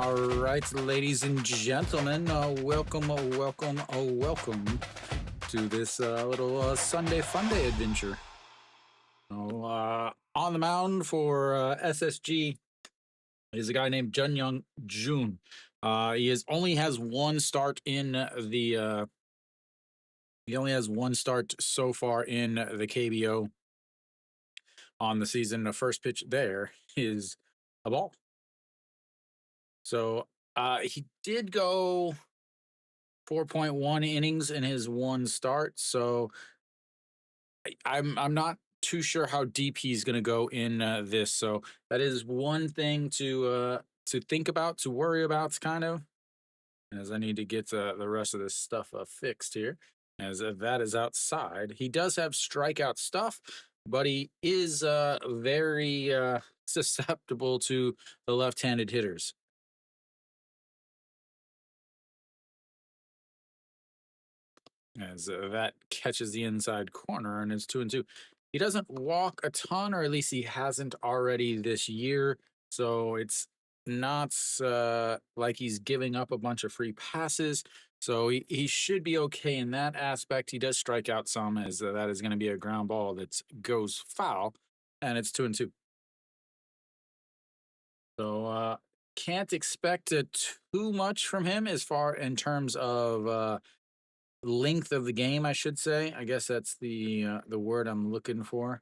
All right, ladies and gentlemen, welcome to this little Sunday Funday adventure. On the mound for SSG is a guy named Jun Young Jun. Only has one start in the he only has one start so far in the KBO on the season. The first pitch there is a ball. So he did go 4.1 innings in his one start. So I'm not too sure how deep he's going to go in this. So that is one thing to think about, to worry about, kind of, as I need to get the rest of this stuff fixed here. As that is outside, he does have strikeout stuff, but he is very susceptible to the left-handed hitters. As that catches the inside corner and it's 2-2. He doesn't walk a ton, or at least he hasn't already this year. So it's not like he's giving up a bunch of free passes. So he should be okay in that aspect. He does strike out some, as that is going to be a ground ball that goes foul, and it's 2-2. So can't expect too much from him as far in terms of length of the game, I should say. I guess that's the word I'm looking for.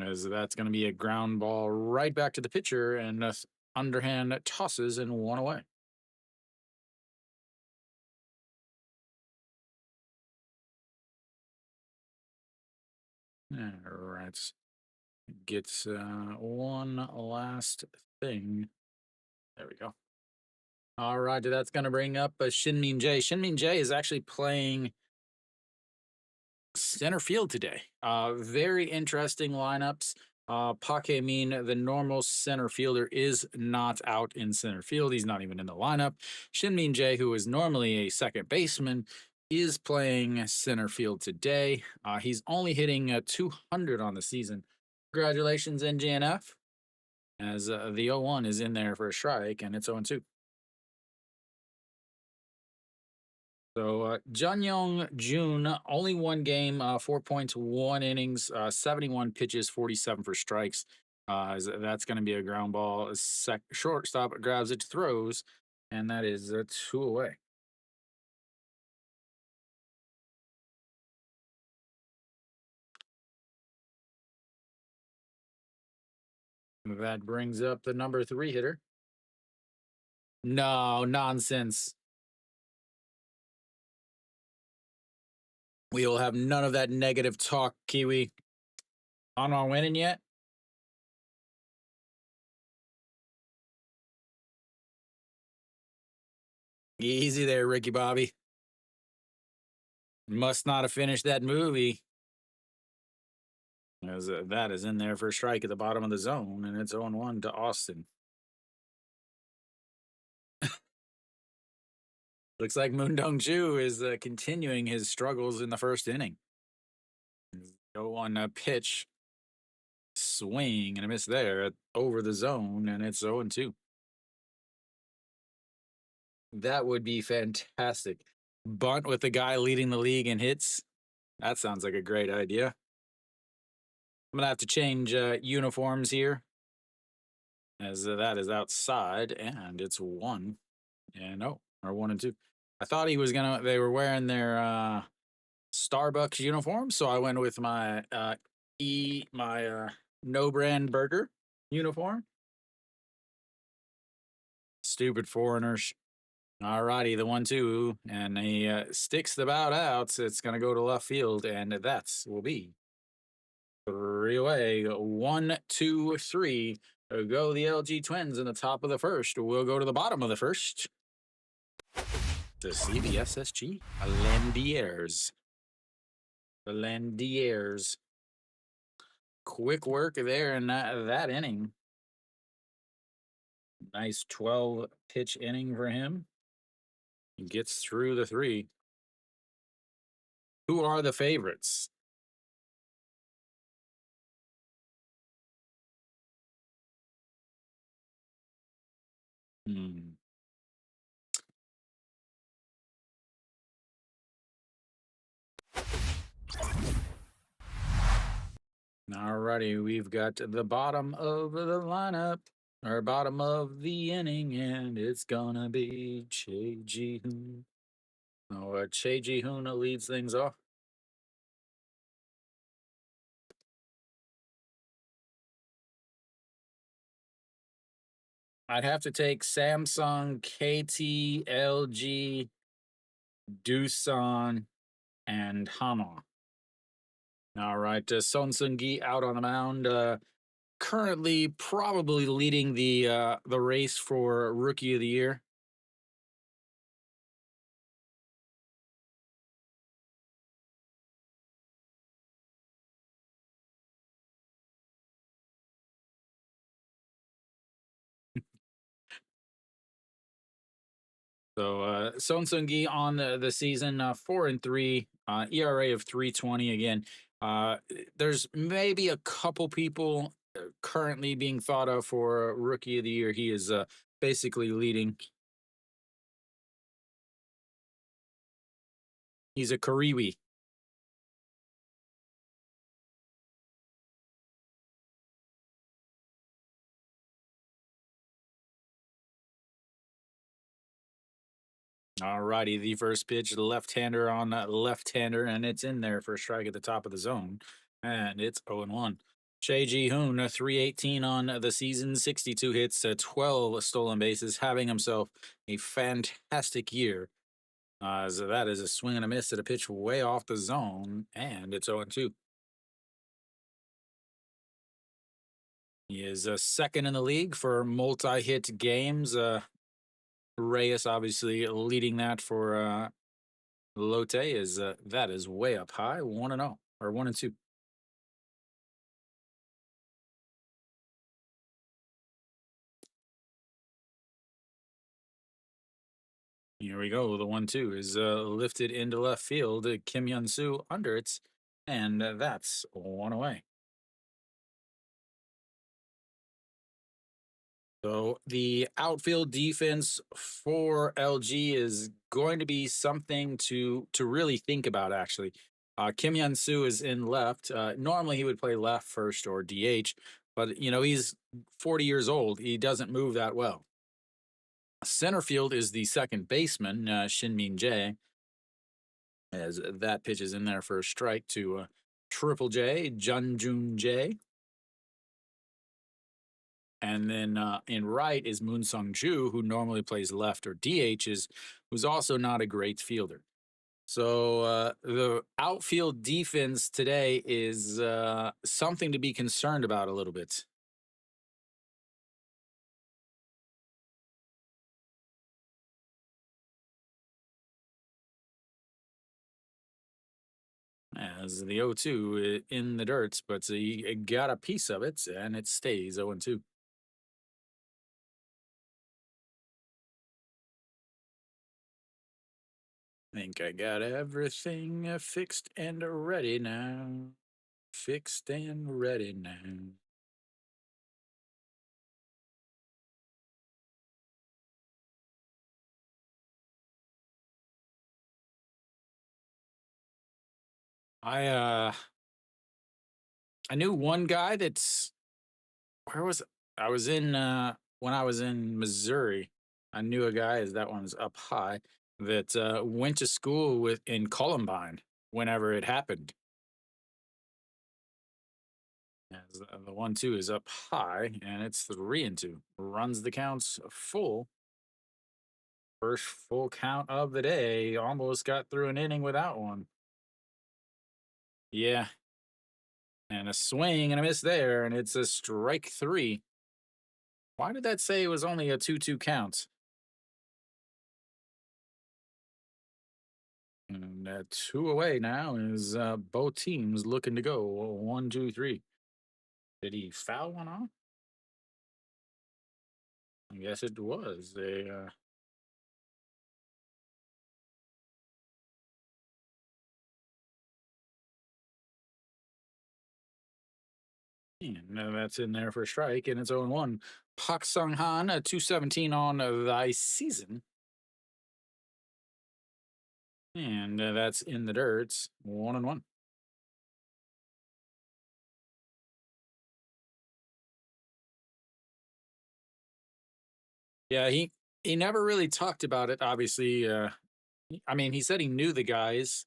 As that's going to be a ground ball right back to the pitcher, and underhand tosses and one away. All right. Gets one last thing. There we go. All right, that's going to bring up Shinmin Jae. Shinmin Jae is actually playing center field today. Very interesting lineups. Park Min, the normal center fielder, is not out in center field. He's not even in the lineup. Shinmin Jae, who is normally a second baseman, is playing center field today. He's only hitting 200 on the season. Congratulations, NGNF, as the 0-1 is in there for a strike, and it's 0-2. So Jun Young Jun, only one game, 4.1 innings, 71 pitches, 47 for strikes. That's going to be a ground ball. Shortstop grabs it, throws, and that is 2 away. That brings up the number 3 hitter. No, nonsense. We will have none of that negative talk, Kiwi. I'm not winning yet. Easy there, Ricky Bobby. Must not have finished that movie. As that is in there for a strike at the bottom of the zone, and it's 0-1 to Austin. Looks like Moon Dong Ju is continuing his struggles in the first inning. Go on a pitch, swing, and a miss there over the zone, and it's 0-2. That would be fantastic. Bunt with the guy leading the league in hits. That sounds like a great idea. I'm going to have to change uniforms here, as that is outside, and it's 1 and 0, or 1 and 2. I thought they were wearing their Starbucks uniform, so I went with my no brand burger uniform. Stupid foreigners. All righty, the 1-2, and he sticks the bat out. It's going to go to left field, and that will be 3 away. 1, 2, 3. Go the LG Twins in the top of the first. We'll go to the bottom of the first to see the SSG Landers. The Landiers. Quick work there in that inning. Nice 12 pitch inning for him. He gets through the 3. Who are the favorites? Hmm. Alrighty, we've got the bottom of the lineup, or bottom of the inning, and it's gonna be Che Ji Hoon. Oh, Che Ji Hoon leads things off. I'd have to take Samsung, KT, LG, Doosan, and Hama. All right, Son Seung-gi out on the mound. Currently, probably leading the race for Rookie of the Year. So Son Seung-gi on the season, 4-3, ERA of 3.20 again. There's maybe a couple people currently being thought of for Rookie of the Year. He is basically leading. He's a Kariwi. All righty, the first pitch, left-hander on left-hander, and it's in there for a strike at the top of the zone, and it's 0-1. Che Ji Hoon, 318 on the season, 62 hits, 12 stolen bases, having himself a fantastic year. So that is a swing and a miss at a pitch way off the zone, and it's 0-2. He is second in the league for multi-hit games. Reyes obviously leading that for Lotte is that is way up high, 1-0 or 1-2. Here we go. The 1-2 is lifted into left field. Kim Yun Soo under it, and that's one away. So the outfield defense for LG is going to be something to really think about. Actually, Kim Yun Soo is in left. Normally he would play left first or DH, but he's 40 years old. He doesn't move that well. Center field is the second baseman, Shin Min Jae, as that pitch is in there for a strike to Triple J, Jun Jun Jae. And then in right is Moon Sung Ju, who normally plays left or DHs, who's also not a great fielder. So the outfield defense today is something to be concerned about a little bit. As the 0-2 in the dirt, but he got a piece of it, and it stays 0-2. Think I got everything fixed and ready now. Fixed and ready now. I I knew one guy that's where was I was in when I was in Missouri. I knew a guy as that one's up high that went to school with in Columbine whenever it happened. As the 1-2 is up high and it's 3-2. Runs the counts full. First full count of the day. Almost got through an inning without one. Yeah. And a swing and a miss there, and it's a strike three. Why did that say it was only a 2-2 count? And two away now is both teams looking to go 1, 2, 3. Did he foul one off? I guess it was. And that's in there for a strike, and it's 0-1. Pak Sung Han, 217 on thy season. And that's in the dirt, 1-1. Yeah, he never really talked about it. Obviously, I mean, he said he knew the guys,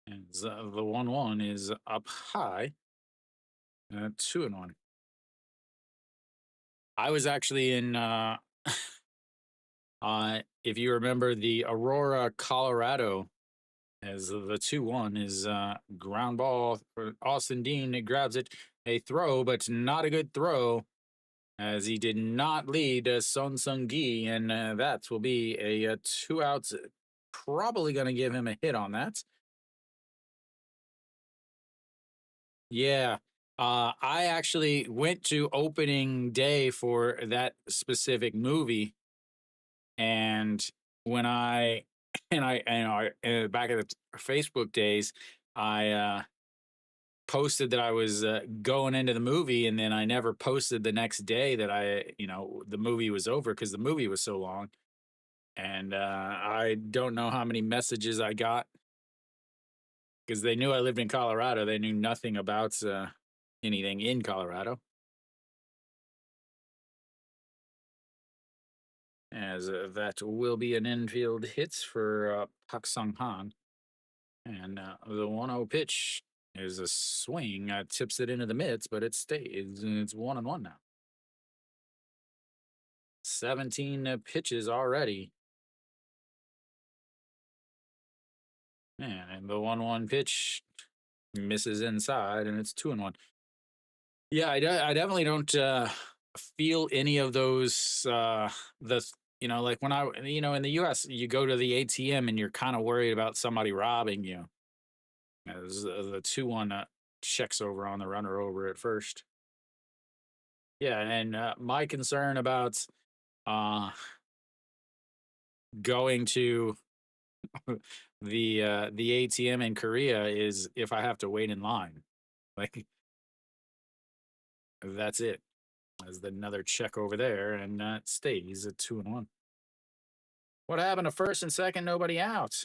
and the 1-1 is up high, 2-1. I was actually in, if you remember, the Aurora, Colorado, as the 2-1 is ground ball for Austin Dean. It grabs it, a throw, but not a good throw, as he did not lead Son Sung Gi, and that will be a 2 outs. Probably going to give him a hit on that. Yeah. I actually went to opening day for that specific movie, and when I back at the Facebook days, I posted that I was going into the movie, and then I never posted the next day that the movie was over because the movie was so long. And I don't know how many messages I got because they knew I lived in Colorado. They knew nothing about anything in Colorado, as that will be an infield hit for Pak Sung Han. And the 1-0 pitch is a swing, tips it into the midst, but it stays. It's 1-1 now. 17 pitches already. Man, and the 1-1 pitch misses inside, and it's 2-1. Yeah, I definitely don't feel any of those. Like when in the U.S., you go to the ATM and you're kind of worried about somebody robbing you. As the 2-1 checks over on the runner over at first. Yeah, and my concern about uh, going to the ATM in Korea is if I have to wait in line. Like that's it. As another check over there, and that stays at 2-1. What happened to first and second? Nobody out.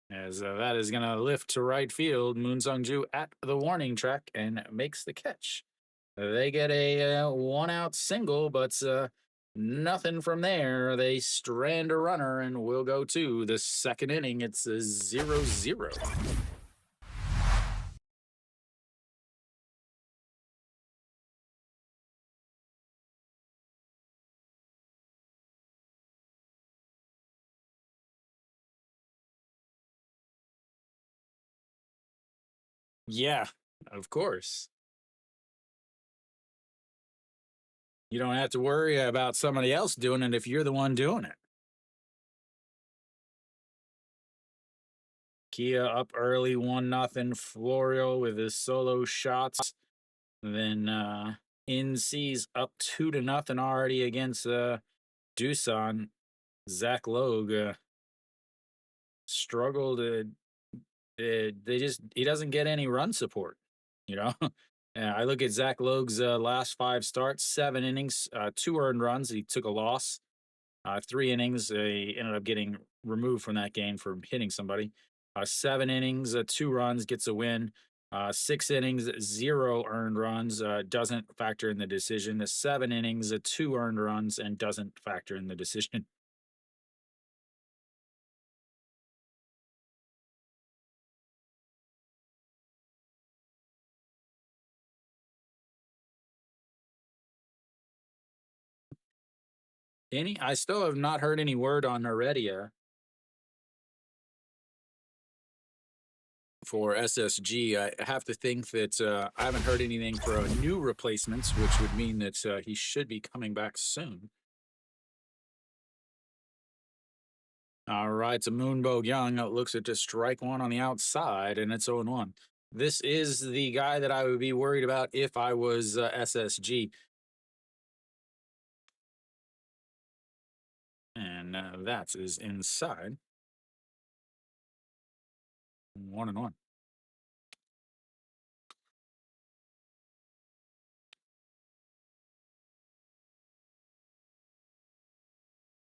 As that is going to lift to right field. Moon Sung Ju at the warning track and makes the catch. They get a 1 out single, but nothing from there. They strand a runner and will go to the second inning. It's a 0-0. Yeah, of course. You don't have to worry about somebody else doing it if you're the one doing it. Kia up early, 1-0. Florio with his solo shots. Then NC's up 2-0 already against Doosan. Zach Logue struggled. He doesn't get any run support. You know, I look at Zach Logue's last 5 starts, 7 innings, 2 earned runs. He took a loss. 3 innings, he ended up getting removed from that game for hitting somebody. 7 innings, 2 runs, gets a win. 6 innings, 0 earned runs, doesn't factor in the decision. The 7 innings, 2 earned runs, and doesn't factor in the decision. I still have not heard any word on Heredia for SSG. I have to think that I haven't heard anything for a new replacements, which would mean that he should be coming back soon. All right, so Moonbo Young looks at to strike one on the outside, and it's 0-1. This is the guy that I would be worried about if I was SSG. And that is inside. 1-1.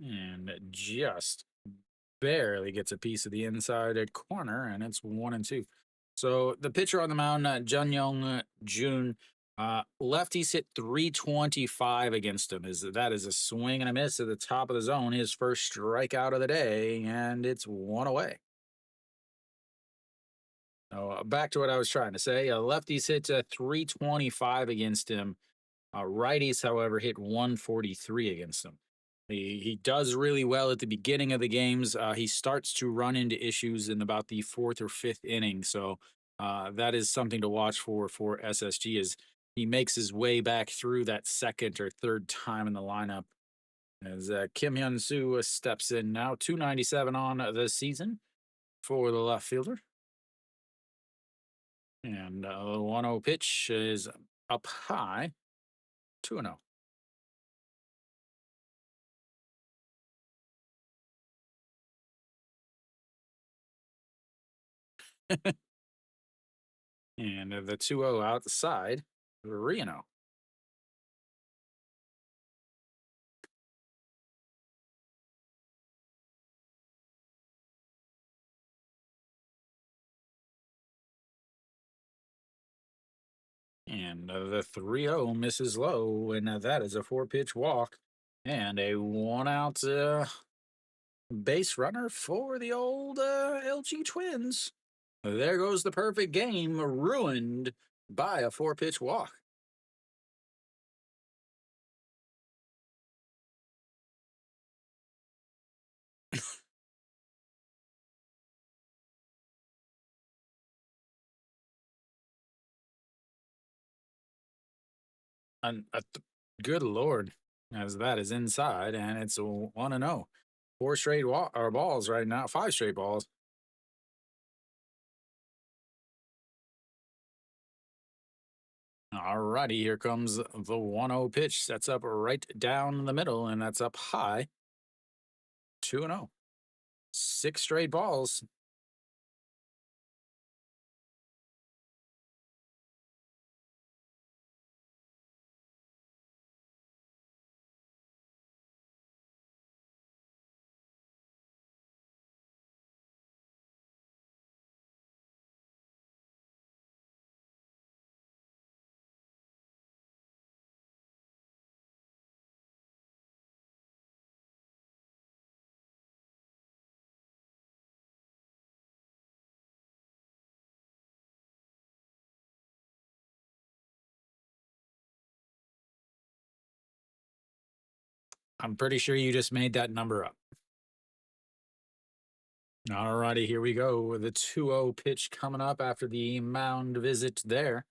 And just barely gets a piece of the inside corner, and it's 1-2. So the pitcher on the mound, Jun Young Jun, lefties hit 325 against him. That is a swing and a miss at the top of the zone, his first strikeout of the day, and it's one away. Back to what I was trying to say. Lefties hit 325 against him. Righties, however, hit 143 against him. He does really well at the beginning of the games. He starts to run into issues in about the fourth or fifth inning. So that is something to watch for SSG as he makes his way back through that second or third time in the lineup. As Kim Hyun Soo steps in now, 297 on the season for the left fielder. And the 1-0 pitch is up high, 2-0. And the 2-0 outside, Reno. And the 3-0 misses low, and that is a four-pitch walk and a one-out base runner for the old LG Twins. There goes the perfect game, ruined by a four-pitch walk. And good lord, as that is inside, and it's a 1-0. Four straight or balls right now, five straight balls. All righty, here comes the 1-0 pitch. Sets up right down the middle, and that's up high. 2-0. Six straight balls. I'm pretty sure you just made that number up. All righty, here we go. The 2-0 pitch coming up after the mound visit there.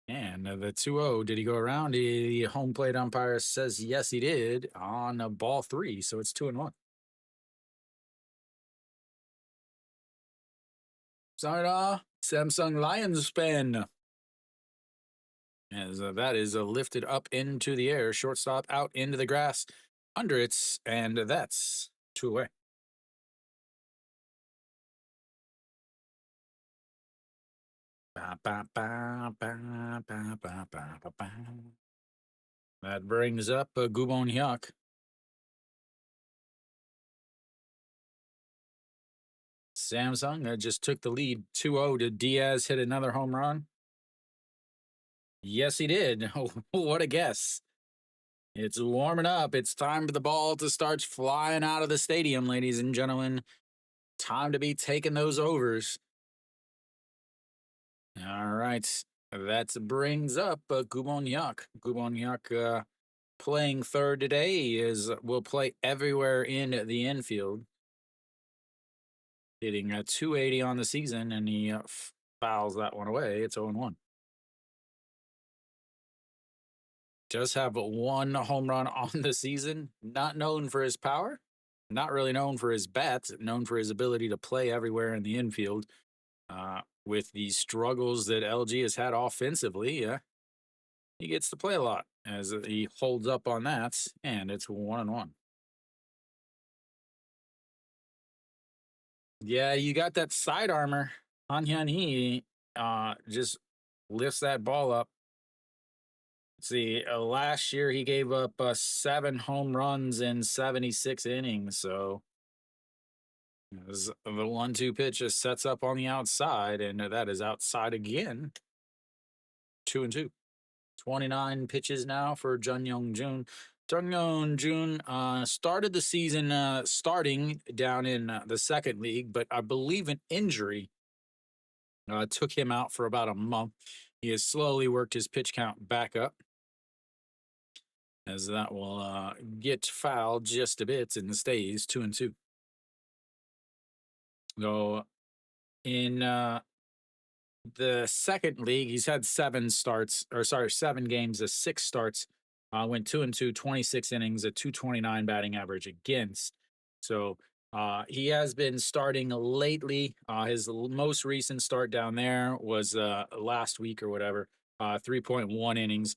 And the 2-0, did he go around? The home plate umpire says yes, he did on ball three. So it's 2-1. Sayonara, Samsung Lions spin. As that is lifted up into the air, shortstop out into the grass under it, and that's two away. That brings up Gubon Hyuk. Samsung just took the lead 2-0. Did Diaz hit another home run? Yes, he did. What a guess. It's warming up. It's time for the ball to start flying out of the stadium, ladies and gentlemen. Time to be taking those overs. All right. That brings up Gubon Hyuk. Gubon Hyuk playing third today will play everywhere in the infield. Hitting a 280 on the season, and he fouls that one away. It's 0-1. Does have one home run on the season. Not known for his power. Not really known for his bat. Known for his ability to play everywhere in the infield. With the struggles that LG has had offensively, he gets to play a lot as he holds up on that, and it's 1-1. Yeah, you got that side armor. Han Hyun Hee just lifts that ball up. See, last year he gave up 7 home runs in 76 innings. So as the 1-2 pitch just sets up on the outside, and that is outside again. 2-2. 29 pitches now for Jun Young Jun. Jun Young Jun started the season starting down in the second league, but I believe an injury took him out for about a month. He has slowly worked his pitch count back up, as that will get fouled just a bit and stays 2-2. So in the second league, he's had 7 games, 6 starts. Went 2-2, 26 innings, a 229 batting average against. So he has been starting lately. His most recent start down there was last week or whatever, 3.1 innings,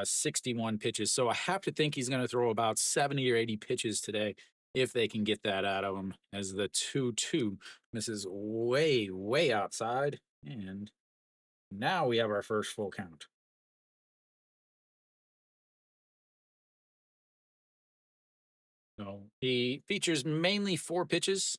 61 pitches. So I have to think he's going to throw about 70 or 80 pitches today if they can get that out of him, as the 2-2 misses way, way outside. And now we have our first full count. So he features mainly 4 pitches,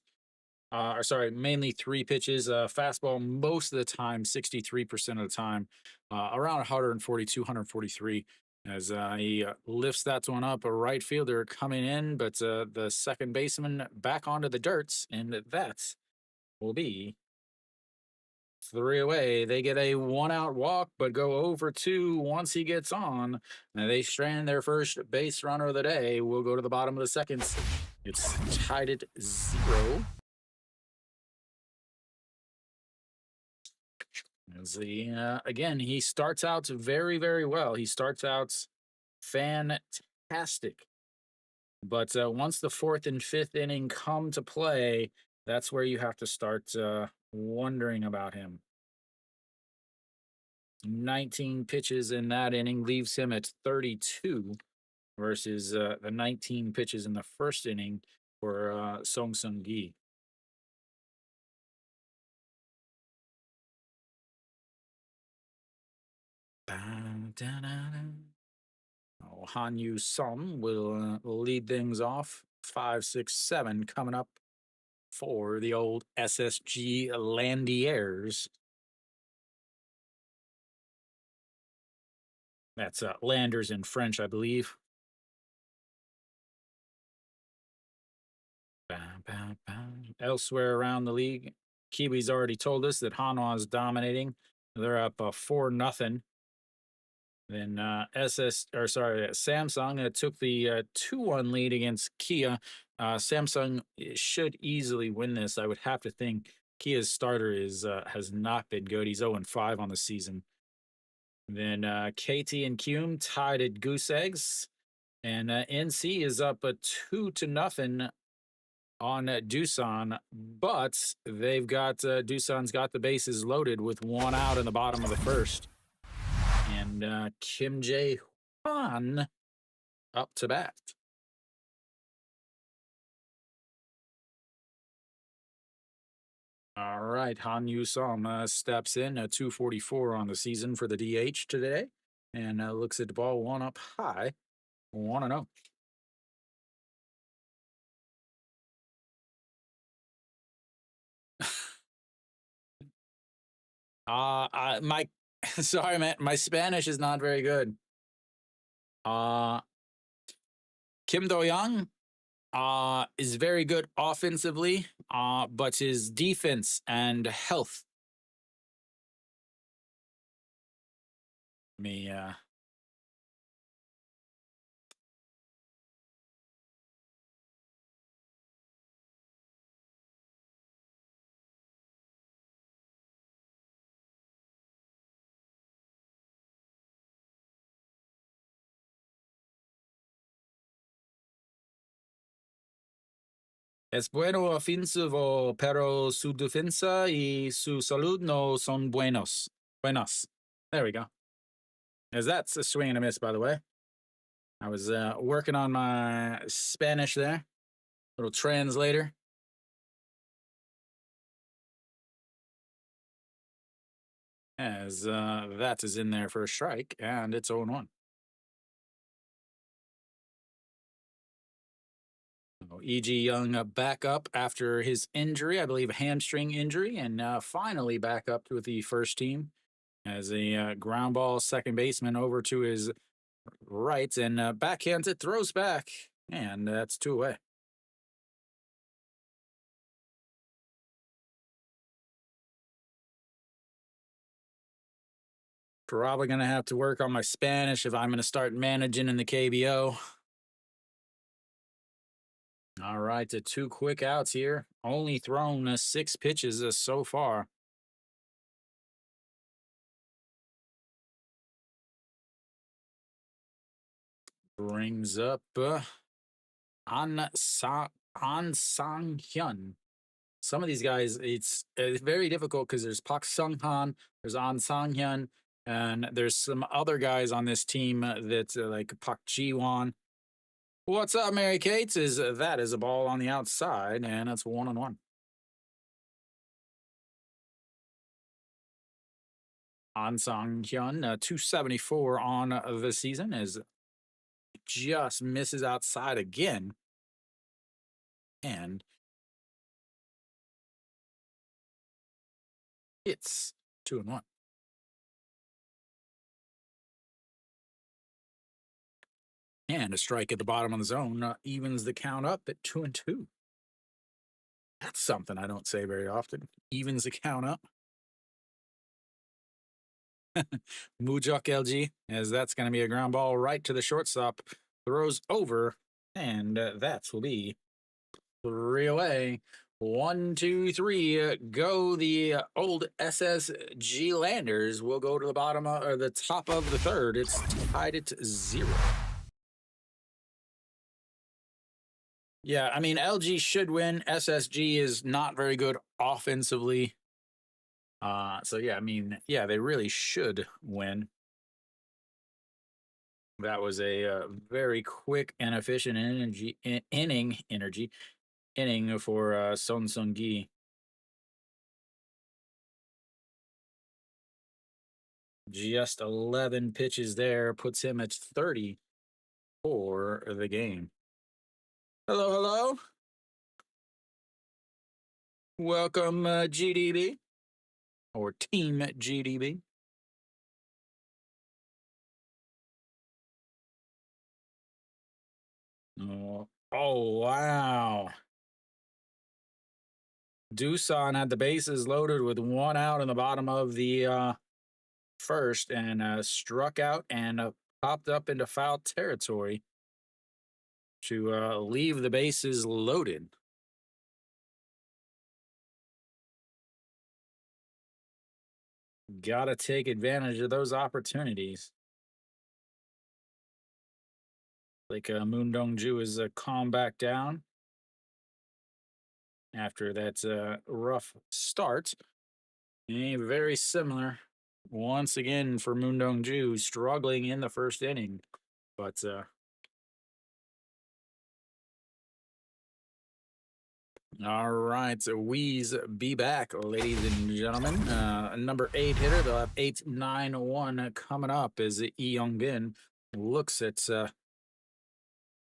mainly 3 pitches. Fastball most of the time, 63% of the time, around 142, 143. As he lifts that one up, a right fielder coming in, but the second baseman back onto the dirts, and that will be 3 away. They get a 1-out walk, but go over 2 once he gets on. And they strand their first base runner of the day. We'll go to the bottom of the seconds. It's tied at 0. As again, he starts out very, very well. He starts out fantastic. But once the 4th and 5th inning come to play, that's where you have to start wondering about him. 19 pitches in that inning leaves him at 32 versus the 19 pitches in the first inning for Song Seung Gi. Oh, Han Yu Sum will lead things off. 5, 6, 7 coming up for the old SSG Landers. That's Landers in French, I believe. Elsewhere around the league, Kiwi's already told us that Hanwha is dominating. They're up 4-0. Then Samsung took the 2-1 lead against Kia. Samsung should easily win this. I would have to think. Kia's starter has not been good. He's 0-5 on the season. Then KT and Kume tied at goose eggs, and NC is up 2-0 on Doosan, but they've got Doosan's got the bases loaded with 1 out in the bottom of the first. And Kim Jae-hwan up to bat. All right, Han Yu-sum steps in at 244 on the season for the DH today, and looks at the ball 1 up high, 1-0. My sorry, man, my Spanish is not very good. Kim Do-young is very good offensively, but his defense and health. Me, es bueno ofensivo, pero su defensa y su salud no son buenos. Buenos. There we go. As that's a swing and a miss, by the way. I was working on my Spanish there. Little translator. as that is in there for a strike, and it's 0-1. E.G. Young back up after his injury, I believe a hamstring injury, and finally back up with the first team as a ground ball second baseman over to his right and backhands it, throws back, and that's 2 away. Probably going to have to work on my Spanish if I'm going to start managing in the KBO. All right, the 2 quick outs here. Only thrown 6 pitches so far. Brings up An Sang Hyun. Some of these guys, it's very difficult because there's Pak Sung Han, there's An Sang Hyun, and there's some other guys on this team that like Pak Ji Won. What's up, Mary Kate? That is a ball on the outside, and it's 1-1. An Sang Hyun, 274 on the season, is just misses outside again, and it's 2-1. And a strike at the bottom of the zone evens the count up at 2-2. That's something I don't say very often. Evens the count up. Mujok LG, as that's going to be a ground ball right to the shortstop. Throws over, and that will be 3 away. 1, 2, 3. Go the old SSG Landers. Will go to the bottom or the top of the third. It's tied at 0. Yeah, I mean, LG should win. SSG is not very good offensively. So yeah, I mean, yeah, they really should win. That was a very quick and efficient inning for Son Sung Gi. Just 11 pitches there puts him at 30 for the game. Hello, hello. Welcome, GDB or Team GDB. Oh, wow. Doosan had the bases loaded with 1 out in the bottom of the first and struck out and popped up into foul territory to leave the bases loaded. Gotta take advantage of those opportunities. Like Moon Dong-ju is calmed back down after that rough start. Very similar once again for Moon Dong-ju, struggling in the first inning, but all right, so Weeze be back, ladies and gentlemen. Number 8 hitter, they'll have 8-9-1 coming up as Lee Young-bin looks at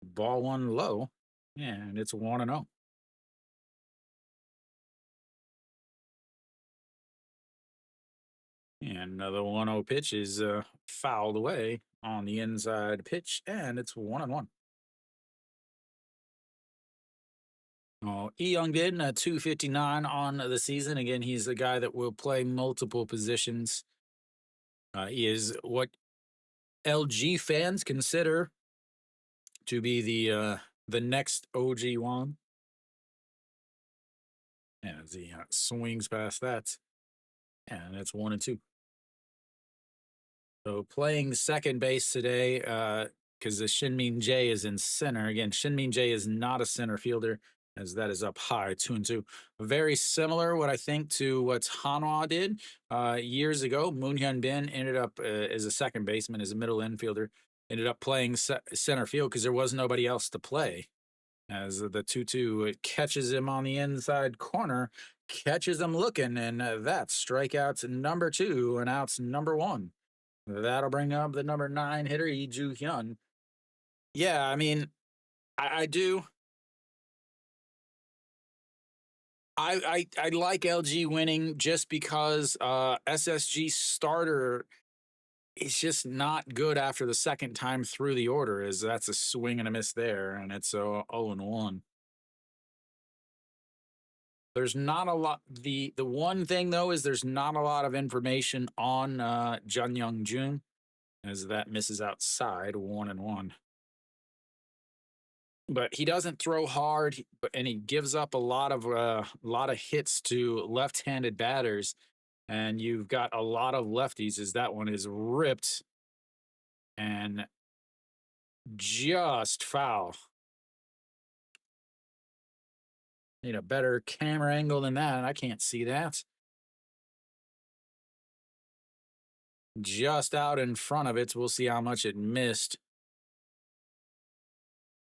ball 1 low, and it's 1-0. And another 1-0 pitch is fouled away on the inside pitch, and it's 1-1. Oh, Lee Young-bin, 259 on the season. Again, he's a guy that will play multiple positions. He is what LG fans consider to be the next OG Wong. As he swings past that, and it's 1-2. So playing second base today, because the Shinmin J is in center. Again, Shinmin J is not a center fielder, as that is up high, 2-2. Very similar, what I think, to what Hanwha did years ago. Moon Hyun Bin ended up as a second baseman, as a middle infielder, ended up playing center field because there was nobody else to play. as the 2-2 catches him on the inside corner, catches him looking, and that's strikeouts number two and outs number one. That'll bring up the number nine hitter, Lee Ju Hyun. Yeah, I mean, I do. I like LG winning just because SSG starter is just not good after the second time through the order. Is that's a swing and a miss there, and it's a 0-1. There's not a lot. The one thing though is there's not a lot of information on Jun Young Jun, as that misses outside 1-1. But he doesn't throw hard, and he gives up a lot of hits to left-handed batters. And you've got a lot of lefties, as that one is ripped and just foul. Need a better camera angle than that. I can't see that. Just out in front of it. We'll see how much it missed.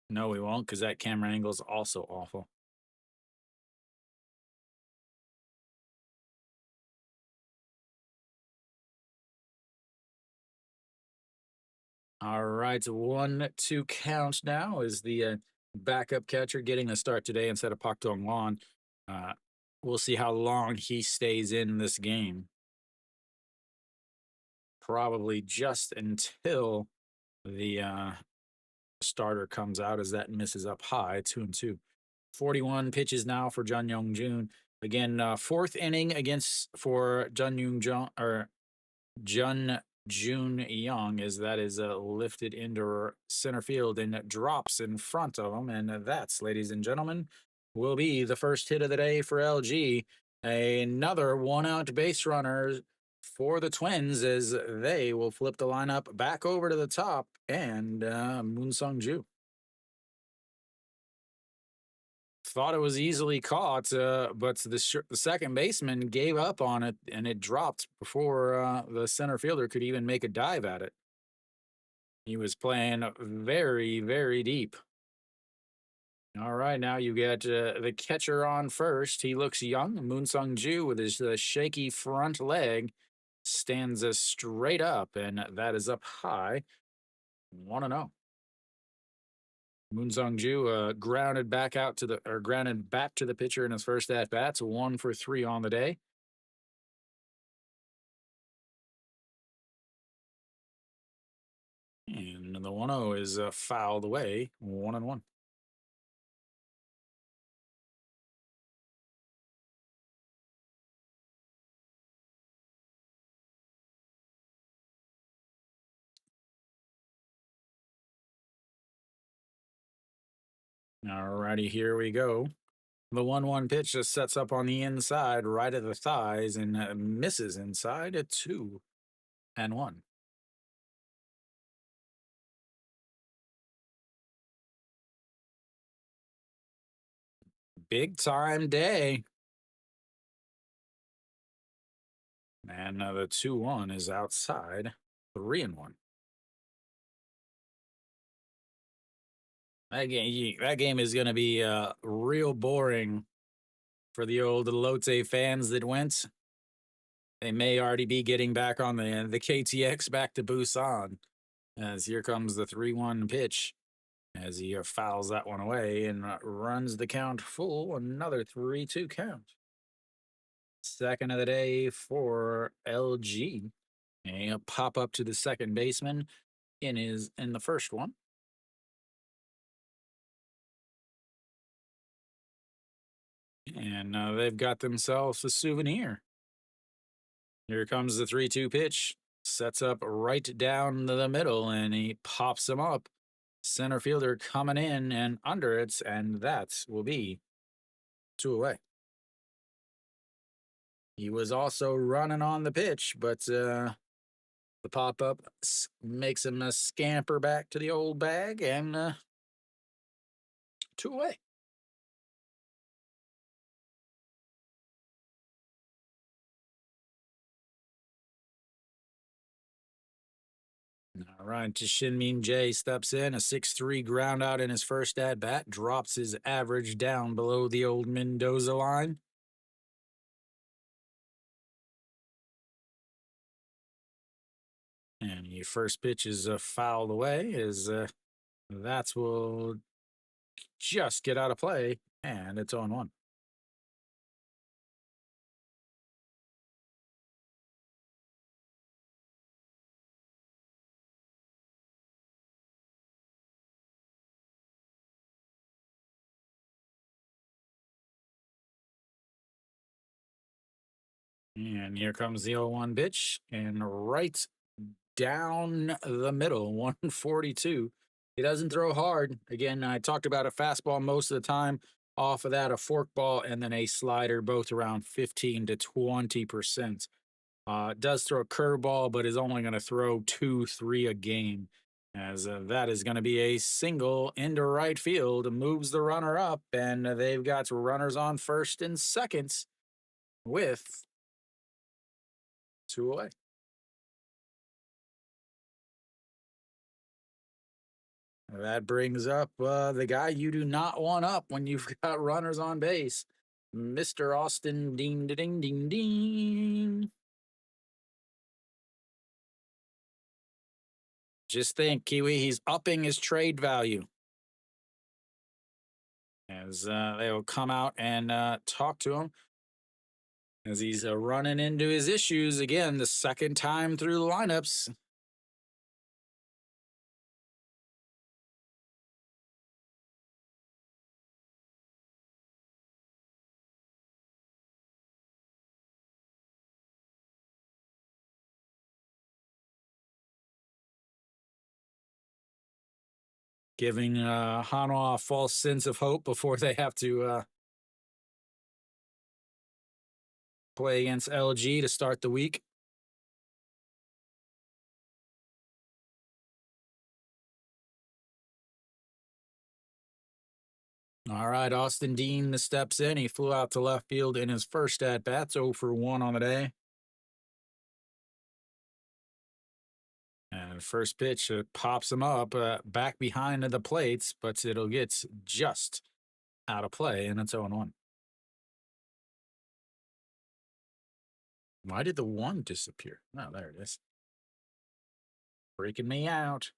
No, we won't, because that camera angle is also awful. All right, 1-2 count now is the backup catcher getting the start today instead of Pak Dong Won. We'll see how long he stays in this game. Probably just until the starter comes out, as that misses up high, 2-2. 41 pitches now for Jun Young Jun. Again, fourth inning against for Jun Young Jun or Jun Jun Young, as that is lifted into center field and drops in front of him. And that's, ladies and gentlemen, will be the first hit of the day for LG. Another one-out base runner for the Twins, as they will flip the lineup back over to the top, and Moon Sung Ju. Thought it was easily caught, but the second baseman gave up on it, and it dropped before the center fielder could even make a dive at it. He was playing very, very deep. All right, now you get the catcher on first. He looks young. Moon Sung Ju, with his shaky front leg, stands straight up, and that is up high. 1-0. Moon Sung Ju grounded back to the pitcher in his first at bat. So 1 for 3 on the day. And the 1-0 is fouled away. 1-1. All righty, here we go. The 1-1 pitch just sets up on the inside, right at the thighs, and misses inside at 2-1. Big time day. And the 2-1 is outside. 3-1. That game is going to be real boring for the old Lotte fans that went. They may already be getting back on the KTX back to Busan, as here comes the 3-1 pitch, as he fouls that one away and runs the count full. Another 3-2 count. Second of the day for LG. A pop up to the second baseman in the first one. And they've got themselves a souvenir. Here comes the 3-2 pitch. Sets up right down the middle, and he pops him up. Center fielder coming in and under it, and that will be 2 away. He was also running on the pitch, but the pop-up makes him scamper back to the old bag, and 2 away. All right, to Shinmin J steps in, a 6-3 ground out in his first at bat, drops his average down below the old Mendoza line. And the first pitch is fouled away, as that's will just get out of play, and it's on 1. And here comes the 0-1 pitch, and right down the middle, 142. He doesn't throw hard. Again, I talked about a fastball most of the time. Off of that, a forkball and then a slider, both around 15 to 20%. Does throw a curveball, but is only going to throw 2, 3 a game, as that is going to be a single into right field. Moves the runner up, and they've got runners on first and second with 2 away. That brings up the guy you do not want up when you've got runners on base, Mr. Austin Ding Ding Ding Ding. Just think, Kiwi, he's upping his trade value. As they will come out and talk to him as he's running into his issues again the second time through the lineups. Giving Hanwha a false sense of hope before they have to play against LG to start the week. All right, Austin Dean steps in. He flew out to left field in his first at bats, 0 for 1 on the day. And first pitch pops him up back behind the plates, but it'll get just out of play, and it's 0 1. Why did the 1 disappear? Oh, there it is. Freaking me out.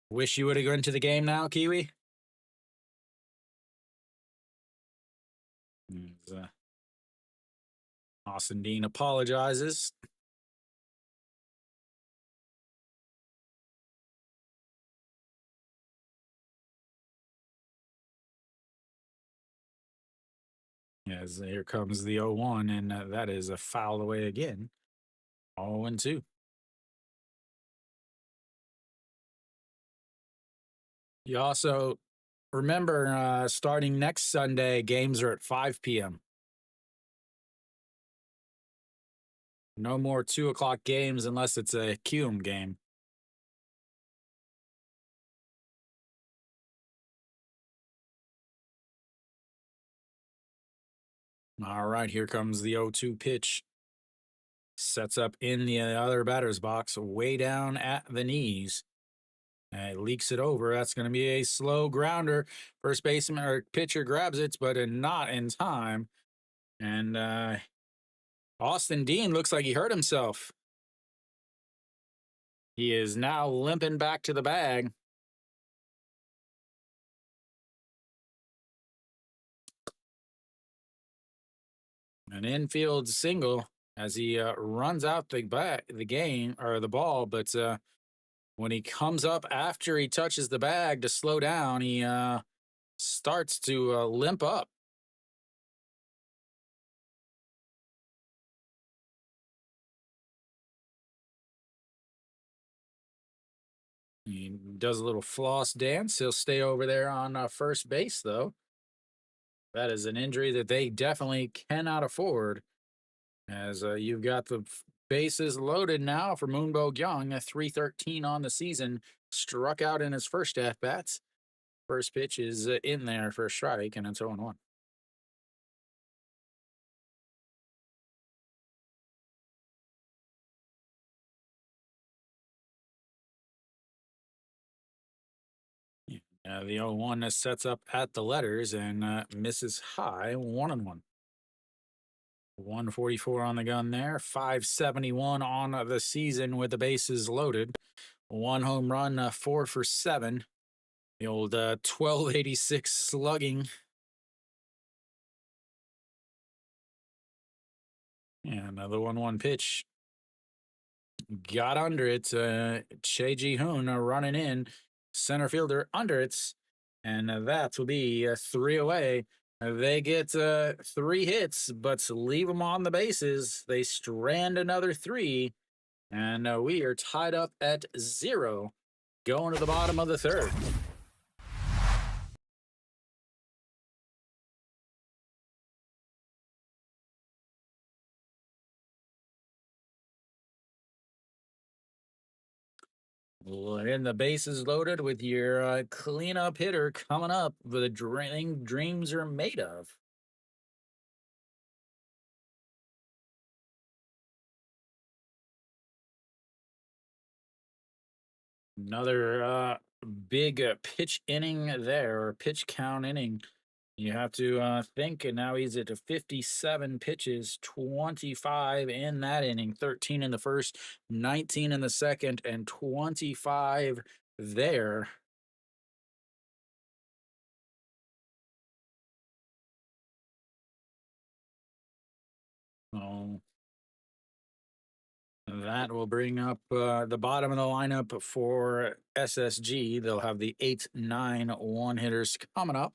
Wish you would have gone to the game now, Kiwi. Austin Dean apologizes. As here comes the 0-1, and that is a foul away again. 0-2. You also remember starting next Sunday, games are at 5 p.m. No more 2 o'clock games unless it's a QM game. All right, here comes the 0-2 pitch. Sets up in the other batter's box, way down at the knees. And leaks it over. That's going to be a slow grounder. First baseman or pitcher grabs it, but not in time. And Austin Dean looks like he hurt himself. He is now limping back to the bag. An infield single as he runs out the game or the ball, but when he comes up after he touches the bag to slow down, he starts to limp up. He does a little floss dance. He'll stay over there on first base, though. That is an injury that they definitely cannot afford, as you've got the Bases loaded now for Moonbo Young, a 313 on the season. Struck out in his first at bats. First pitch is in there for a strike, and it's 0 1. The 0 1 sets up at the letters and misses high, 1 and 1. 144 on the gun there, 571 on the season with the bases loaded. One home run, 4 for 7. The old 1286 slugging. Yeah, another 1 1 pitch. Got under it. Che Ji Hoon running in. Center fielder under it. And that will be 3 away. They get 3 hits, but leave them on the bases. They strand another 3. And we are tied up at 0 going to the bottom of the third. And the bases loaded with your cleanup hitter coming up. The dreams are made of. Another big pitch inning there, or pitch count inning. You have to think, and now he's at 57 pitches, 25 in that inning, 13 in the first, 19 in the second, and 25 there. Oh, that will bring up the bottom of the lineup for SSG. They'll have the 8, 9, 1 hitters coming up.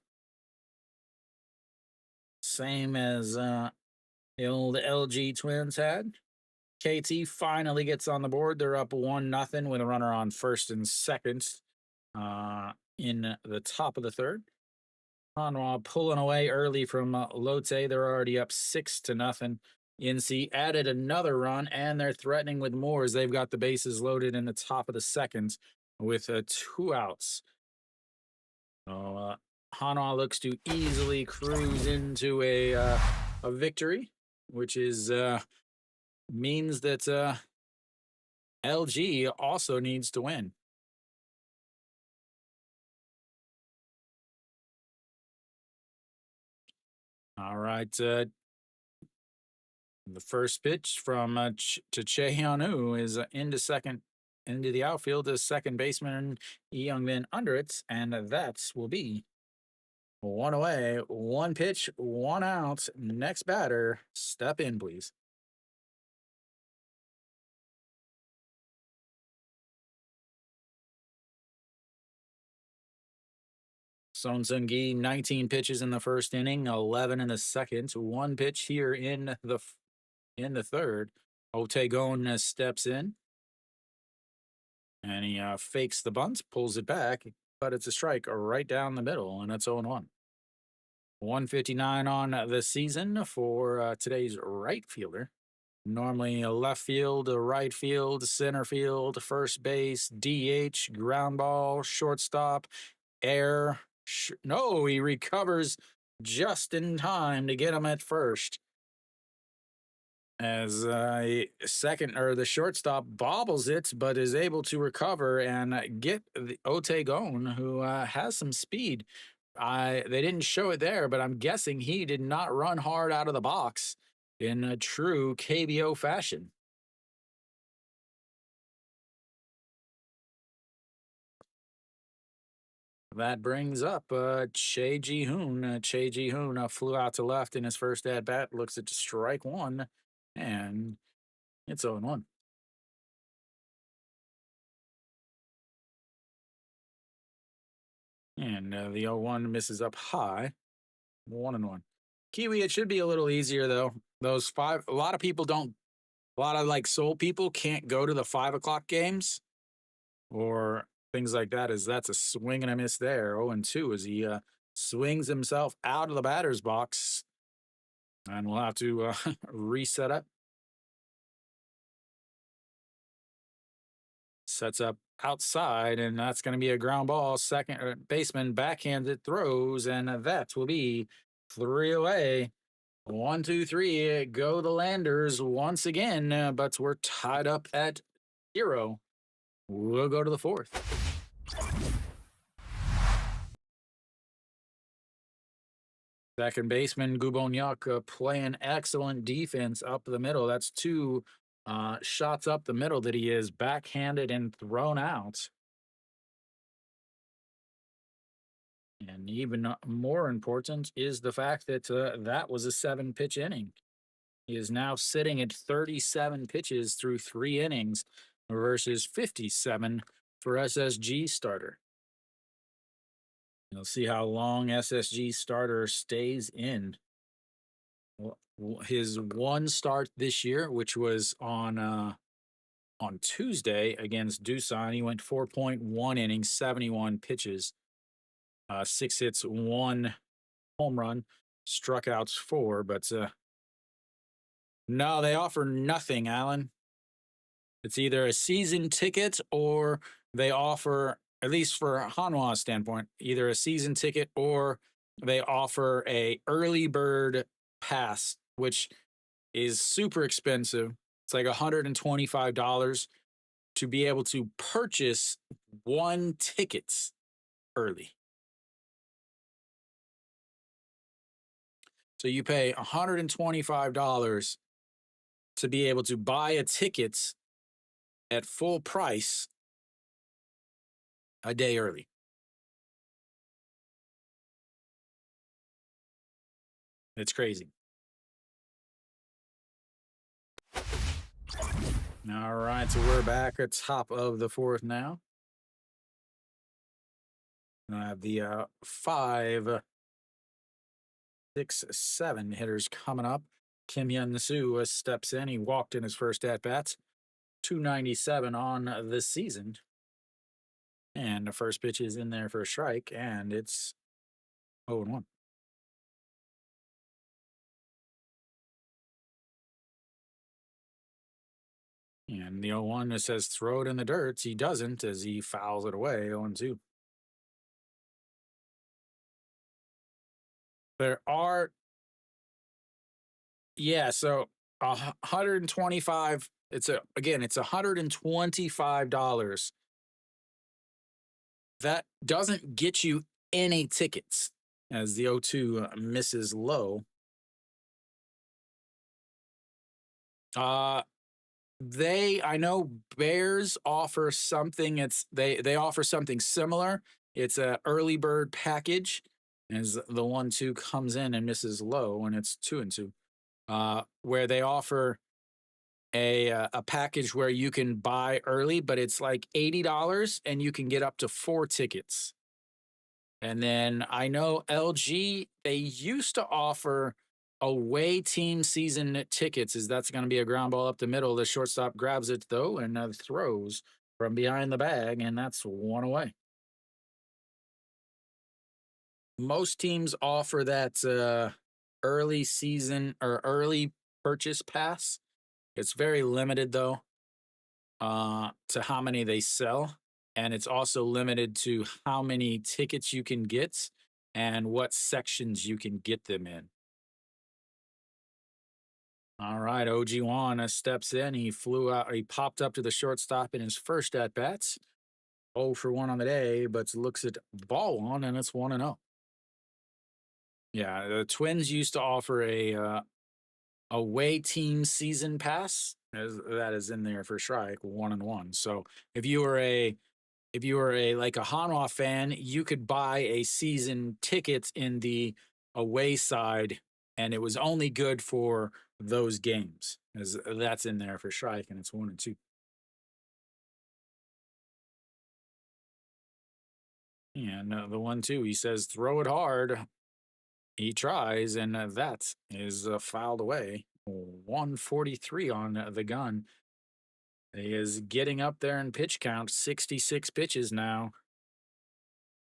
Same as the old LG Twins had. KT finally gets on the board. They're up 1-0 with a runner on first and second in the top of the third. Hanwha pulling away early from Lotte. They're already up 6-0. NC added another run, and they're threatening with more as they've got the bases loaded in the top of the second with 2 outs. So Hanwha looks to easily cruise into a victory, which is means that LG also needs to win. All right. The first pitch from to Che Hyun-woo is into the outfield as second baseman Lee Young-min under it, and that will be 1 away, 1 pitch, 1 out. Next batter, step in, please. Son Seung-gi, 19 pitches in the first inning, 11 in the second. 1 pitch here in the third. Otagon steps in, and he fakes the bunt, pulls it back, but it's a strike right down the middle, and it's 0-1. 159 on the season for today's right fielder. Normally a left field, a right field, center field, first base, DH, ground ball, shortstop, air. No, he recovers just in time to get him at first. As second or the shortstop bobbles it, but is able to recover and get the Otagon, who has some speed. They didn't show it there, but I'm guessing he did not run hard out of the box in a true KBO fashion. That brings up Che Ji Hoon. Che Ji Hoon flew out to left in his first at bat, looks at strike 1, and it's 0-1. And the 0-1 misses up high, 1-1. Kiwi, it should be a little easier though. Those 5, a lot of people don't, a lot of like soul people can't go to the 5 o'clock games or things like that. As that's a swing and a miss there. 0-2 as he swings himself out of the batter's box, and we'll have to reset up. Sets up outside, and that's going to be a ground ball. Second baseman backhanded throws, and that will be three away. 1, 2, 3, go the Landers once again, but we're tied up at 0. We'll go to the fourth. Second baseman Gubonyak playing excellent defense up the middle. That's two shots up the middle that he is backhanded and thrown out. And even more important is the fact that that was a 7-pitch inning. He is now sitting at 37 pitches through 3 innings versus 57 for SSG starter. You'll see how long SSG starter stays in. His one start this year, which was on Tuesday against Doosan, he went 4.1 innings, 71 pitches, 6 hits, 1 home run, struck out 4. But no, they offer nothing, Alan. It's either a season ticket or they offer, at least for Hanwha's standpoint, either a season ticket or they offer a early bird pass, which is super expensive. It's like $125 to be able to purchase 1 ticket early. So you pay $125 to be able to buy a ticket at full price a day early. It's crazy. All right, so we're back at top of the fourth now. I have the 5, 6, 7 hitters coming up. Kim Hyun Soo steps in. He walked in his first at bats. 297 on the season. And the first pitch is in there for a strike, and it's 0-1. And the 0-1 that says throw it in the dirt. He doesn't as he fouls it away. 0-2. There are, yeah, so 125. It's $125. That doesn't get you any tickets as the 0-2 misses low. I know Bears offer something. They offer something similar. It's a early bird package, as the 1-2 comes in and misses low, and it's 2-2. Where they offer a package where you can buy early, but it's like $80 and you can get up to 4 tickets. And then I know LG, they used to offer away team season tickets. That's going to be a ground ball up the middle. The shortstop grabs it though and throws from behind the bag, and that's 1 away. Most teams offer that early season or early purchase pass. It's very limited though to how many they sell, and it's also limited to how many tickets you can get and what sections you can get them in. All right, OG Juan steps in. He flew out. He popped up to the shortstop in his first at bats. 0 for 1 on the day, but looks at ball 1 and it's 1-0. Yeah, the Twins used to offer a away team season pass. That is in there for strike 1-1. So if you were a like a Hanwha fan, you could buy a season ticket in the away side, and it was only good for those games, as that's in there for strike, and it's 1-2. And the 1-2, he says, throw it hard. He tries, and that is fouled away. 143 on the gun. He is getting up there in pitch count, 66 pitches now.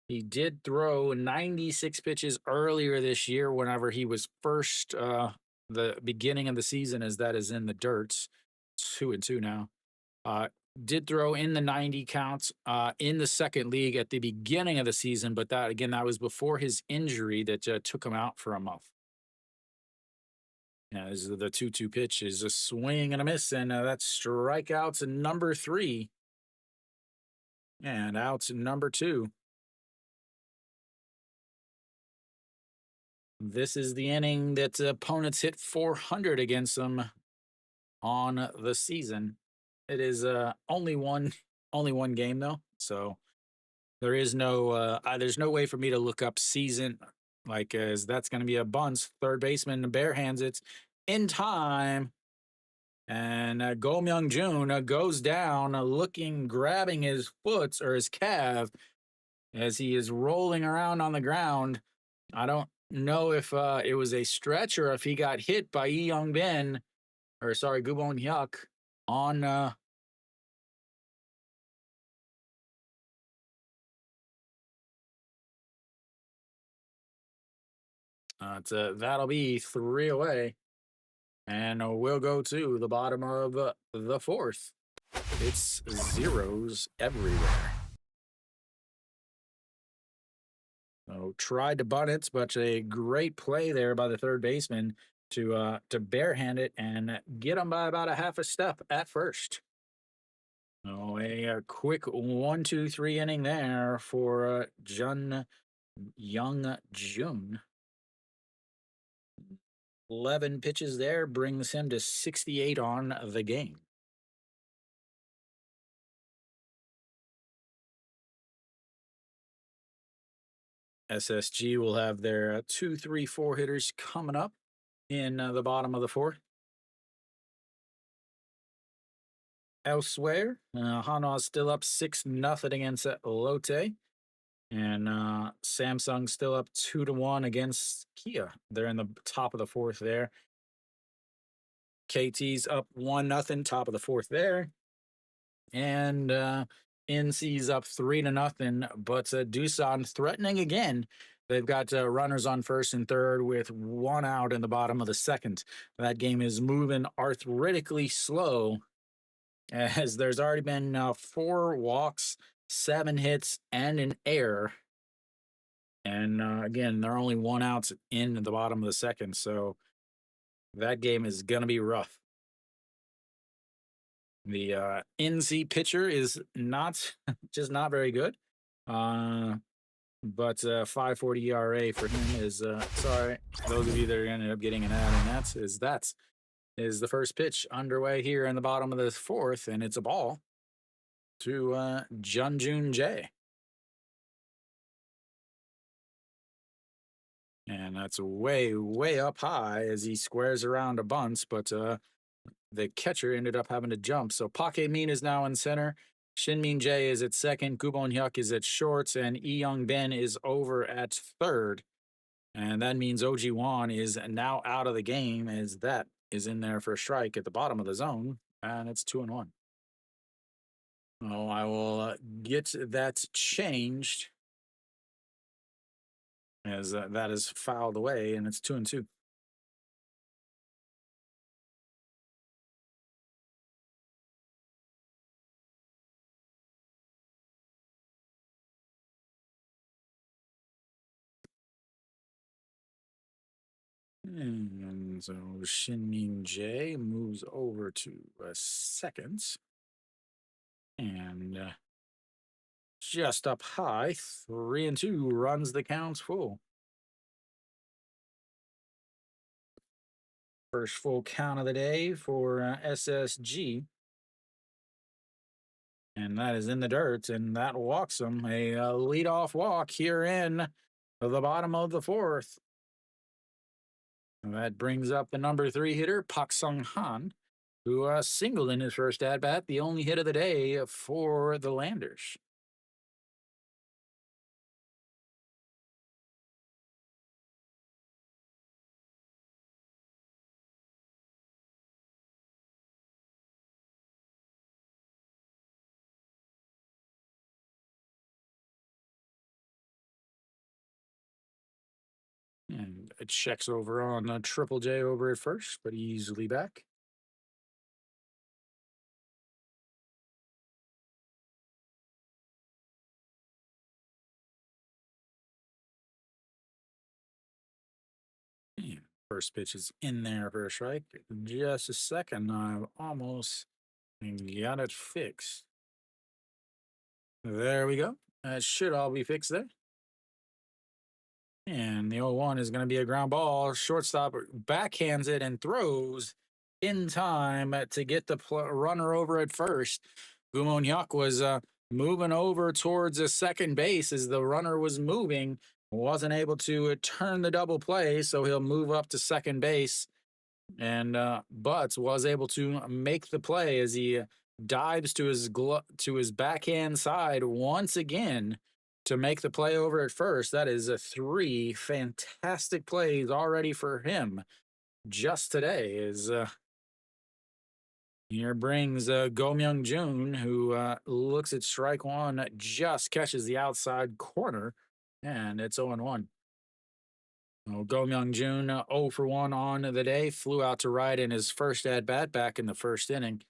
He did throw 96 pitches earlier this year whenever he was first, the beginning of the season, as that is in the dirt. 2-2 now. did throw in the 90 counts in the second league at the beginning of the season, but that again, that was before his injury that took him out for a month. Yeah, this is the 2-2 pitch is a swing and a miss, and that's strikeouts number three, and outs number two. This is the inning that opponents hit 400 against them on the season. It is only one only one game though, so there's no way for me to look up season like as that's going to be a bunt. Third baseman bare hands it in time, and Go Myung Jun goes down, looking, grabbing his foot or his calf as he is rolling around on the ground. I don't know if it was a stretch or if he got hit by Lee Young Bin, or sorry, Gubon Hyuk on that'll be three away. And we'll go to the bottom of the fourth. It's zeros everywhere. So tried to bunt it, but a great play there by the third baseman to barehand it and get him by about a half a step at first. Oh, a quick 1-2-3 inning there for Jun Young Jun. 11 pitches there brings him to 68 on the game. SSG will have their 2, 3, 4 hitters coming up in the bottom of the fourth. Elsewhere, Hanwha still up 6-0 against Lotte. And Samsung still up 2-1 against Kia. They're in the top of the fourth there. KT's up 1-0, top of the fourth there. And NC's up 3-0, but Doosan threatening again. They've got runners on first and third with one out in the bottom of the second. That game is moving arthritically slow as there's already been 4 walks, 7 hits, and an error. And again, they're only one outs in the bottom of the second, so that game is going to be rough. The NC pitcher is not just not very good. But 5.40 ERA for him is sorry, those of you that ended up getting an ad, and that is the first pitch underway here in the bottom of the fourth, and it's a ball to Jun Jae. And that's way, way up high as he squares around a bunt, but the catcher ended up having to jump. So Park Min is now in center. Shin Min Jae is at second. Gubon Hyuk is at short. And Lee Young Ben is over at third. And that means OG Wan is now out of the game as that is in there for a strike at the bottom of the zone. And it's 2-1. Oh, I will get that changed as that is fouled away, and it's 2-2. And so Shin Min Jae moves over to second. And just up high, 3-2 runs the counts full. First full count of the day for SSG. And that is in the dirt, and that walks him. A leadoff walk here in the bottom of the fourth. And that brings up the number 3 hitter, Pak Sung Han, who singled in his first at-bat, the only hit of the day for the Landers. And it checks over on Triple J over at first, but easily back. First pitch is in there for a strike. Just a second. I've almost got it fixed. There we go. That should all be fixed there. And the 0-1 is going to be a ground ball. Shortstop backhands it and throws in time to get the runner over at first. Gumonyuk was moving over towards the second base as the runner was moving. Wasn't able to turn the double play, so he'll move up to second base. And Butts was able to make the play as he dives to his backhand side once again to make the play over at first. That is 3 fantastic plays already for him just today. Is here brings Go Myung Jun, who looks at strike one, just catches the outside corner, and it's 0-1. Well, Go Myung Jun 0 for 1 on the day, flew out to right in his first at bat back in the first inning.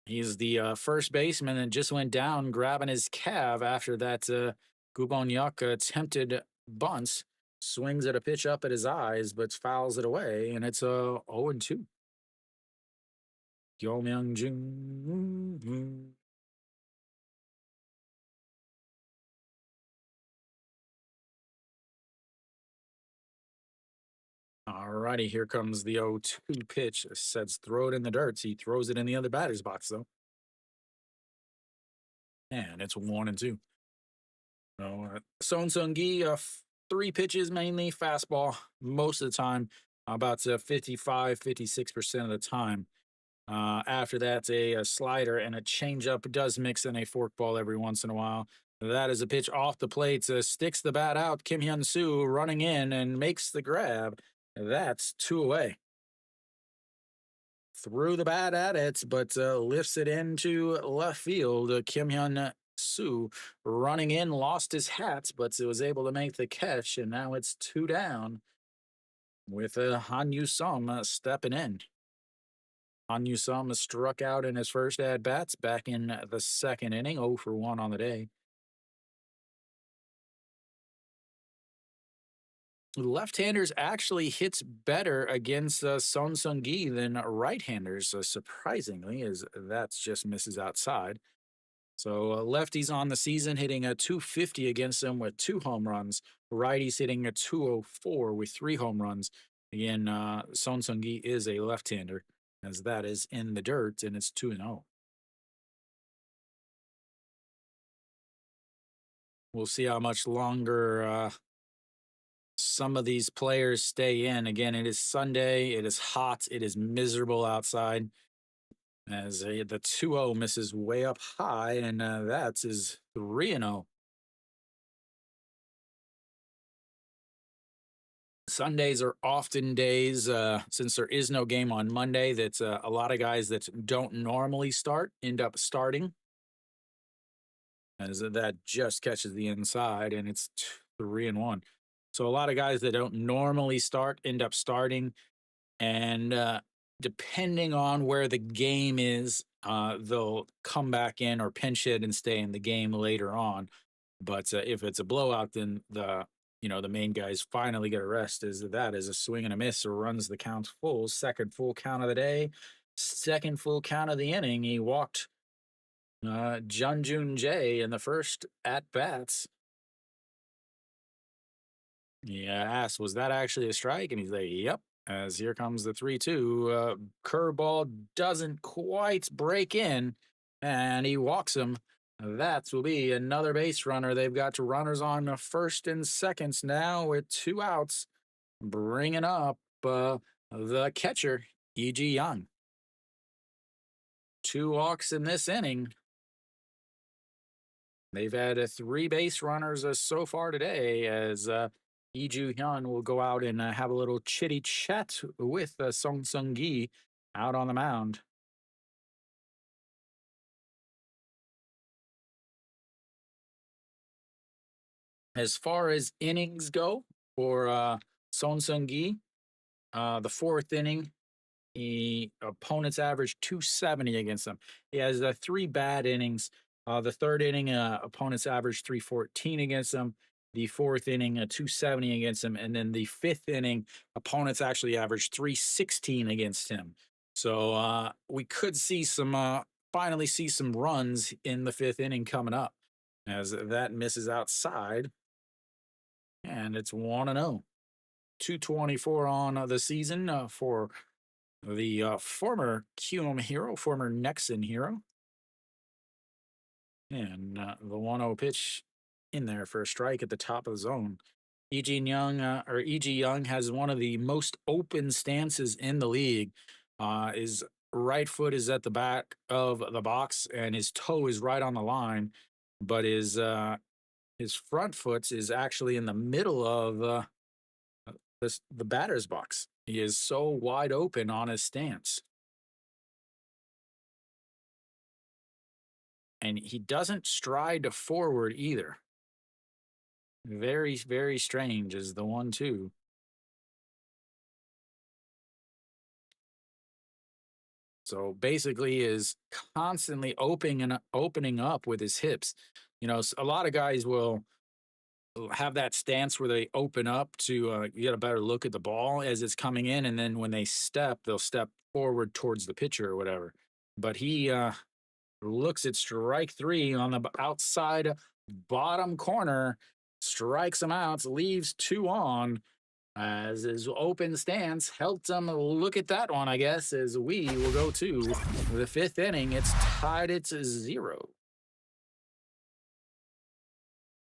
He's the first baseman and just went down grabbing his calf after that Gubonyuk attempted bunts, swings at a pitch up at his eyes, but fouls it away, and it's 0-2. Go Myung Jun. All righty, here comes the 0-2 pitch. Says throw it in the dirt. He throws it in the other batter's box, though. And it's 1-2. So, Son Sung-gi, 3 pitches mainly, fastball most of the time, about 55, 56% of the time. After that, a slider and a changeup does mix in a forkball every once in a while. That is a pitch off the plate, sticks the bat out. Kim Hyun Soo running in and makes the grab. That's 2 away. Threw the bat at it, but lifts it into left field. Kim Hyun Soo running in, lost his hat, but was able to make the catch, and now it's 2 down with Han Yu Sum stepping in. Han Yu Sum struck out in his first at bats back in the second inning, 0 for 1 on the day. Left-handers actually hits better against Son Sung-gi than right-handers, surprisingly, as that's just misses outside. So lefties on the season hitting a 250 against them with 2 home runs. Righties hitting a 204 with 3 home runs. Again, Son Sung-gi is a left-hander, as that is in the dirt, and it's 2-0. We'll see how much longer some of these players stay in. Again, it is Sunday. It is hot. It is miserable outside. As the 2-0 misses way up high, and that's his 3-0. Sundays are often days, since there is no game on Monday, that a lot of guys that don't normally start end up starting. As that just catches the inside, and it's 3-1. So a lot of guys that don't normally start end up starting, and depending on where the game is, they'll come back in or pinch hit and stay in the game later on. But if it's a blowout, then the main guys finally get a rest. Is a swing and a miss or runs the count full. Second full count of the day, second full count of the inning. He walked Jun Jun Jae in the first at bats. Yeah, asked, was that actually a strike? And he's like, yep. As here comes the 3-2. Curveball doesn't quite break in, and he walks him. That will be another base runner. They've got runners on first and seconds now with 2 outs, bringing up the catcher, E.G. Young. 2 walks in this inning. They've had 3 base runners so far today, as Lee Ju-hyun will go out and have a little chitty chat with Song Sung-gi out on the mound. As far as innings go for Song Sung-gi, the 4th inning, the opponents averaged 270 against them. He has 3 bad innings. The 3rd inning, opponents averaged 314 against them. The fourth inning, a 270 against him. And then the fifth inning, opponents actually averaged 316 against him. So we could see some, finally see some runs in the fifth inning coming up as that misses outside. And it's 1 0. 224 on the season for the former QM hero, former Nexon hero. And the 1 0 pitch in there for a strike at the top of the zone. E.G. Young has one of the most open stances in the league. His right foot is at the back of the box, and his toe is right on the line, but his front foot is actually in the middle of the batter's box. He is so wide open on his stance. And he doesn't stride forward either. Very, very strange is the 1-2. So basically is constantly opening up with his hips. You know, a lot of guys will have that stance where they open up to get a better look at the ball as it's coming in, and then when they step, they'll step forward towards the pitcher or whatever. But he looks at strike three on the outside bottom corner, strikes him out, leaves 2 on. As his open stance helped him look at that one, I guess, as we will go to the fifth inning. It's tied at 0.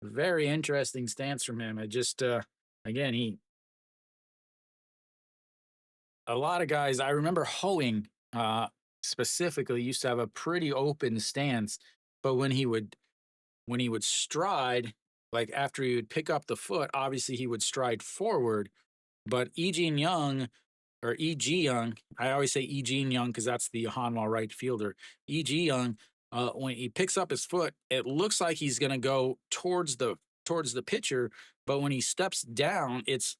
Very interesting stance from him. It just, again, a lot of guys, I remember Hoeing specifically used to have a pretty open stance, but when he would stride, like after he would pick up the foot, obviously he would stride forward. But E.G. Young, I always say E.G. Young because that's the Hanwha right fielder. E.G. Young, when he picks up his foot, it looks like he's going to go towards the pitcher, but when he steps down, it's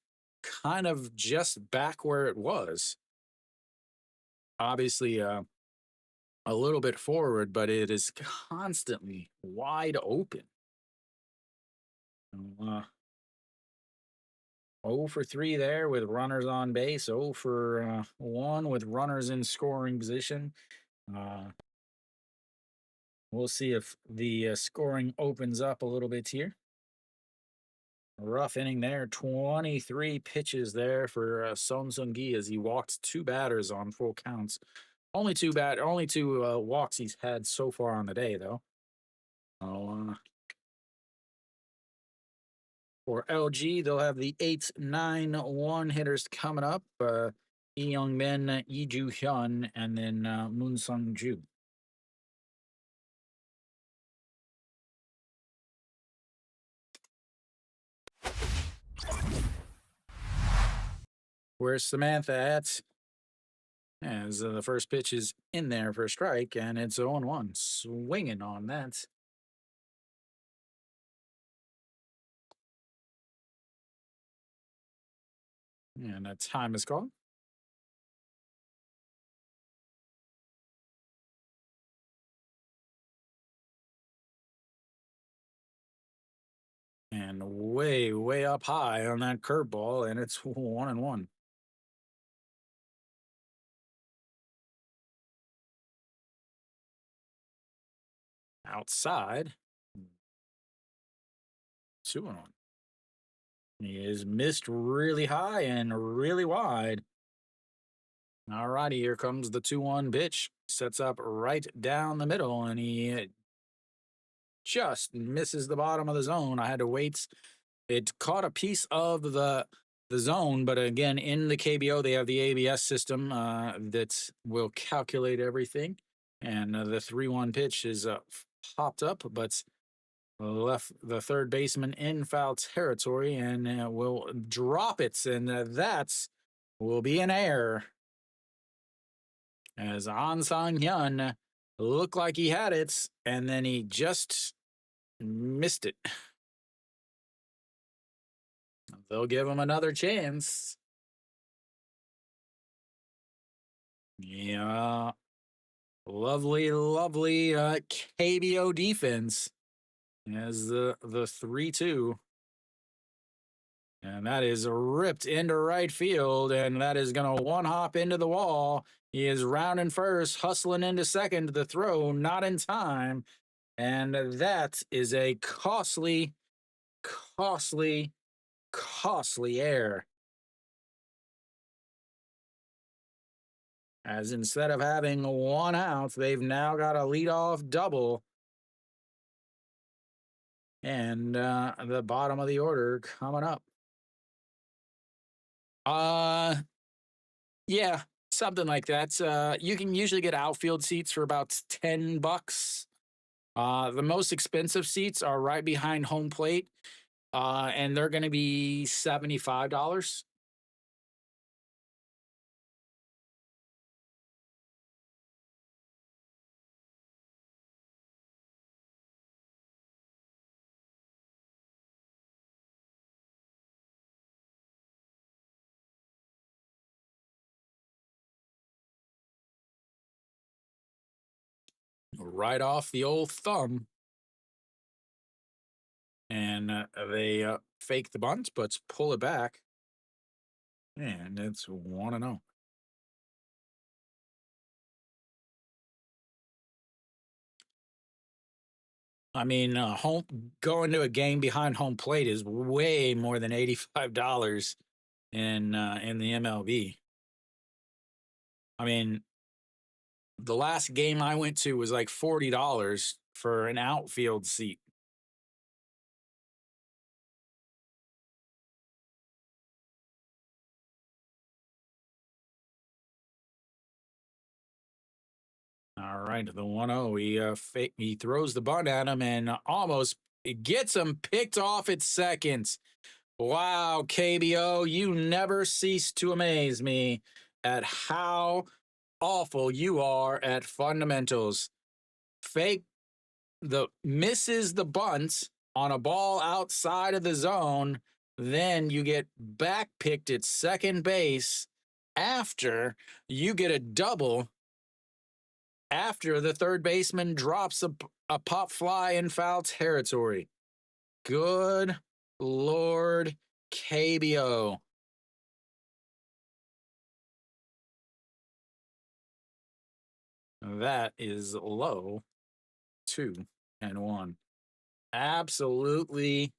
kind of just back where it was. Obviously, a little bit forward, but it is constantly wide open. 0 for 3 there with runners on base. 0 for 1 with runners in scoring position. We'll see if the scoring opens up a little bit here. Rough inning there. 23 pitches there for Son Seung-gi as he walked 2 batters on full counts. Only two walks he's had so far on the day, though. For LG, they'll have the 8-9-1 hitters coming up. Lee Young-min, Lee Ju-hyun, and then Moon Sung-ju. Where's Samantha at? As the first pitch is in there for a strike, and it's 0-1. Swinging on that. And a time is called. And way, way up high on that curveball, and it's 1-1. Outside. 2-1. He is missed really high and really wide. All righty, here comes the 2-1 pitch. Sets up right down the middle, and he just misses the bottom of the zone. I had to wait. It caught a piece of the zone, but again, in the KBO, they have the ABS system that will calculate everything. And the 3-1 pitch is popped up, but left the third baseman in foul territory and will drop it. And that will be an error. As An Sang-hyun looked like he had it, and then he just missed it. They'll give him another chance. Yeah. Lovely, lovely KBO defense as the 3-2. And that is ripped into right field, and that is going to one hop into the wall. He is rounding first, hustling into second. The throw not in time. And that is a costly, costly error. As instead of having one out, they've now got a leadoff double. And the bottom of the order coming up. Uh, yeah, something like that. You can usually get outfield seats for about $10. The most expensive seats are right behind home plate, and they're going to be $75. Right off the old thumb. And they fake the bunt, but pull it back. And it's 1-0. I mean, home going to a game behind home plate is way more than $85 in the MLB. I mean, the last game I went to was like $40 for an outfield seat. All right, the 1-0. He throws the bunt at him and almost gets him picked off at second. Wow, KBO, you never cease to amaze me at how awful you are at fundamentals. Fake the misses the bunt on a ball outside of the zone, then you get back picked at second base after you get a double after the third baseman drops a pop fly in foul territory. Good Lord, KBO. That is low 2-1. Absolutely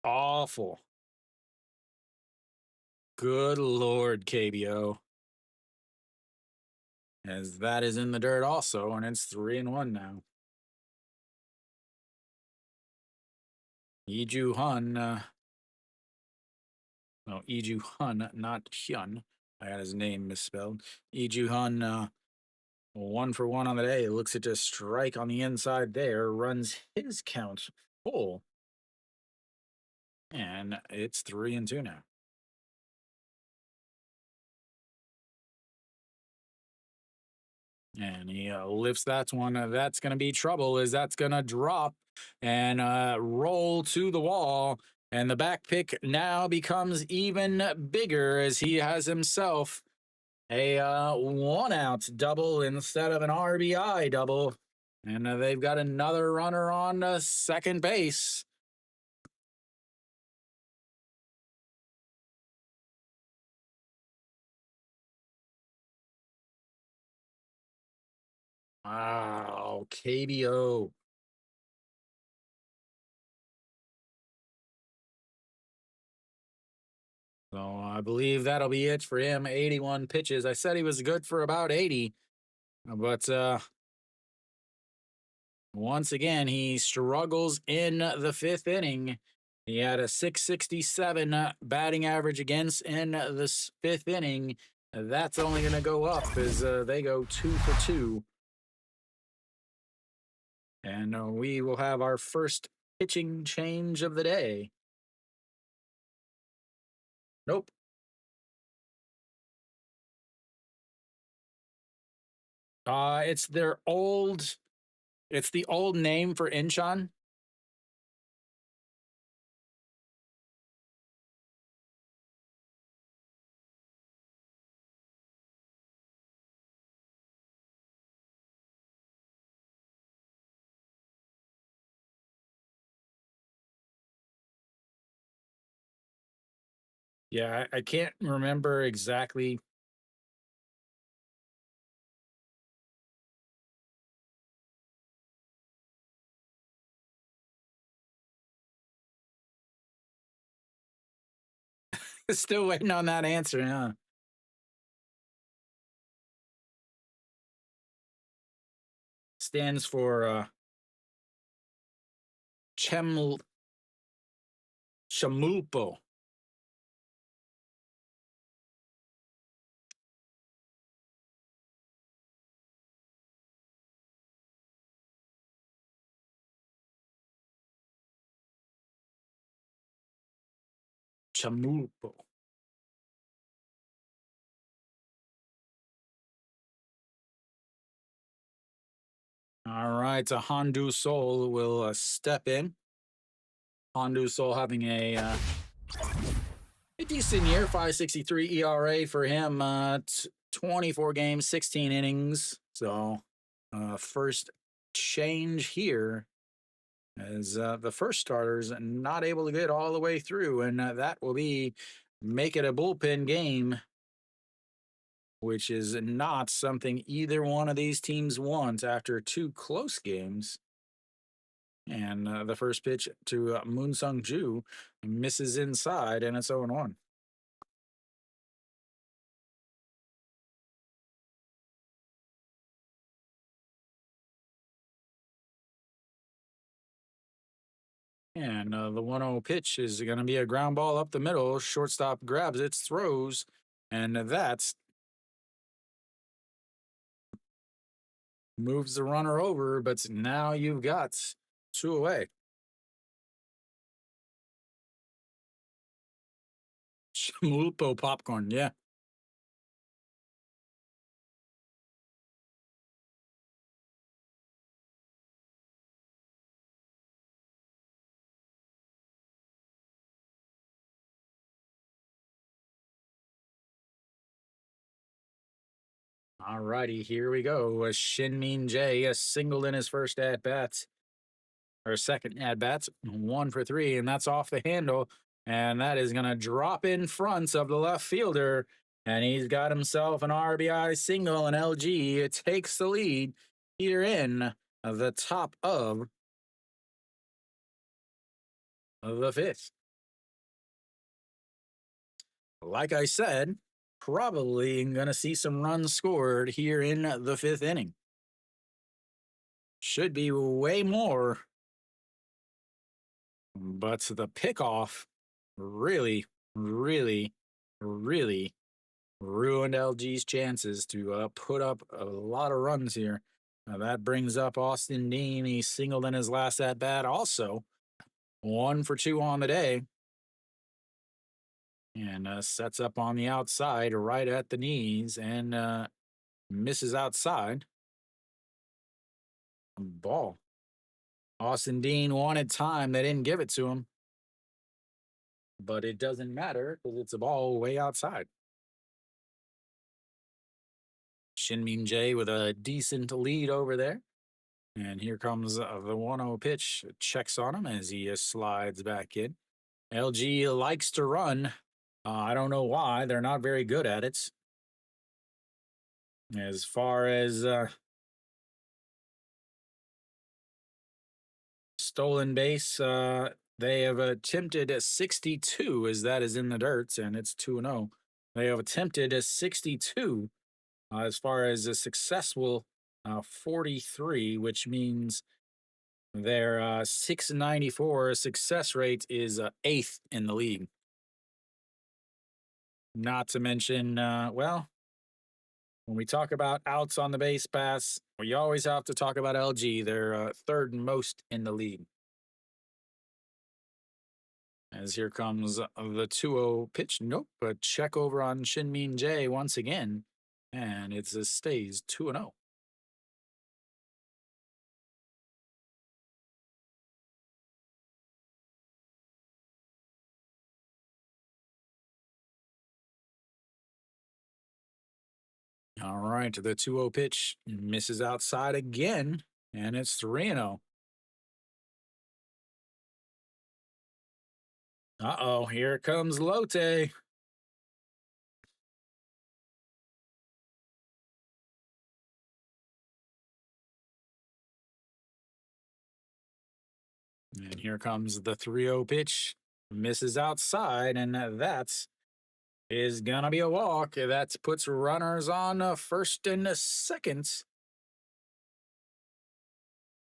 awful. Good Lord, KBO. As that is in the dirt also, and it's 3-1 now. Iju Hun, no, Iju Hun, not Hyun. I got his name misspelled. Iju Hun, 1 for 1 on the day. Looks at a strike on the inside there, runs his count full. And it's 3-2 now. And he lifts that one. That's going to be trouble, as that's going to drop and roll to the wall. And the back pick now becomes even bigger, as he has himself a 1-out double instead of an RBI double. And they've got another runner on second base. Wow, KBO. So I believe that'll be it for him. 81 pitches. I said he was good for about 80, but once again, he struggles in the fifth inning. He had a 667 batting average against in this fifth inning. That's only going to go up as they go 2 for 2. And we will have our first pitching change of the day. Nope. It's their old. It's the old name for Incheon. Yeah, I can't remember exactly. Still waiting on that answer, huh? Stands for Chem Chamulpo. Chamulpo. All right, so Hondu Sol will step in. Hondu Sol having a decent year, 5.63 ERA for him. 24 games, 16 innings. So first change here as the first starters not able to get all the way through, and that will be make it a bullpen game, which is not something either one of these teams wants after two close games. And the first pitch to Moon Sung Ju misses inside, and it's 0-1. And the 1-0 pitch is going to be a ground ball up the middle. Shortstop grabs it, throws, and that's moves the runner over. But now you've got two away. Chamulpo popcorn, yeah. All righty, here we go. Shin Min Jae, a single in his first at bat or second at bats, 1 for 3, and that's off the handle. And that is going to drop in front of the left fielder. And he's got himself an RBI single, and LG takes the lead here in the top of the fifth. Like I said, probably going to see some runs scored here in the fifth inning. Should be way more, but the pickoff really, really, really ruined LG's chances to put up a lot of runs here. That brings up Austin Dean. He singled in his last at bat, also 1 for 2 on the day, and sets up on the outside right at the knees and misses outside. Ball. Austin Dean wanted time. They didn't give it to him, but it doesn't matter because it's a ball way outside. Shin Min Jae with a decent lead over there. And here comes the 1-0 pitch. Checks on him as he slides back in. LG likes to run. I don't know why. They're not very good at it. As far as stolen base, they have attempted 62, as that is in the dirt, and it's 2-0. They have attempted 62 as far as a successful 43, which means their 694 success rate is eighth in the league. Not to mention, well, when we talk about outs on the base pass, we always have to talk about LG. They're third most in the league. As here comes the 2-0 pitch. Nope, a check over on Shin Min Jae once again. And it stays 2-0. All right, the 2-0 pitch misses outside again, and it's 3-0. Uh-oh, here comes Lotte. And here comes the 3-0 pitch. Misses outside, and that's is gonna be a walk. That puts runners on first and second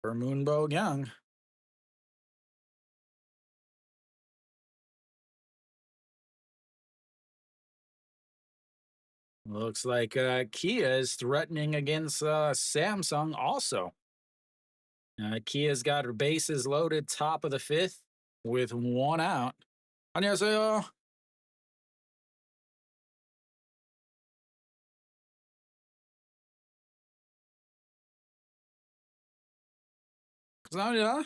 for Moonbo Young. Looks like Kia is threatening against Samsung also. Kia's got her bases loaded, top of the fifth, with one out. 안녕하세요. 감사합니다.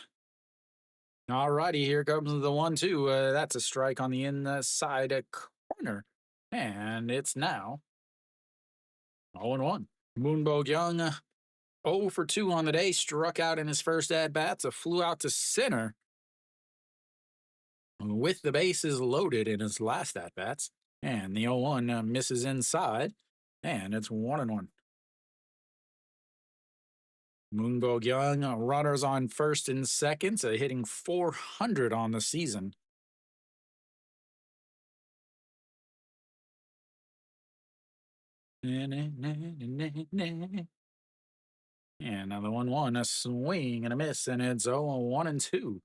All righty, here comes the 1-2. That's a strike on the inside corner. And it's now 0-1. Moonbo Young, 0 for 2 on the day, struck out in his first at bats, flew out to center with the bases loaded in his last at bats. And the 0-1 misses inside, and it's 1-1. Moonbo Young, runners on first and second, hitting .400 on the season. And another 1-1, a swing and a miss, and it's 0-1-2.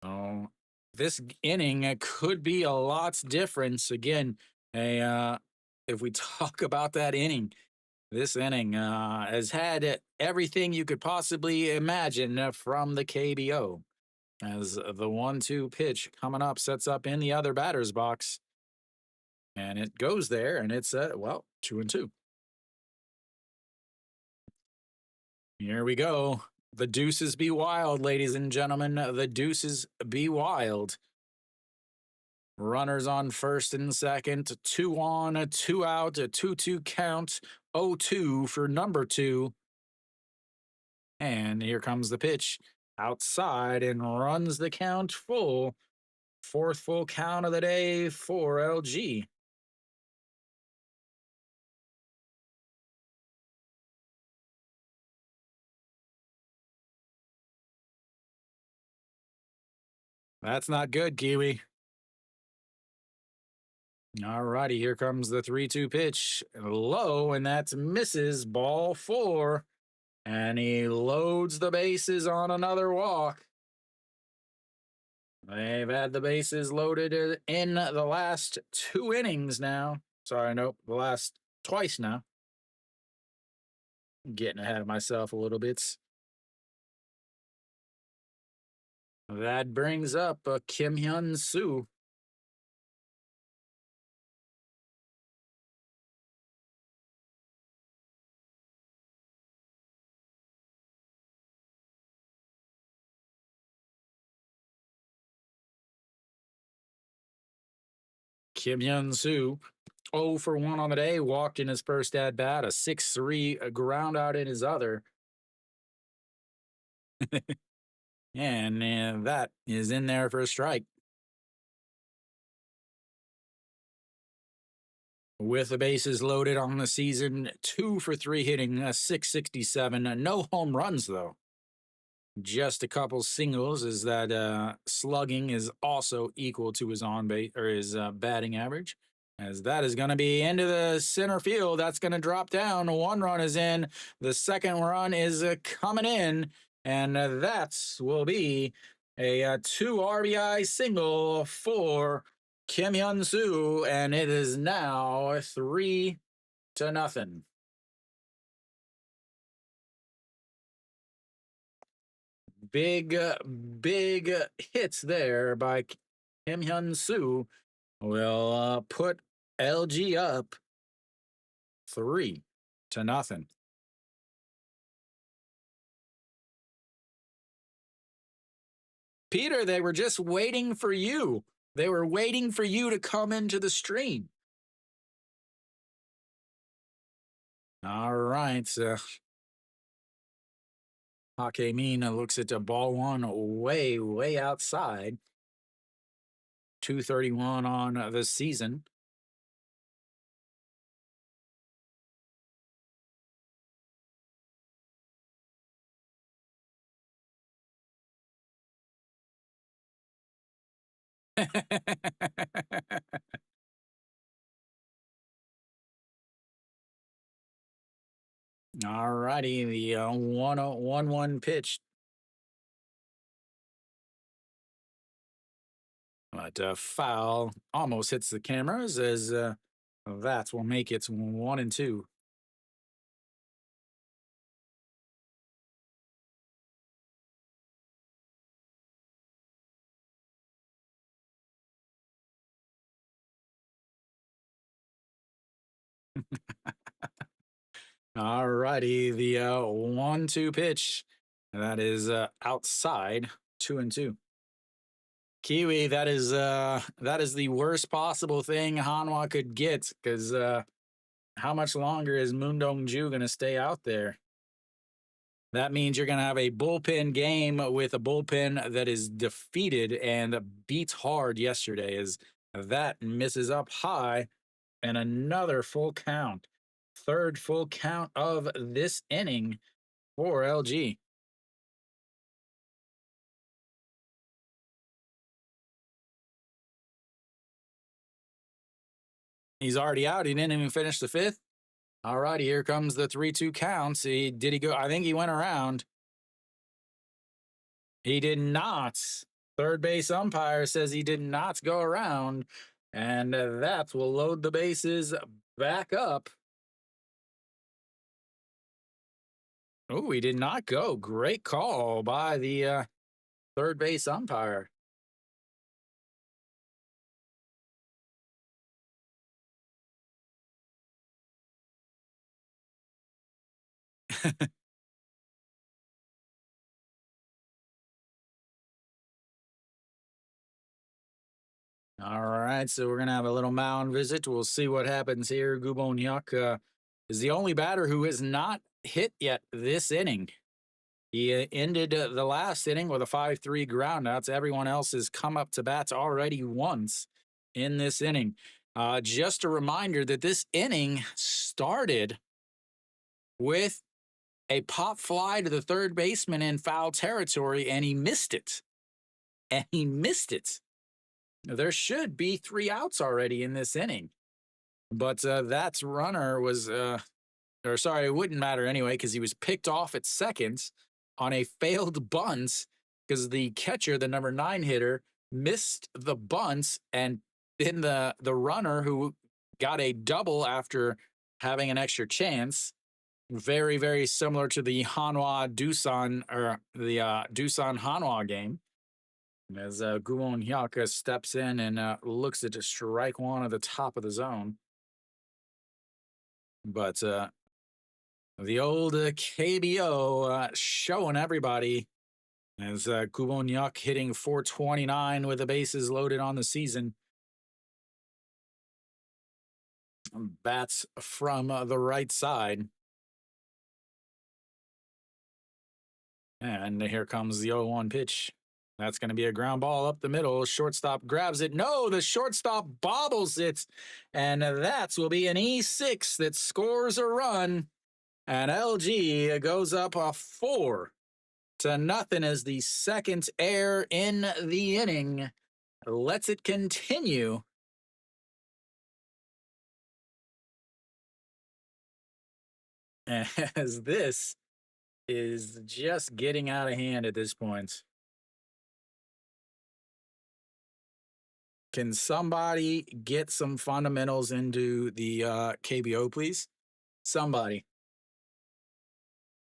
Oh, this inning could be a lot different. Again, if we talk about that inning, this inning has had everything you could possibly imagine from the KBO. As the 1-2 pitch coming up sets up in the other batter's box. And it goes there, and it's, 2-2. Here we go. The deuces be wild, ladies and gentlemen. The deuces be wild. Runners on first and second, 2 on, 2 out, a 2-2 count, 0-2 for number 2. And here comes the pitch outside and runs the count full. Fourth full count of the day for LG. That's not good, Kiwi. All righty, here comes the 3-2 pitch. Low, and that's misses. Ball 4. And he loads the bases on another walk. They've had the bases loaded in the last 2 innings now. Sorry, nope, the last twice now. Getting ahead of myself a little bit. That brings up Kim Hyun Soo. Kim Hyun Soo, 0 for 1 on the day, walked in his first at bat, a 6-3 ground out in his other. And that is in there for a strike. With the bases loaded on the season, 2 for 3 hitting, a 667. No home runs, though. Just a couple singles, as that slugging is also equal to his on base or his batting average. As that is going to be into the center field. That's going to drop down. 1 run is in. The second run is coming in. And that will be a 2 RBI single for Kim Hyun Soo. And it is now 3-0. Big hits there by Kim Hyun Soo will put LG up 3-0. Peter, they were just waiting for you. They were waiting for you to come into the stream. All right. Hakemina looks at the ball 1 way outside. 231 on the season. All righty, the 1-1 pitch. But foul almost hits the cameras as that will make it 1-2. All righty, the 1-2 pitch. That is outside 2-2. Kiwi, that is the worst possible thing Hanwha could get because how much longer is Moondong Ju going to stay out there? That means you're going to have a bullpen game with a bullpen that is defeated and beat hard yesterday as that misses up high and another full count. Third full count of this inning for LG. He's already out. He didn't even finish the fifth. All righty, here comes the 3-2 counts. Did he go? I think he went around. He did not. Third base umpire says he did not go around, and that will load the bases back up. Oh, he did not go. Great call by the third base umpire. All right, so we're gonna have a little mound visit. We'll see what happens here. Gubonyak is the only batter who has not hit yet this inning. He ended the last inning with a 5-3 groundouts. Everyone else has come up to bats already once in this inning. Just a reminder that this inning started with a pop fly to the third baseman in foul territory, and he missed it. And he missed it. There should be 3 outs already in this inning. But that runner was, or sorry, it wouldn't matter anyway because he was picked off at second on a failed bunt because the catcher, the number 9 hitter, missed the bunt, and then the runner who got a double after having an extra chance, very, very similar to the Hanwha Doosan or the Doosan Hanwha game. As Guwon Hyaka steps in and looks at strike one at the top of the zone. But the old KBO showing everybody as Gubonyak hitting 429 with the bases loaded on the season. Bats from the right side. And here comes the 0-1 pitch. That's going to be a ground ball up the middle. Shortstop grabs it. No, the shortstop bobbles it. And that will be an E6 that scores a run. And LG goes up a 4-0 as the second error in the inning lets it continue. As this is just getting out of hand at this point. Can somebody get some fundamentals into the KBO, please? Somebody.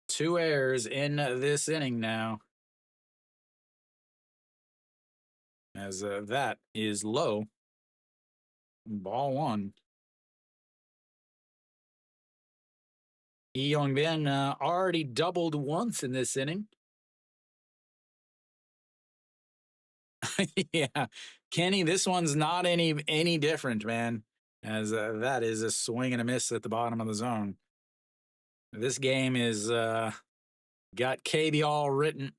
2 errors in this inning now. As that is low. Ball 1. Lee Young-bin already doubled once in this inning. Yeah, Kenny, this one's not any different, man. As that is a swing and a miss at the bottom of the zone. This game is got KBO all written.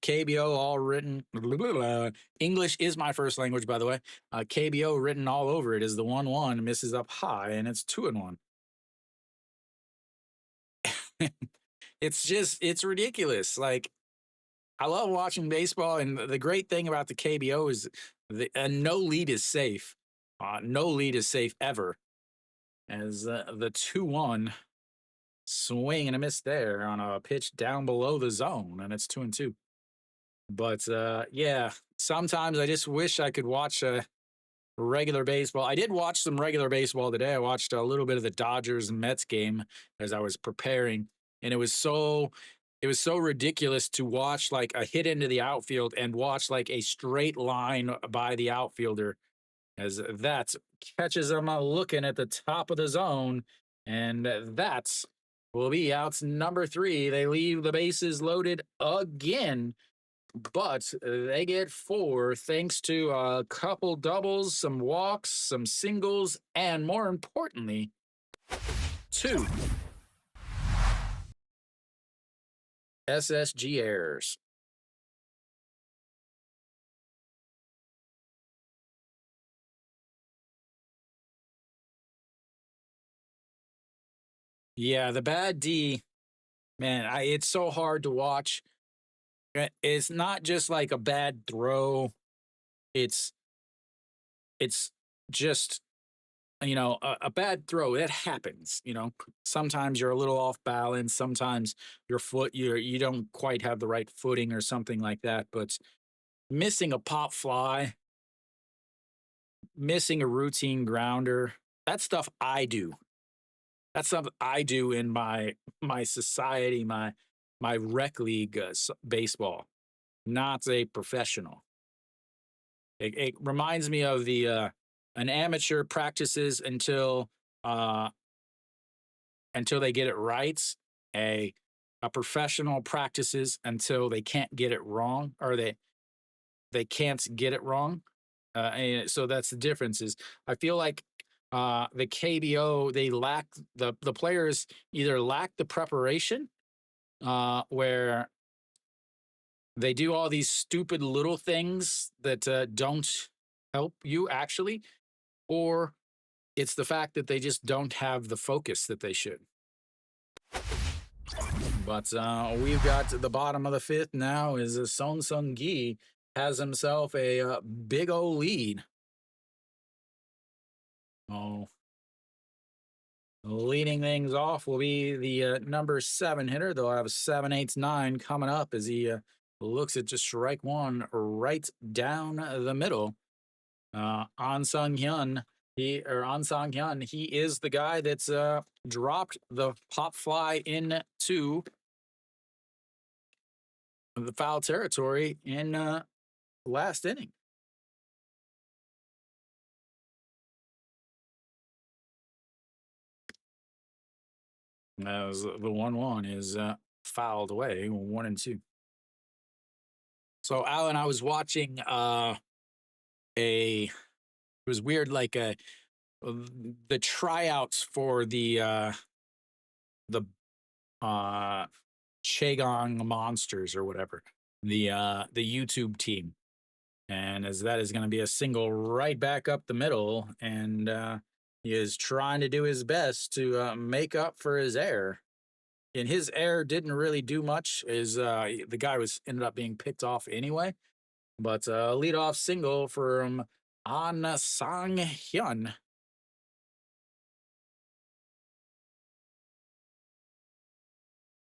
Blah, blah, blah. English is my first language, by the way. KBO written all over it is the 1-1 misses up high, and it's 2-1. It's ridiculous. Like, I love watching baseball, and the great thing about the KBO is no lead is safe. No lead is safe ever, as the 2-1 swing and a miss there on a pitch down below the zone, and it's 2-2. But yeah, sometimes I just wish I could watch regular baseball. I did watch some regular baseball today. I watched a little bit of the Dodgers and Mets game as I was preparing, and it was so ridiculous to watch like a hit into the outfield and watch like a straight line by the outfielder as that catches him looking at the top of the zone, and that's will be outs number three. They leave the bases loaded again, but they get four thanks to a couple doubles, some walks, some singles, and more importantly, two SSG errors. Yeah, the bad D, man, it's so hard to watch. It's not just like a bad throw. It's it's just a bad throw that happens. Sometimes you're a little off balance, sometimes your foot you don't quite have the right footing or something like that, but missing a pop fly, missing a routine grounder, that stuff I do. That's something I do in my society, my rec league baseball, not a professional. It reminds me of the an amateur practices uh until they get it right. A a professional practices until they can't get it wrong, or they can't get it wrong. And so that's the difference. Is I feel like the KBO, they lack the players either lack the preparation, where they do all these stupid little things that don't help you actually, or it's the fact that they just don't have the focus that they should. But we've got to the bottom of the fifth now. Is Song Sung Gi has himself a big old lead. Oh, leading things off will be the number seven hitter. They'll have 7, 8, 9 coming up as he looks at just strike one right down the middle. An Sung Hyun, he is the guy that's dropped the pop fly into the foul territory in last inning. As the 1-1 is fouled away, 1-2. So, Alan, I was watching a. It was weird, like the tryouts for the uh Chagang Monsters or whatever, the YouTube team, and as that is going to be a single right back up the middle, and he is trying to do his best to make up for his error. And his error didn't really do much. Is the guy was ended up being picked off anyway, but leadoff single from An Sang Hyun.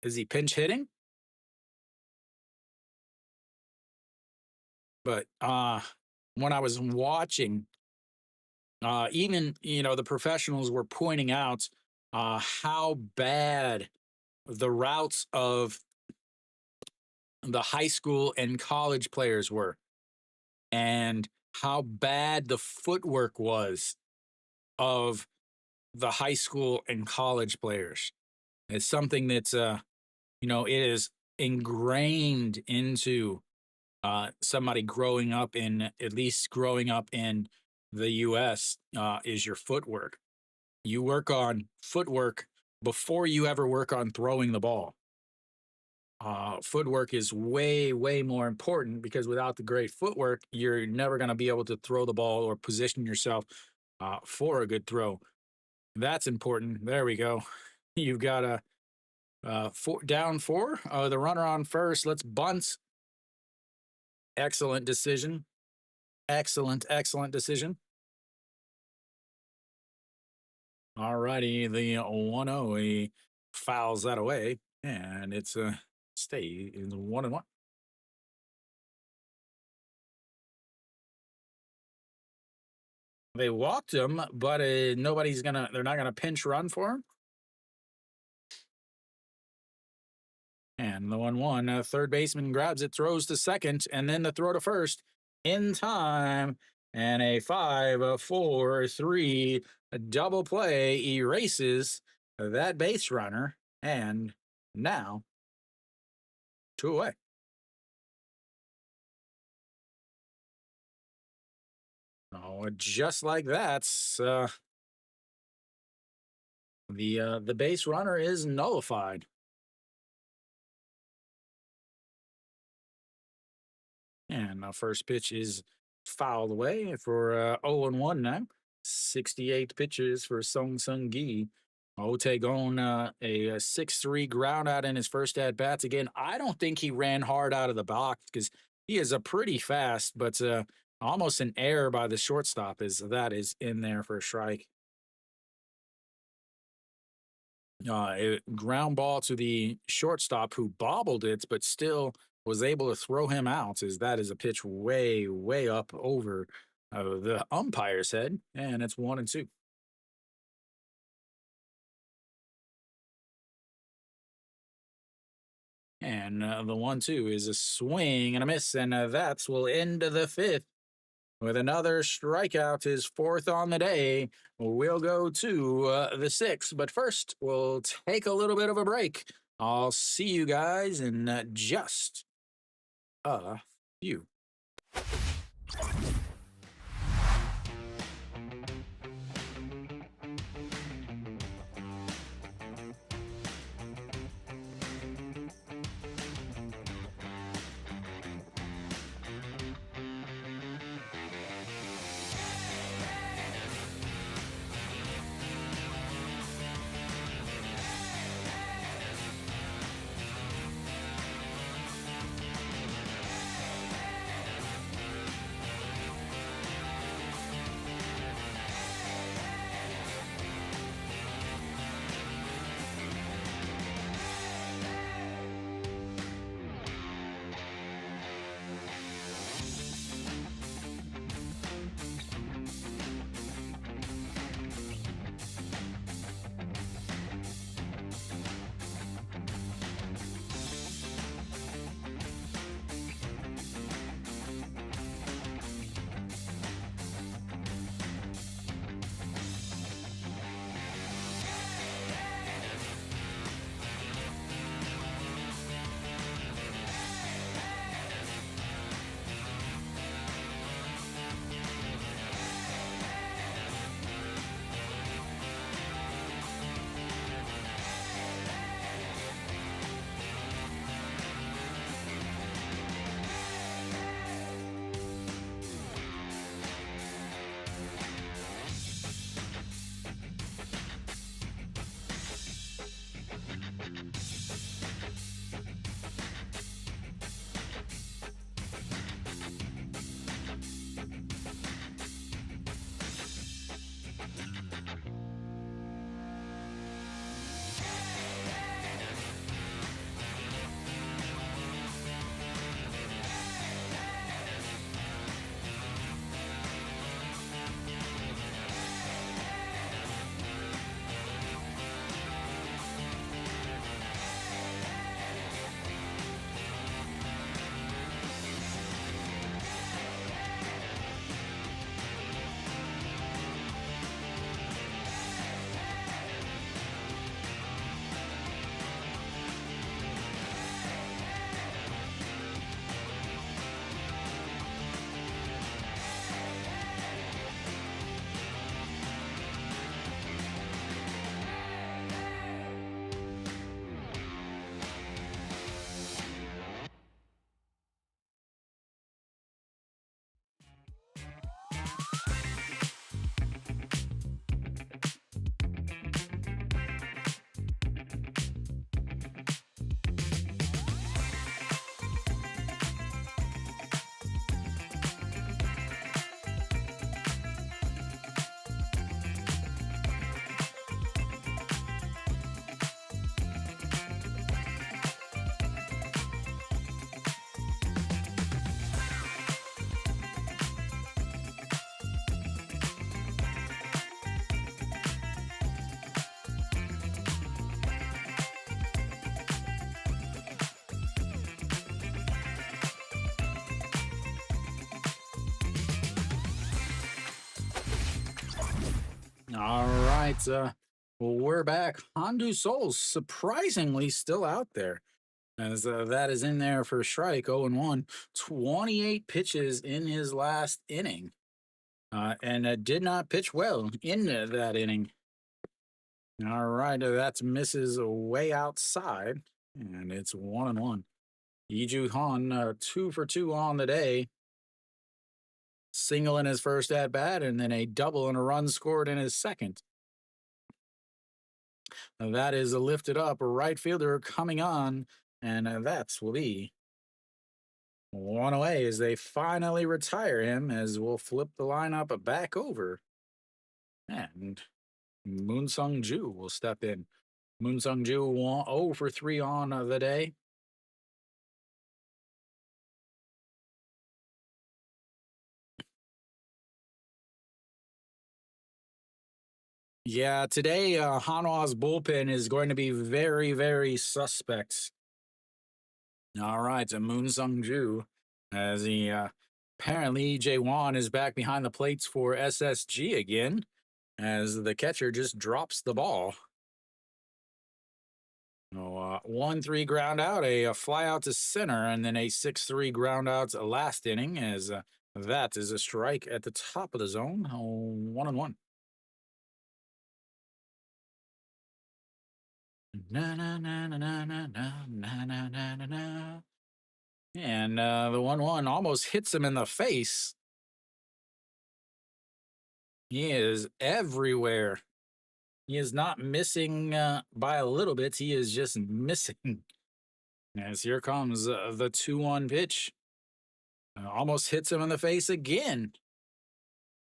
Is he pinch hitting? But when I was watching, even the professionals were pointing out how bad the routes of the high school and college players were, and how bad the footwork was of the high school and college players. It's something that's it is ingrained into somebody growing up in, at least growing up in the US, is your footwork. You work on footwork before you ever work on throwing the ball. Footwork is way, way more important, because without the great footwork, you're never going to be able to throw the ball or position yourself for a good throw. That's important. There we go. You've got a down four. The runner on first. Let's bunt. Excellent decision. Excellent, excellent decision. All righty, the 1-0, he fouls that away, and it's a stay in 1-1. They walked him, but they're not gonna pinch run for him. And the 1-1, third baseman grabs it, throws to second, and then the throw to first in time. And a 5-4-3 double play erases that base runner. And now, two away. Oh, just like that, the base runner is nullified. And the first pitch is fouled away for 0-1 now. 68 pitches for Song Sung Gi. Oh, take on a 6-3 ground out in his first at bats. Again, I don't think he ran hard out of the box because he is a pretty fast, but almost an error by the shortstop is in there for a strike. A ground ball to the shortstop who bobbled it, but still was able to throw him out. As that is a pitch way, way up over the umpire's head, and it's 1-2. And the 1-2 is a swing and a miss, and that's will end the fifth with another strikeout, his fourth on the day. We'll go to the sixth, but first we'll take a little bit of a break. I'll see you guys in just a few. All right. We're back. Handu Souls surprisingly still out there. As that is in there for strike 0 and 1. 28 pitches in his last inning. And did not pitch well in that inning. All right. That's misses way outside. And it's 1 and 1. Iju Han, 2 for 2 on the day. Single in his first at bat, and then a double and a run scored in his second. That is a lifted up right fielder coming on, and that will be one away as they finally retire him. As we'll flip the lineup back over, and Moon Sung Ju will step in. Moon Sung Ju 0 for 3 on the day. Yeah, today Hanwha's bullpen is going to be very, very suspect. All right, so Moon Sung Ju, as he apparently Jae-won is back behind the plates for SSG again, as the catcher just drops the ball. 1-3 ground out, a fly out to center, and then a 6-3 ground out last inning, as that is a strike at the top of the zone. 1 and 1. Na na na na na na na na na na na na. And the 1-1 almost hits him in the face. He is everywhere. He is not missing by a little bit. He is just missing. As here comes the 2-1 pitch. Almost hits him in the face again.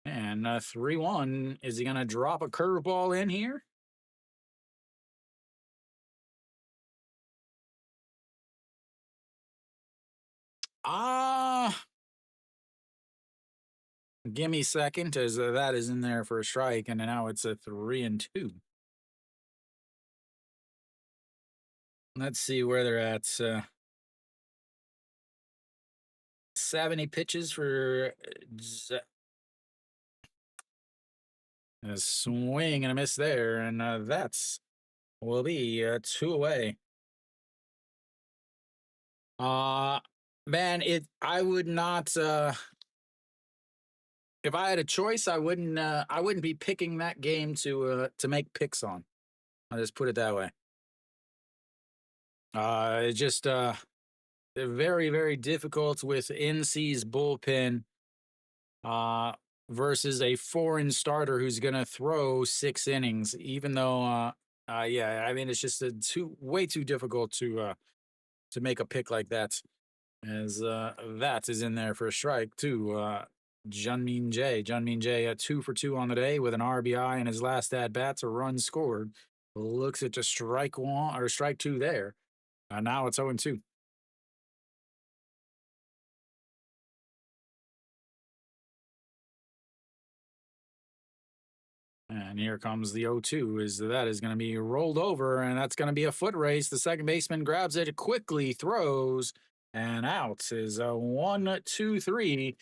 And 3-1. Is he going to drop a curveball in here? Give me a second, as that is in there for a strike, and now it's a 3-2. Let's see where they're at. 70 pitches for a swing and a miss there, and that's will be 2 away. Man, I would not. If I had a choice, I wouldn't be picking that game to make picks on. I'll just put it that way. It's just very, very difficult with NC's bullpen versus a foreign starter who's going to throw 6 innings, even though, yeah, I mean, it's just way too difficult to make a pick like that, as that is in there for a strike too. Junmin Jae at 2 for 2 on the day with an RBI in his last at bats, a run scored. Looks at just strike 1 or strike 2 there. Now it's 0-2. And here comes the 0-2. That is going to be rolled over, and that's going to be a foot race. The second baseman grabs it quickly, throws, and out is a 1-2-3.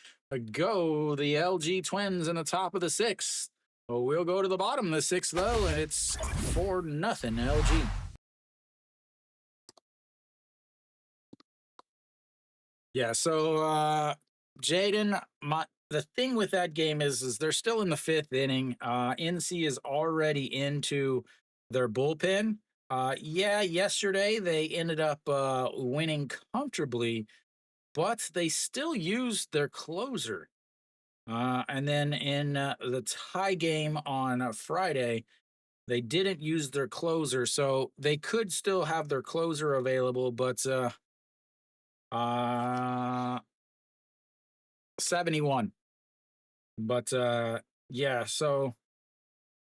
Go the LG Twins in the top of the 6th. We'll go to the bottom of the 6th, though, and it's 4-0 LG. Yeah, so Jaden, the thing with that game is they're still in the 5th inning. NC is already into their bullpen. Yeah, yesterday they ended up winning comfortably, but they still used their closer. And then in the tie game on Friday, they didn't use their closer, so they could still have their closer available, but 71. But yeah, so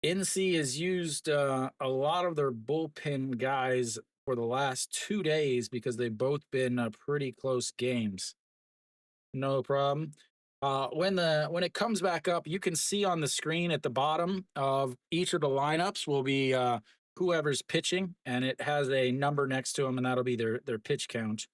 NC has used a lot of their bullpen guys for the last 2 days because they've both been pretty close games. No problem. When it comes back up, you can see on the screen at the bottom of each of the lineups will be whoever's pitching, and it has a number next to them, and that'll be their pitch count.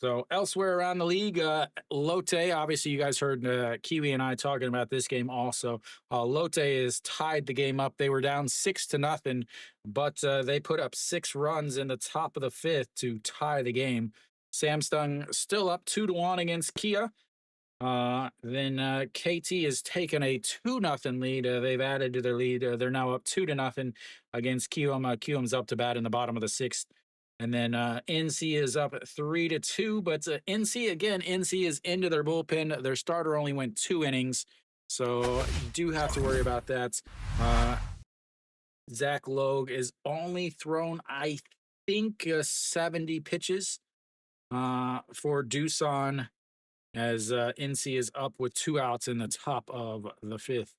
So elsewhere around the league, Lotte, obviously you guys heard Kiwi and I talking about this game also. Lotte is tied the game up. They were down 6-0, but they put up 6 runs in the top of the fifth to tie the game. Samsung still up 2-1 against Kia. Then KT has taken a 2-0 lead. They've added to their lead. They're now up 2-0 against Kium. Kium's up to bat in the bottom of the sixth. And then NC is up 3-2. But NC, again, NC is into their bullpen. Their starter only went 2 innings. So you do have to worry about that. Zach Logue is only thrown, I think, 70 pitches for Doosan as NC is up with 2 outs in the top of the fifth.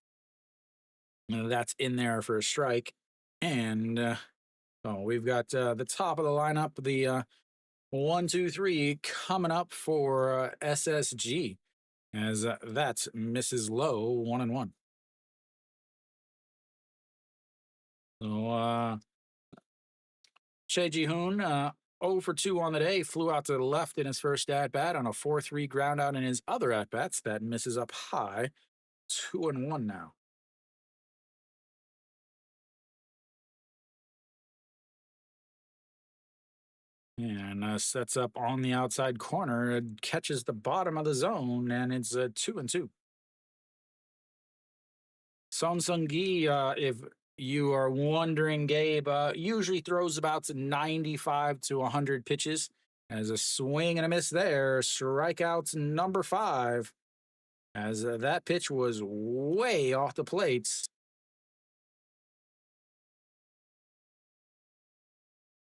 That's in there for a strike. And we've got the top of the lineup, the 1-2-3 coming up for SSG as that's Mrs. Lowe 1-1. So Che Ji-hoon 0 for 2 on the day, flew out to the left in his first at-bat on a 4-3 ground out in his other at-bats. That misses up high, 2-1 now. And sets up on the outside corner, catches the bottom of the zone, and it's 2-2. Son Seung-gi, if you are wondering, Gabe, usually throws about 95 to 100 pitches. As a swing and a miss there, strikeout number 5, as that pitch was way off the plates.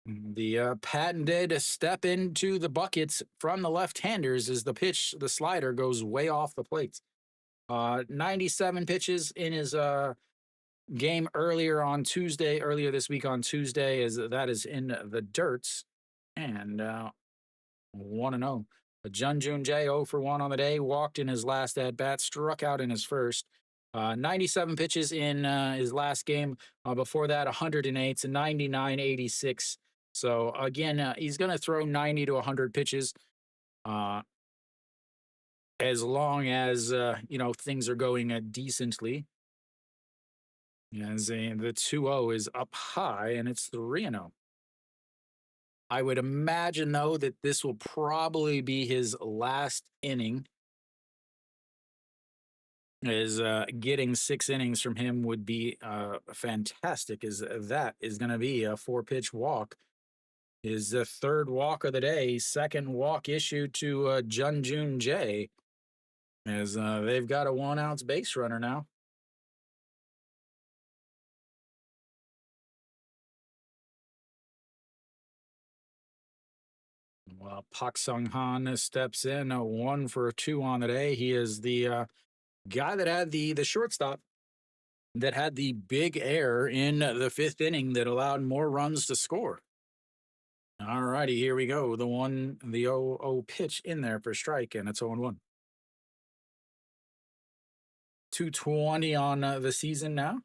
The patented step into the buckets from the left-handers as the pitch, the slider, goes way off the plates. 97 pitches in his game earlier this week on Tuesday, as that is in the dirt. And 1-0. Jun Jun Jae 0 for 1 on the day, walked in his last at bat, struck out in his first. 97 pitches in his last game. Before that, 108 and 99, 86. So again, he's going to throw 90 to 100 pitches as long as things are going decently. As the 2-0 is up high, and it's 3-0. I would imagine, though, that this will probably be his last inning. As getting 6 innings from him would be fantastic, as that is going to be a 4-pitch walk. His third walk of the day, second walk issued to Jun Jun Jae, as they've got a 1-ounce base runner now. Well, Pak Sung Han steps in, 1 for 2 on the day. He is the guy that had the shortstop that had the big error in the 5th inning that allowed more runs to score. All righty, here we go. The 0-0 pitch in there for strike, and it's 0-1. 220 on the season now.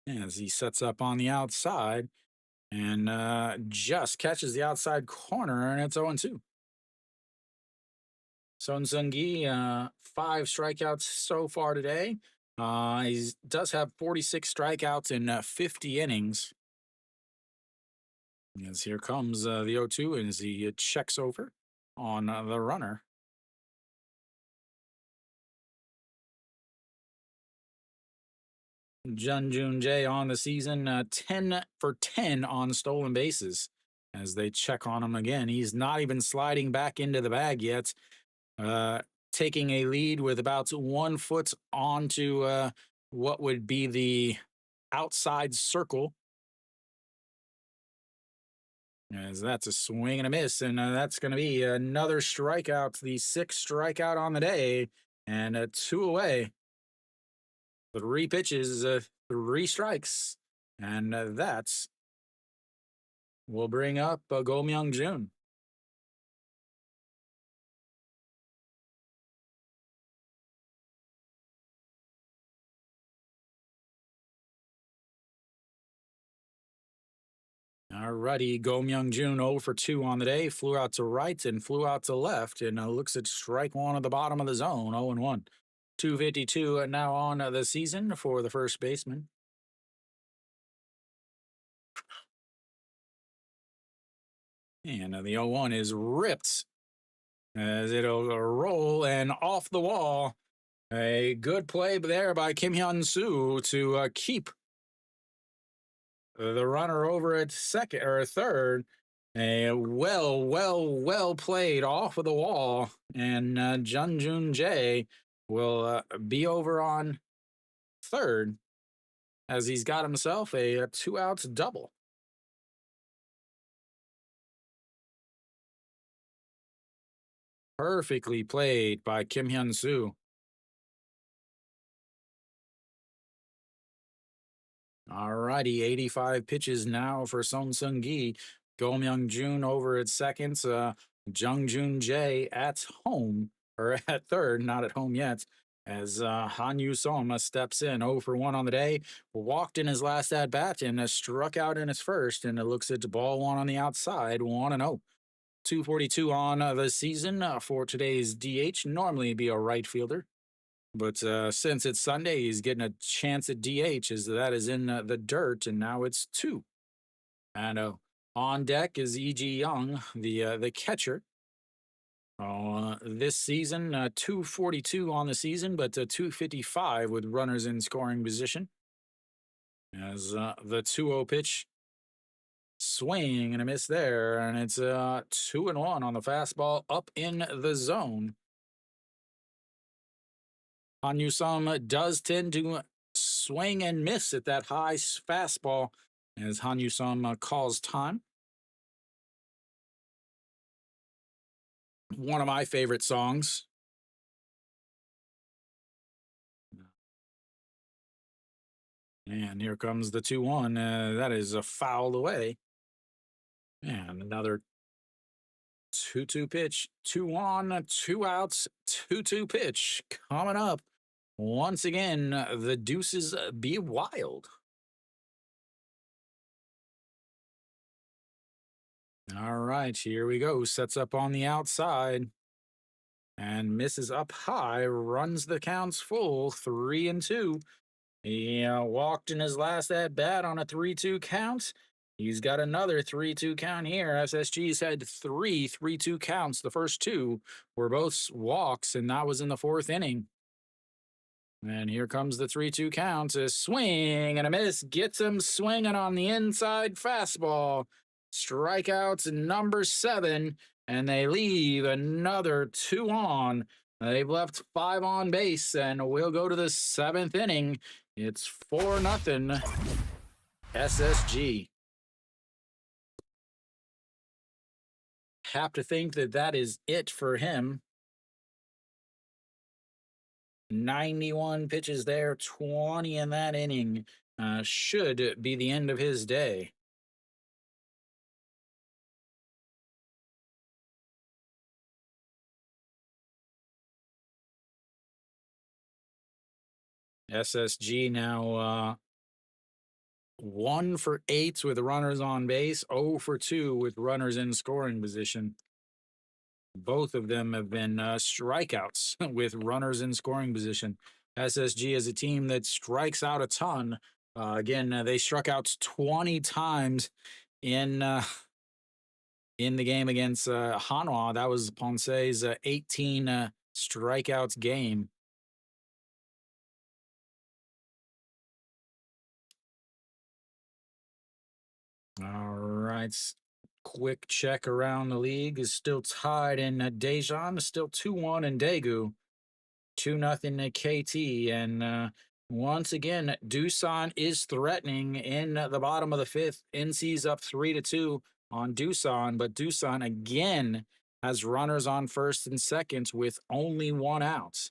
As he sets up on the outside and just catches the outside corner, and it's 0-2. Son Seung-gi, 5 strikeouts so far today. He does have 46 strikeouts in 50 innings. As here comes the 0-2 as he checks over on the runner. Jun Jun Jae on the season, 10 for 10 on stolen bases. As they check on him again, he's not even sliding back into the bag yet. Taking a lead with about 1 foot onto what would be the outside circle. As that's a swing and a miss, and that's going to be another strikeout, the 6th strikeout on the day, and 2 away. 3 pitches, 3 strikes, and that's will bring up Go Myung Jun. Alrighty, Go Myung Jun 0 for 2 on the day. Flew out to right and flew out to left, and looks at strike one at the bottom of the zone. 0 and 1. 252 now on the season for the first baseman. And the 0 1 is ripped as it'll roll and off the wall. A good play there by Kim Hyun Soo to keep the runner over at second or third. A well played off of the wall, and Jun Jun Jae will be over on third as he's got himself a 2-outs double. Perfectly played by Kim Hyun Soo. Alrighty, 85 pitches now for Song Seung Gi. Go Myung Jun over at second. Jung Jun Jae at home, or at third, not at home yet, as Han Yu Song steps in 0 for 1 on the day. Walked in his last at bat and struck out in his first, and it looks at ball one on the outside, 1 and 0. 242 on the season for today's DH. Normally be a right fielder. But since it's Sunday, he's getting a chance at DH as that is in the dirt, and now it's 2. And on deck is E.G. Young, the catcher. This season, 242 on the season, but 255 with runners in scoring position. As the 2-0 pitch, swing and a miss there, and it's 2 and 1 on the fastball up in the zone. Han Yu-sum does tend to swing and miss at that high fastball as Han Yu-sum calls time. One of my favorite songs. And here comes the 2-1. That is a foul away. And another 2-2 pitch. 2 on, 2 outs, 2-2 pitch coming up. Once again, the deuces be wild. All right, here we go. Sets up on the outside and misses up high. Runs the counts full, 3 and 2. He walked in his last at bat on a 3-2 count. He's got another 3-2 count here. SSG's had 3 3-2 counts. The first 2 were both walks, and that was in the 4th inning. And here comes the 3-2 count. A swing and a miss. Gets him swinging on the inside fastball. Strikeouts number 7, and they leave another 2 on. They've left 5 on base, and we'll go to the 7th inning. It's 4-0 SSG. Have to think that is it for him. 91 pitches there, 20 in that inning. Should be the end of his day. SSG now 1 for 8 with runners on base, 0 for 2 with runners in scoring position. Both of them have been strikeouts with runners in scoring position. SSG is a team that strikes out a ton. Again, they struck out 20 times in the game against Hanwha. That was Ponce's 18 strikeouts game. All right. Quick check around the league is still tied in Daejeon, still 2-1 in Daegu, 2-0 KT, and once again Doosan is threatening in the bottom of the 5th. NC's up 3-2 on Doosan, but Doosan again has runners on first and second with only 1 out.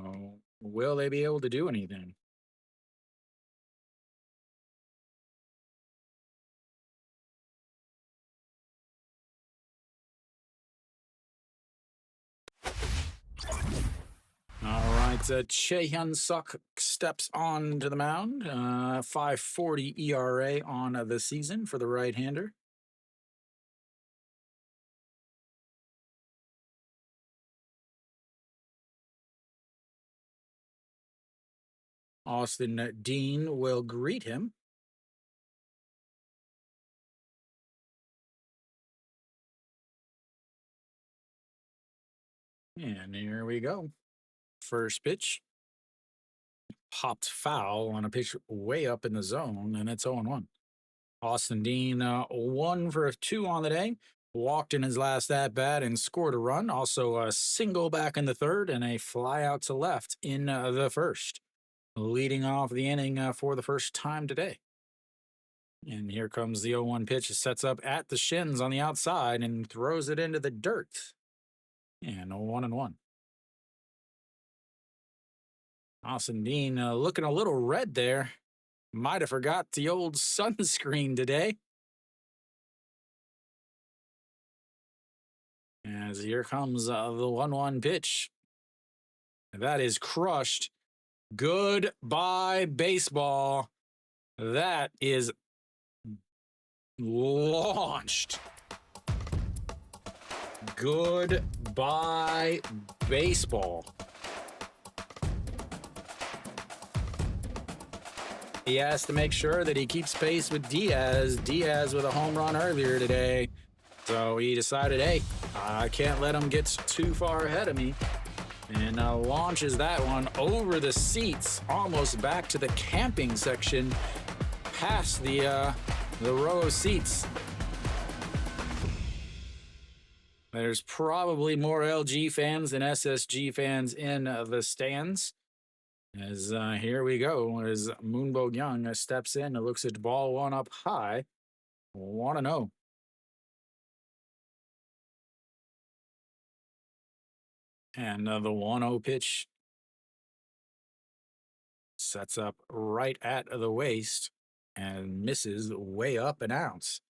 Oh, will they be able to do anything? All right, Che Hyun Suk steps on to the mound. 5.40 ERA on the season for the right-hander. Austin Dean will greet him. And here we go. First pitch popped foul on a pitch way up in the zone, and it's 0-1. Austin Dean, 1 for 2 on the day. Walked in his last at bat and scored a run. Also, a single back in the third and a fly out to left in the first, leading off the inning for the first time today. And here comes the 0-1 pitch. It sets up at the shins on the outside and throws it into the dirt. And a 1-1. Austin Dean looking a little red there. Might have forgot the old sunscreen today. As here comes the 1-1 pitch. That is crushed. Goodbye, baseball. That is launched. Goodbye, baseball. He has to make sure that he keeps pace with Diaz. Diaz with a home run earlier today. So he decided, hey, I can't let him get too far ahead of me. And launches that one over the seats, almost back to the camping section, past the row of seats. There's probably more LG fans than SSG fans in the stands. As here we go, as Moonbo Young steps in and looks at ball one up high. 1-0. And the 1-0 pitch sets up right at the waist and misses way up and out.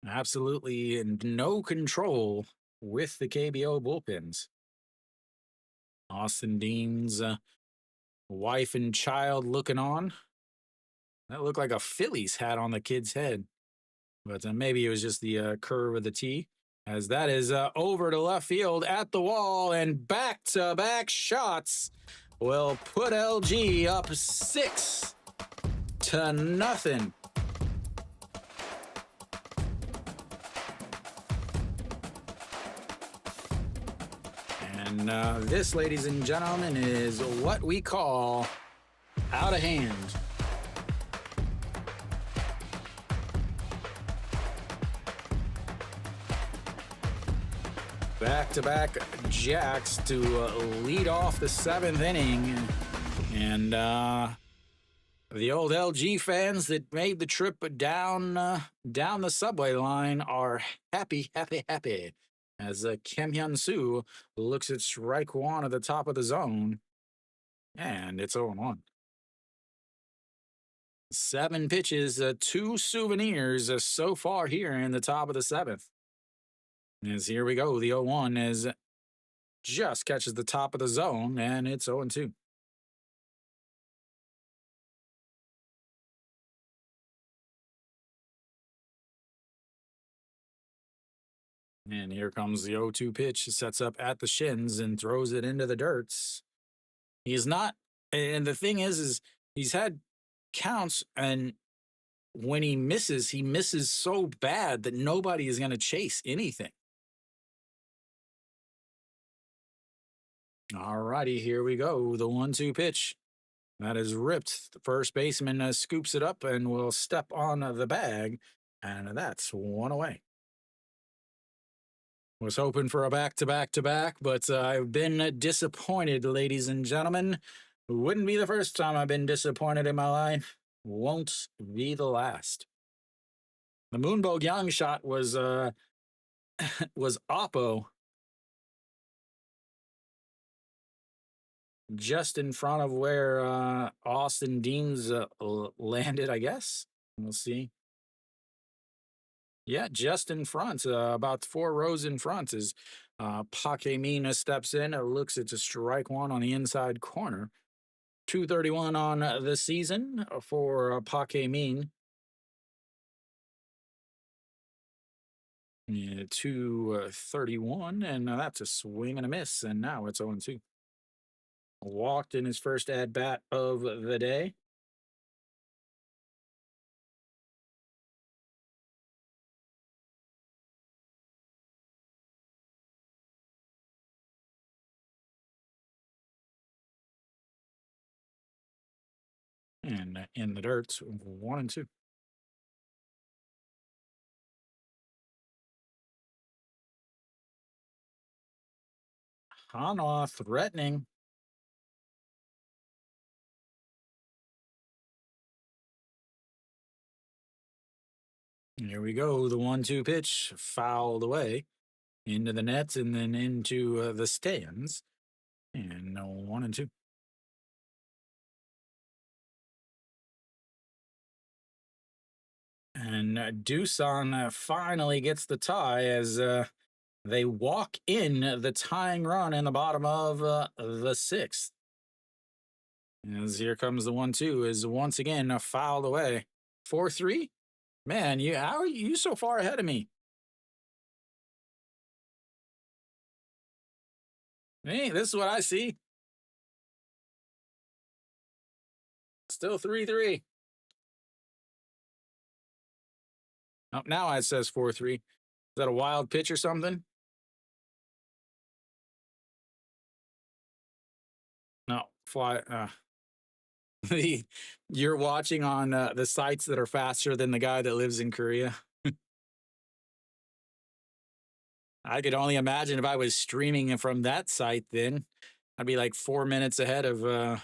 Absolutely no control with the KBO bullpens. Austin Dean's wife and child looking on. That looked like a Phillies hat on the kid's head. But maybe it was just the curve of the tee. As that is over to left field at the wall, and back-to-back shots will put LG up 6-0. And this, ladies and gentlemen, is what we call out of hand. Back-to-back jacks to lead off the 7th inning. And the old LG fans that made the trip down the subway line are happy. As Kim Hyun-soo looks at strike one at the top of the zone. And it's 0-1. 7 pitches, 2 souvenirs so far here in the top of the 7th. As here we go, the 0-1 is just catches the top of the zone, and it's 0-2. And here comes the 0-2 pitch. Sets up at the shins and throws it into the dirts. He's not, and the thing is he's had counts, and when he misses so bad that nobody is going to chase anything. All righty, here we go. The 1-2 pitch. That is ripped. The first baseman scoops it up and will step on the bag, and that's 1 away. Was hoping for a back-to-back-to-back, but I've been disappointed, ladies and gentlemen. Wouldn't be the first time I've been disappointed in my life. Won't be the last. The Moonbo Young shot was was Oppo. Just in front of where Austin Dean's landed, I guess. We'll see. Yeah, just in front, about 4 rows in front is Pakemina steps in, looks at to strike one on the inside corner. 231 on the season for Pakemine. Yeah, 231, and that's a swing and a miss, and now it's 0-2. Walked in his first at bat of the day. And in the dirt, 1-2. Hanwha threatening. Here we go. The 1-2 pitch fouled away into the nets and then into the stands. And no 1-2. And Doosan finally gets the tie as they walk in the tying run in the bottom of the sixth. As here comes the 1-2 is once again fouled away. 4-3. Man, how are you so far ahead of me? Hey, this is what I see. Still 3-3. Oh, now it says 4-3. Is that a wild pitch or something? No, fly. The you're watching on the sites that are faster than the guy that lives in Korea. I could only imagine if I was streaming it from that site. Then I'd be like 4 minutes ahead of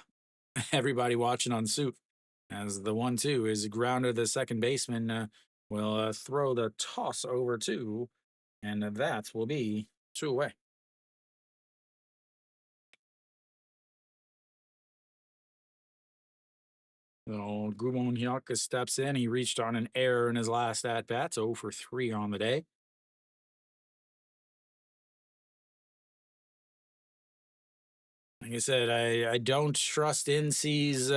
everybody watching on Soup. As the 1-2 is grounded, the second baseman will throw the toss over to, and that will be 2 away. So Gumon Hyaka steps in. He reached on an error in his last at bat, 0 for 3 on the day. Like I said, I don't trust NC's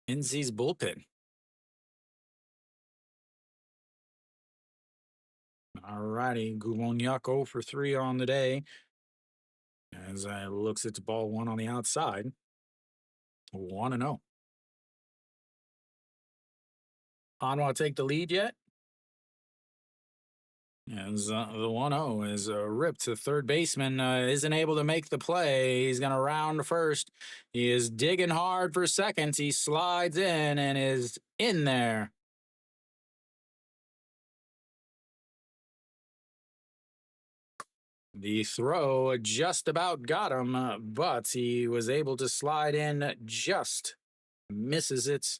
bullpen. All righty, Gumon 0 for 3 on the day. As I looks at the ball one on the outside. 1-0. Hanwha take the lead yet? As the 1-0 is ripped to third baseman, isn't able to make the play. He's going to round first. He is digging hard for second. He slides in and is in there. The throw just about got him, but he was able to slide in, just misses it.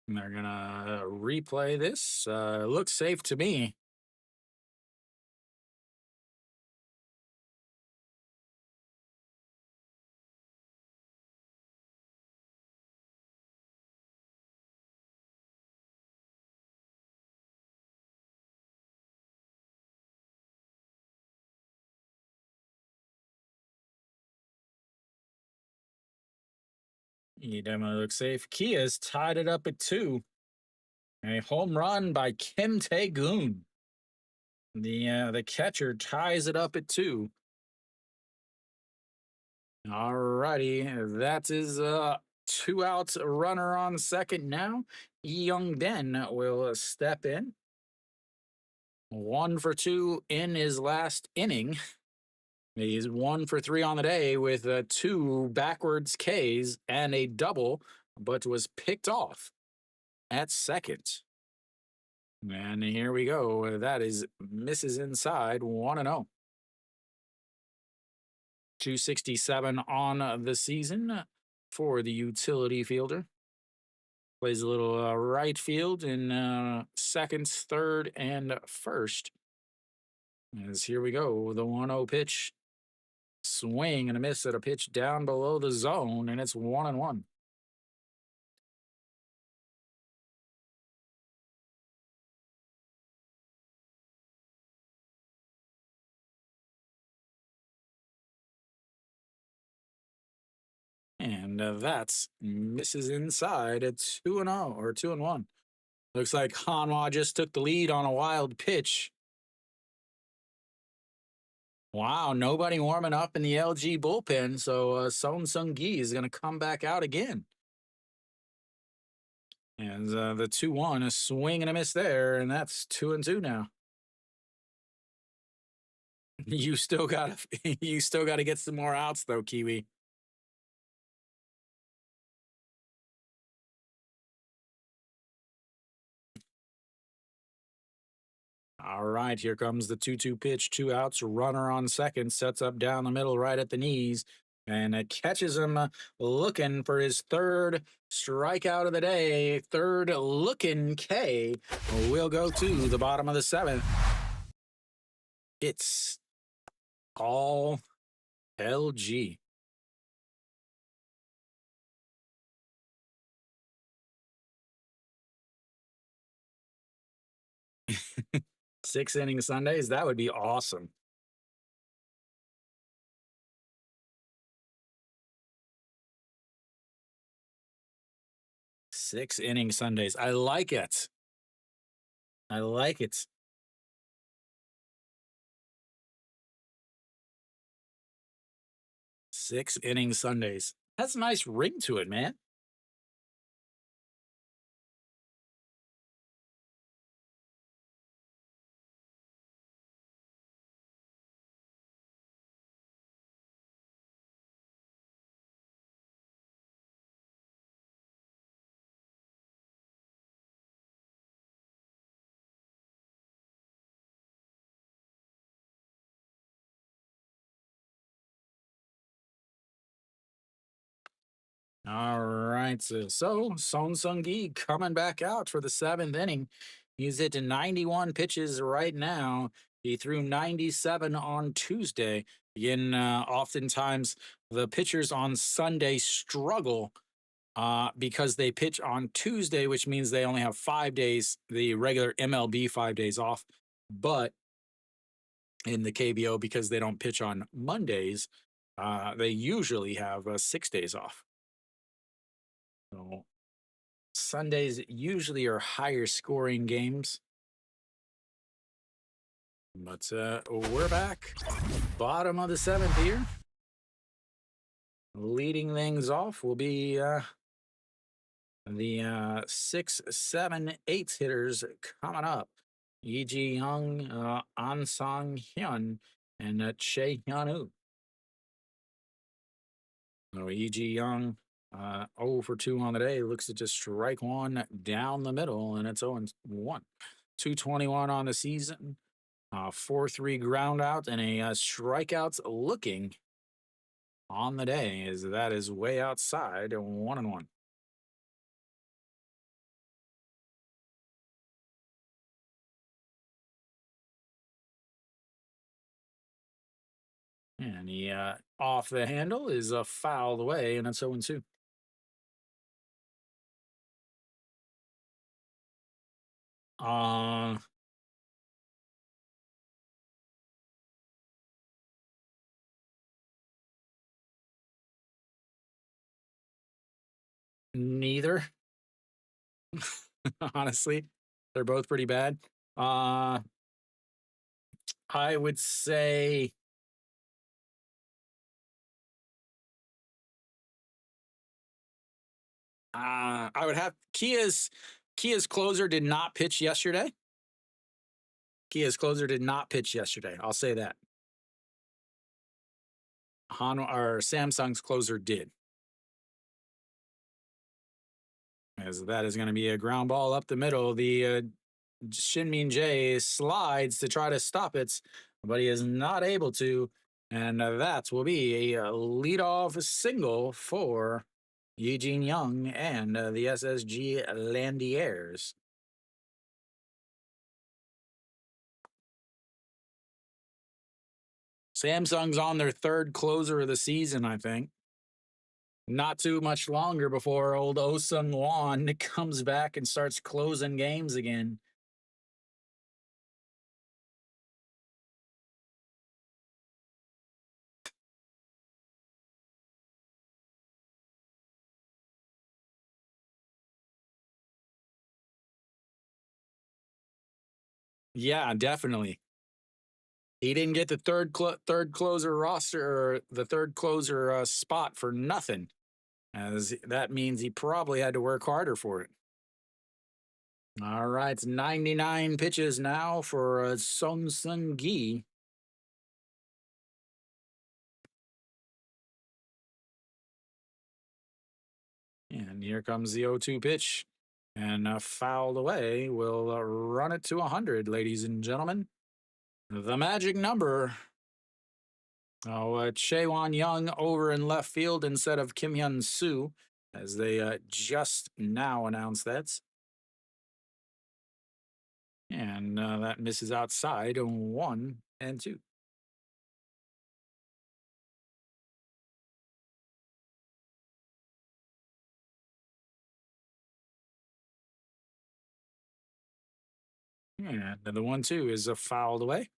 And they're going to replay this. Looks safe to me. He definitely looks safe. Kia's tied it up at 2. A home run by Kim Tae-goon. The catcher ties it up at 2. All righty, that is 2 outs, runner on second now. Lee Young Den will step in. 1 for 2 in his last inning. He's 1 for 3 on the day with 2 backwards Ks and a double, but was picked off at second. And here we go. That is misses inside 1-0. 267 on the season for the utility fielder. Plays a little right field in seconds, third, and first. As here we go, the 1-0 pitch, swing and a miss at a pitch down below the zone, and it's 1-1. And that's misses inside at 2-0 or 2-1. Looks like Hanwha just took the lead on a wild pitch. Wow, nobody warming up in the LG bullpen, so Son Sung Gi is going to come back out again. And the 2-1, a swing and a miss there, and that's 2-2 now. You still got to you still got to get some more outs though, Kiwi. All right, here comes the 2-2 pitch, two outs, runner on second, sets up down the middle right at the knees, and it catches him looking for his third strikeout of the day. Third looking K will go to the bottom of the seventh. It's all LG. Six inning Sundays, that would be awesome. Six inning Sundays. I like it. I like it. Six inning Sundays. That's a nice ring to it, man. All right. So Son Sung Gi coming back out for the seventh inning. He's hit 91 pitches right now. He threw 97 on Tuesday. Again, oftentimes the pitchers on Sunday struggle because they pitch on Tuesday, which means they only have 5 days, the regular MLB 5 days off. But in the KBO, because they don't pitch on Mondays, they usually have 6 days off. So Sundays usually are higher scoring games. But we're back. Bottom of the seventh here. Leading things off will be the 6, 7, 8 hitters coming up. Yi Ji Young, An Sang Hyun, and Che Hyun-woo. So Yi Ji Young, 0 for 2 on the day. Looks to just strike one down the middle, and it's 0-1. 221 on the season. 4-3 ground out and a strikeouts looking on the day, as that is way outside 1-1. And he off the handle is fouled away, and it's 0-2. Uh, Neither. Honestly, they're both pretty bad. I would say I would have Kia's closer did not pitch yesterday. Kia's closer did not pitch yesterday. I'll say that. Or Samsung's closer did. As that is going to be a ground ball up the middle. The Shinmin Jae slides to try to stop it, but he is not able to. And that will be a leadoff single for Eugene Young, and the SSG Landers. Samsung's on their third closer of the season, I think. Not too much longer before old Oh-Sung Won comes back and starts closing games again. Yeah, definitely. He didn't get the third closer roster or the third closer spot for nothing, as that means he probably had to work harder for it. All right, it's 99 pitches now for Song Seung Gi. And here comes the 0-2 pitch. And fouled away. We'll run it to 100, ladies and gentlemen. The magic number. Oh, Chaewon Young over in left field instead of Kim Hyun Soo, as they just now announced that. And that misses outside 1-2. And the 1-2 is fouled away.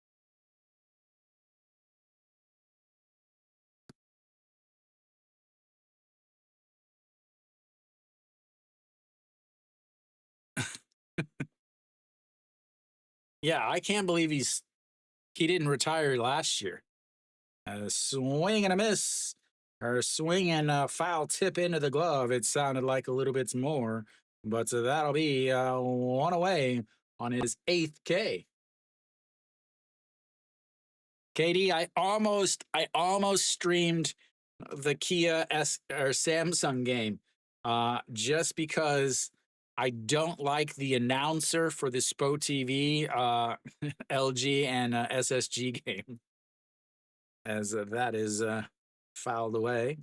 Yeah, I can't believe he didn't retire last year. A swing and a miss, or swing and a foul tip into the glove. It sounded like a little bit more, but that'll be one away on his eighth K. KD, I almost streamed the Kia S or Samsung game, just because I don't like the announcer for the Spo TV LG and SSG game, as that is fouled away.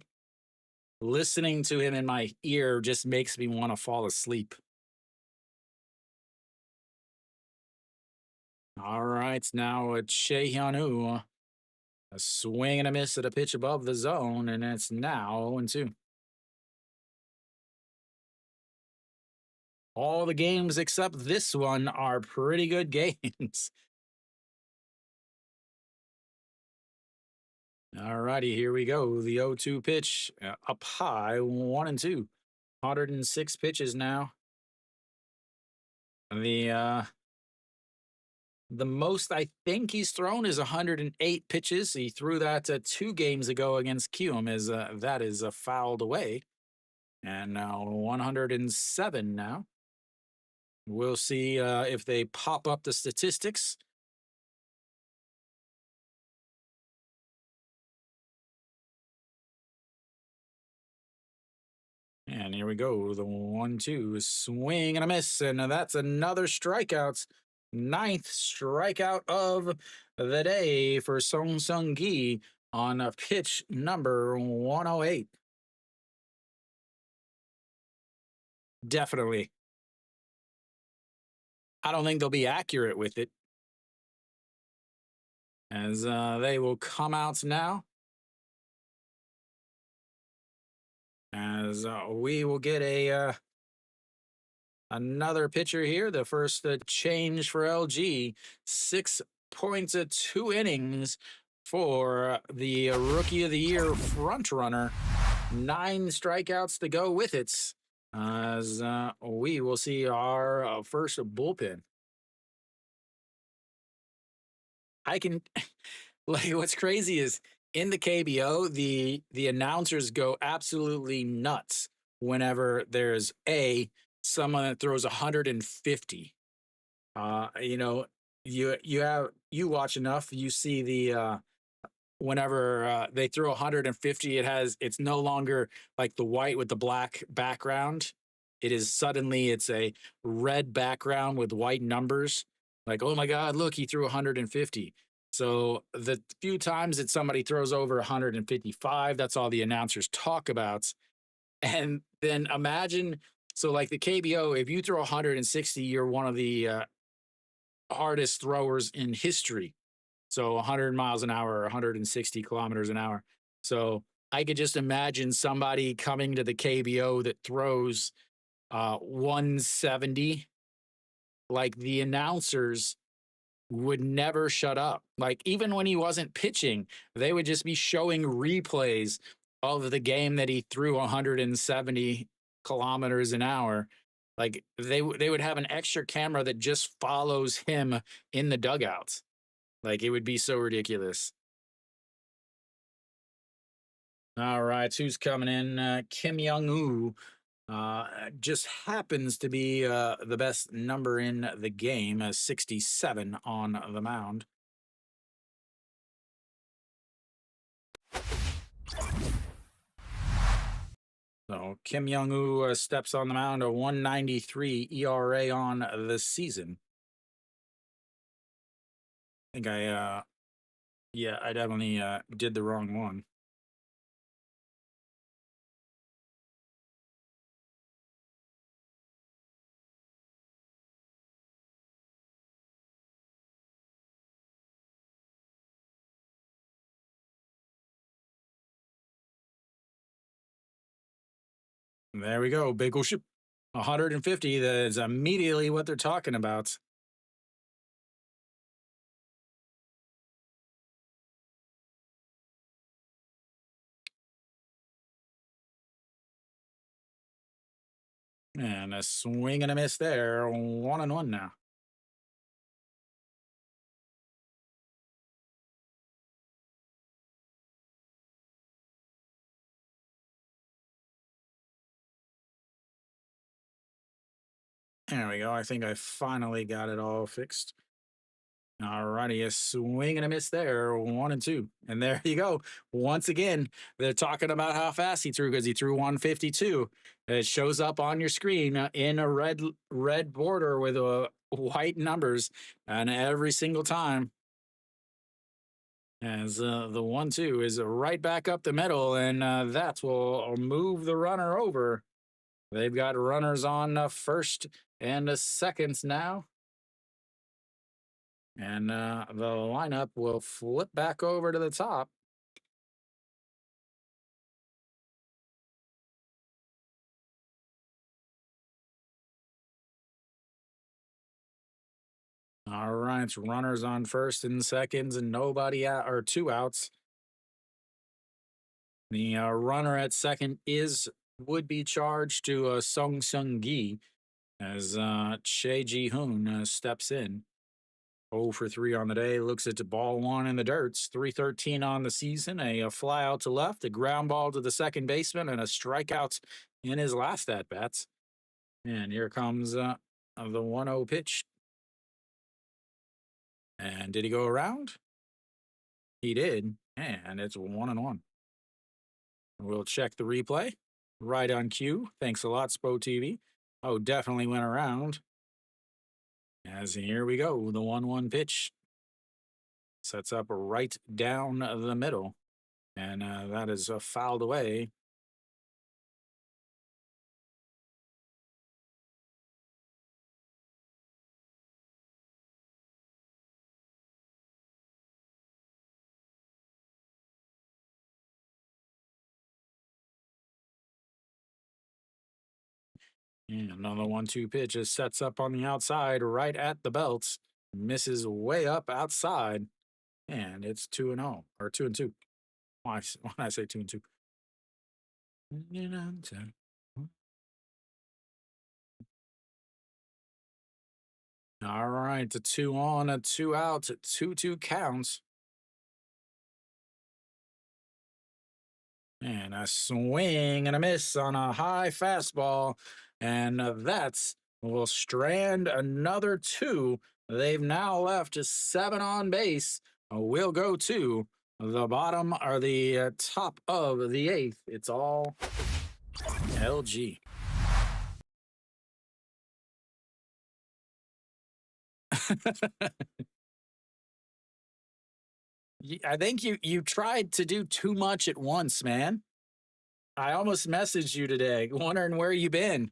Listening to him in my ear just makes me want to fall asleep. All right, now Che Hyun-woo, a swing and a miss at a pitch above the zone, and it's now 0-2. All the games except this one are pretty good games. All righty, here we go. The 0-2 pitch up high, 1-2. 106 pitches now. The most I think he's thrown is 108 pitches. He threw that 2 games ago against Kium, as that is fouled away. And now 107 now. We'll see if they pop up the statistics. And here we go. The 1-2 swing and a miss. And that's another strikeout. 9th strikeout of the day for Song Seung Gi on pitch number 108. Definitely. I don't think they'll be accurate with it, as they will come out now. As we will get another pitcher here. The first change for LG, 6.2 innings for the Rookie of the Year front runner. 9 strikeouts to go with it, as we will see our first bullpen. I can like, what's crazy is in the KBO, the announcers go absolutely nuts whenever there's someone that throws 150. You know, you watch enough, you see the whenever they throw 150, it's no longer like the white with the black background. It's a red background with white numbers. Like, oh my God, look, he threw 150. So the few times that somebody throws over 155, that's all the announcers talk about. And then imagine, so like the KBO, if you throw 160, you're one of the hardest throwers in history. So 100 miles an hour, or 160 kilometers an hour. So I could just imagine somebody coming to the KBO that throws 170. Like the announcers would never shut up. Like even when he wasn't pitching, they would just be showing replays of the game that he threw 170 kilometers an hour. Like they would have an extra camera that just follows him in the dugouts. Like it would be so ridiculous. All right, who's coming in? Kim Young Woo just happens to be the best number in the game, 67 on the mound. So Kim Young Woo steps on the mound, a 193 ERA on the season. I think yeah, I definitely did the wrong one. There we go, big ol' ship. 150. That is immediately what they're talking about. And a swing and a miss there. 1-1 now. There we go. I think I finally got it all fixed. All righty, a swing and a miss there, 1-2. And there you go. Once again, they're talking about how fast he threw because he threw 152. It shows up on your screen in a red border with white numbers, and every single time, as the 1-2 is right back up the middle, and that will move the runner over. They've got runners on first and seconds now. And the lineup will flip back over to the top. All right, it's runners on first and seconds, and nobody out or two outs. The runner at second would be charged to Sung Sung Gi as Che Ji Hoon steps in. 0 for 3 on the day. Looks at the ball one in the dirts. 313 on the season. A fly out to left, a ground ball to the second baseman, and a strikeout in his last at bats. And here comes the 1-0 pitch. And did he go around? He did. And it's 1-1. We'll check the replay. Right on cue. Thanks a lot, Spo TV. Oh, definitely went around. As here we go. The 1-1 pitch sets up right down the middle. And that is fouled away. And another 1-2 pitch just sets up on the outside right at the belt. Misses way up outside. And it's 2-0 or 2-2. Why I say 2-2? All right, the 2 on, a 2 out, 2-2 counts. And a swing and a miss on a high fastball. And that's will strand another 2. They've now left 7 on base. We'll go to the bottom or the top of the 8th. It's all LG. I think you tried to do too much at once, man. I almost messaged you today, wondering where you been.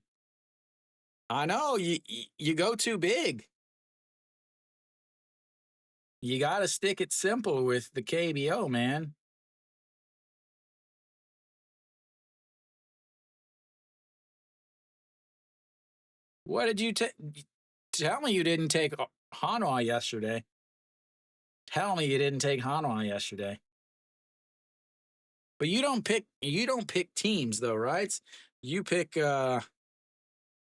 I know you go too big. You got to stick it simple with the KBO, man. What did you take? Tell me you didn't take Hanwha yesterday. Tell me you didn't take Hanwha yesterday. But you don't pick teams though, right? You pick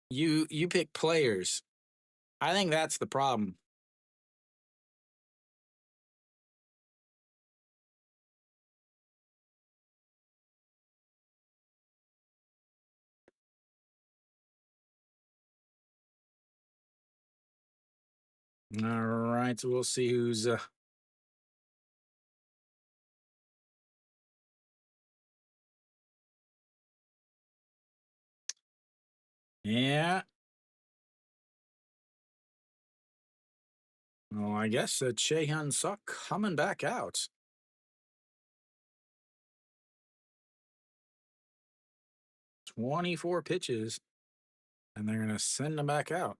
you pick players. I think that's the problem. All right, so we'll see who's yeah. Well, I guess Chehan Suk coming back out. 24 pitches, and they're gonna send him back out.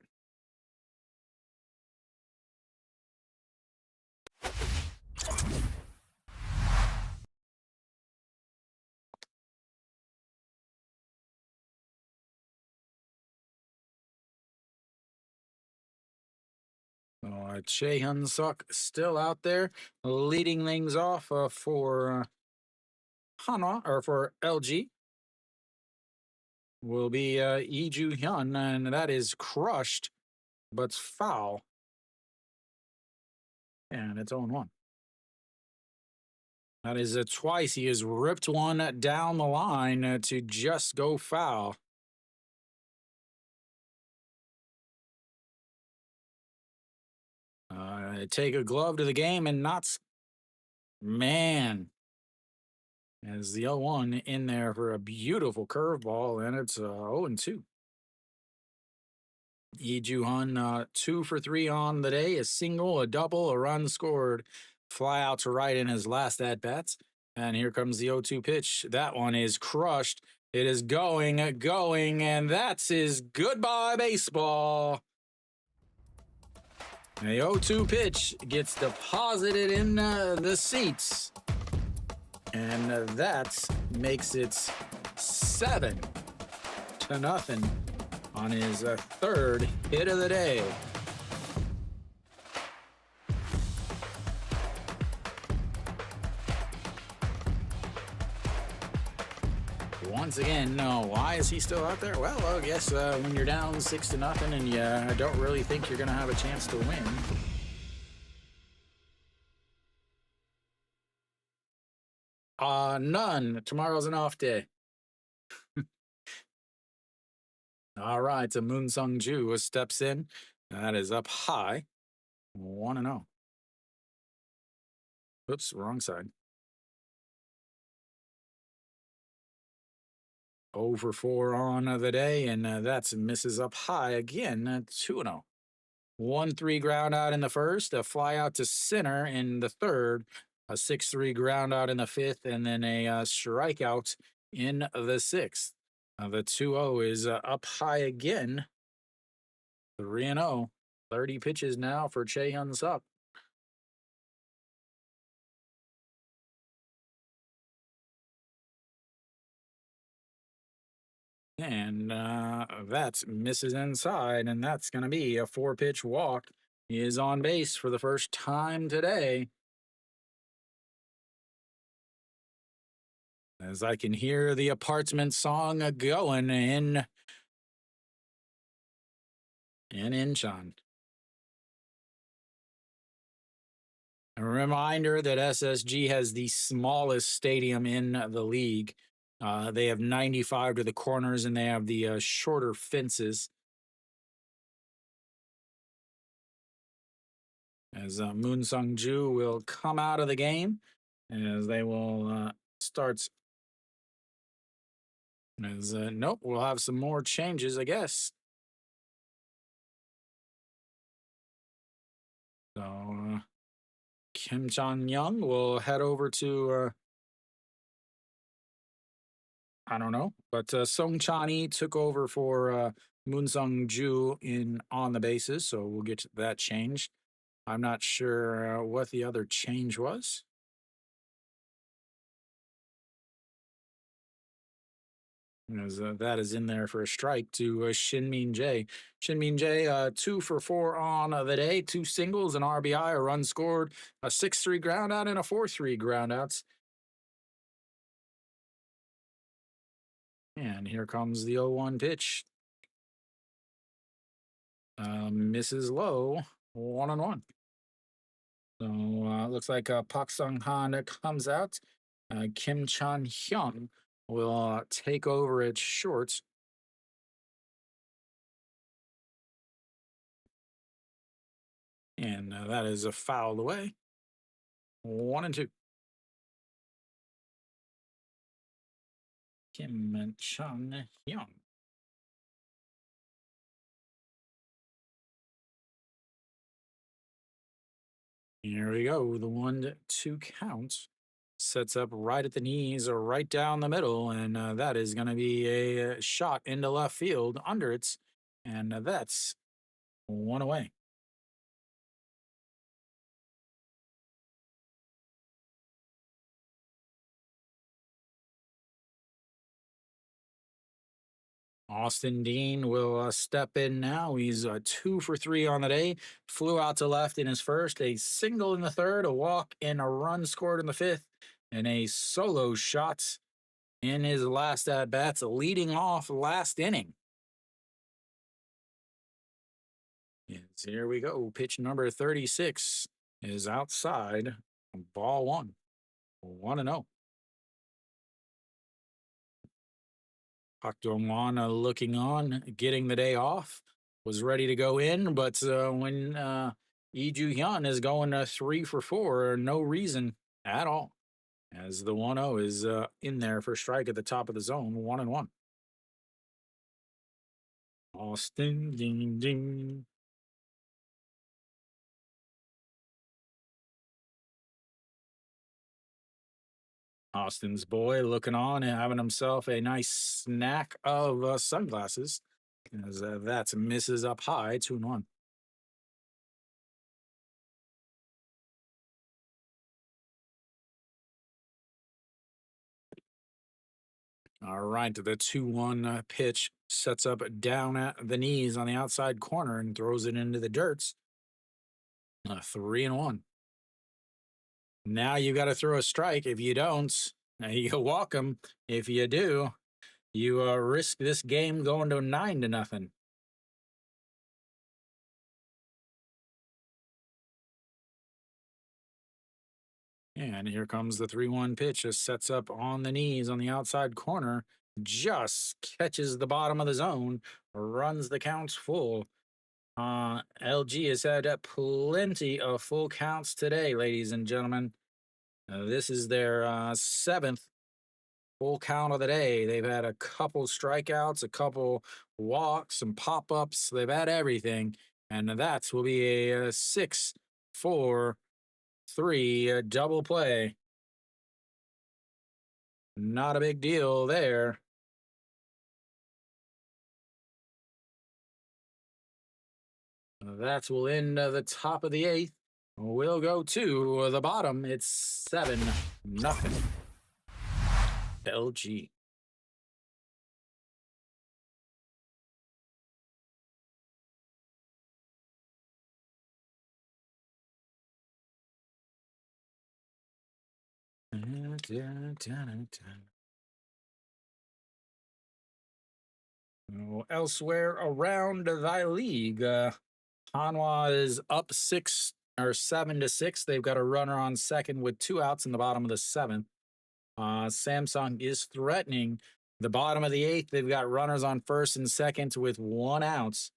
Chehan Suk still out there, leading things off for Hanwha or for LG will be Lee Ju Hyun, and that is crushed, but foul, and it's 0-1. That is twice he has ripped one down the line to just go foul. Take a glove to the game and not, man, as the 0-1 in there for a beautiful curveball, and it's 0-2. Lee Ju-hun, 2 for 3 on the day, a single, a double, a run scored, fly out to right in his last at bats. And here comes the 0-2 pitch. That one is crushed. It is going, and that's his goodbye baseball. The 0-2 pitch gets deposited in the seats. And that makes it 7-0 on his third hit of the day. Once again, no. Why is he still out there? Well, I guess when you're down 6-0 and you don't really think you're going to have a chance to win. None. Tomorrow's an off day. All right, so Moon Sung Ju steps in. That is up high. 1-0. Oops, wrong side. 0 for 4 on the day, and that's misses up high again. 2-0. 1-3 ground out in the first, a fly out to center in the third, a 6-3 ground out in the fifth, and then a strikeout in the sixth. The 2-0 is up high again. 3-0. 30 pitches now for Chae-Hyun Suk. And that misses inside, and that's going to be a 4-pitch walk. He is on base for the first time today. As I can hear the apartment song going in Incheon. A reminder that SSG has the smallest stadium in the league. They have 95 to the corners, and they have the shorter fences. As Moon Sung Ju will come out of the game, as they will start. As nope, we'll have some more changes, I guess. So Kim Chan Young will head over to I don't know, but Song Chani took over for Moon Sung Ju in on the bases, so we'll get to that change. I'm not sure what the other change was. As that is in there for a strike to Shin Min Jae. Shin Min Jae, 2 for 4 on the day, two singles, an RBI, a run scored, a 6-3 ground out, and a 4-3 ground outs. And here comes the 0-1 pitch. Misses low, 1-1. So looks like Pak Sung Han comes out. Kim Chan Hyun will take over at short. And that is a foul away. 1-2. Kim Chan Hyun. Here we go. The 1-2 count sets up right at the knees or right down the middle. And that is going to be a shot into left field under it. And that's one away. Austin Dean will step in now. He's 2 for 3 on the day. Flew out to left in his first, a single in the third, a walk, and a run scored in the fifth, and a solo shot in his last at bats, leading off last inning. Yes, here we go. Pitch number 36 is outside. Ball one. 1-0. Park Dong-won looking on, getting the day off, was ready to go in, but when Lee Ju-hyun is going 3 for 4, no reason at all, as the 1-0 is in there for strike at the top of the zone, 1-1. Austin, ding, ding. Austin's boy looking on and having himself a nice snack of sunglasses, as that's misses up high, 2-1. All right, the 2-1 pitch sets up down at the knees on the outside corner and throws it into the dirts. 3-1. Now you got to throw a strike. If you don't, you walk them. If you do, you risk this game going to 9-0. And here comes the 3-1 pitch. Just sets up on the knees on the outside corner. Just catches the bottom of the zone. Runs the counts full. LG has had plenty of full counts today, ladies and gentlemen. This is their 7th full count of the day. They've had a couple strikeouts, a couple walks, some pop-ups. They've had everything. And that will be a 6-4-3 double play. Not a big deal there. That will end the top of the 8th. We'll go to the bottom. It's 7-0. LG. Elsewhere around thy league, Hanwha is up 7-6. They've got a runner on second with 2 outs in the bottom of the 7th. Samsung is threatening the bottom of the 8th. They've got runners on first and second with 1 out.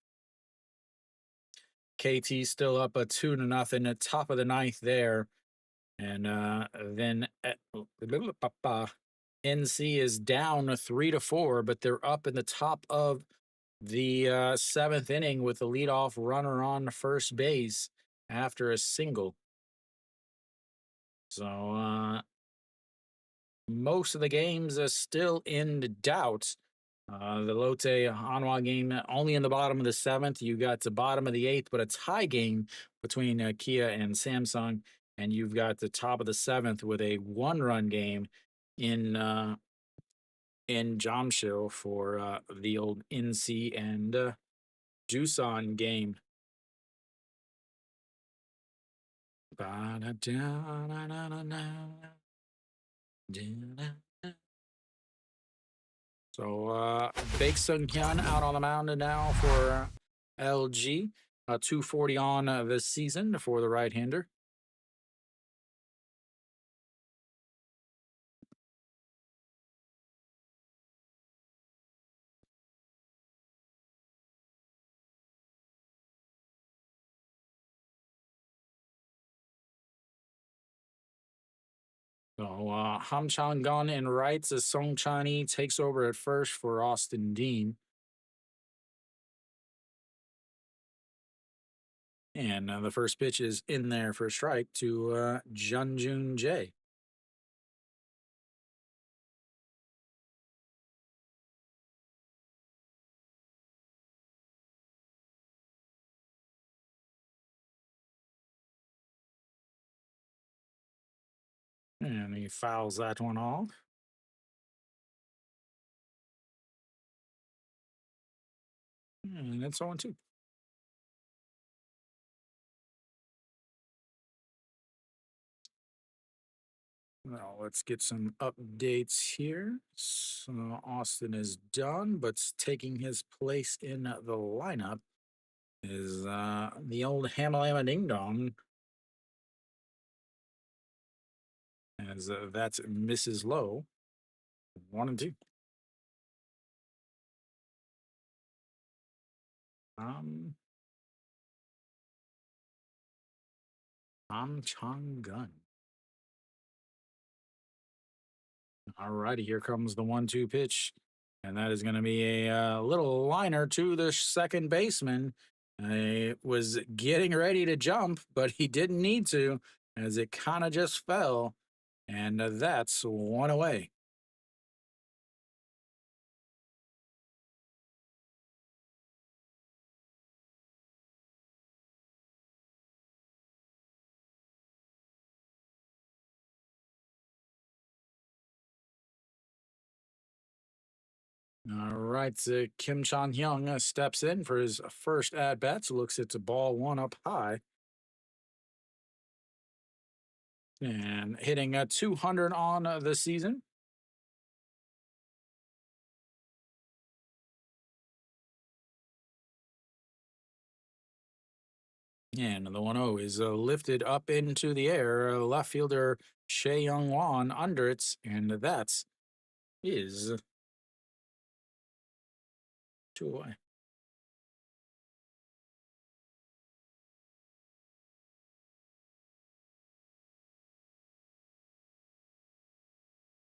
KT still up a 2-0 at top of the 9th there. And then NC is down 3-4, but they're up in the top of the 7th inning with the leadoff runner on first base after a single. So most of the games are still in doubt. The Lotte Hanwha game only in the bottom of the seventh. You got the bottom of the eighth, but a tie game between Kia and Samsung, and you've got the top of the seventh with a one-run game in Jamshil for the old NC and Doosan game. So Baek Sung Hyun out on the mound now for LG. 240 on this season for the right-hander. So Ham Chang-gun in rights as Song Chani takes over at first for Austin Dean. And the first pitch is in there for a strike to Jun Jae. And he fouls that one off. And it's 0-2. Now let's get some updates here. So Austin is done, but taking his place in the lineup is the old Hamalama Ding Dong. As that's Mrs. Lowe. 1-2. Ham Chang-gun. All righty, here comes the 1-2 pitch. And that is going to be a little liner to the second baseman. He was getting ready to jump, but he didn't need to, as it kind of just fell. And that's one away. All right, so Kim Chan Hyung steps in for his first at bats. Looks it's a ball one up high. And hitting a 200 on the season. And the 1-0 is lifted up into the air. Left fielder Shea Young Won under it. And that is 2 away.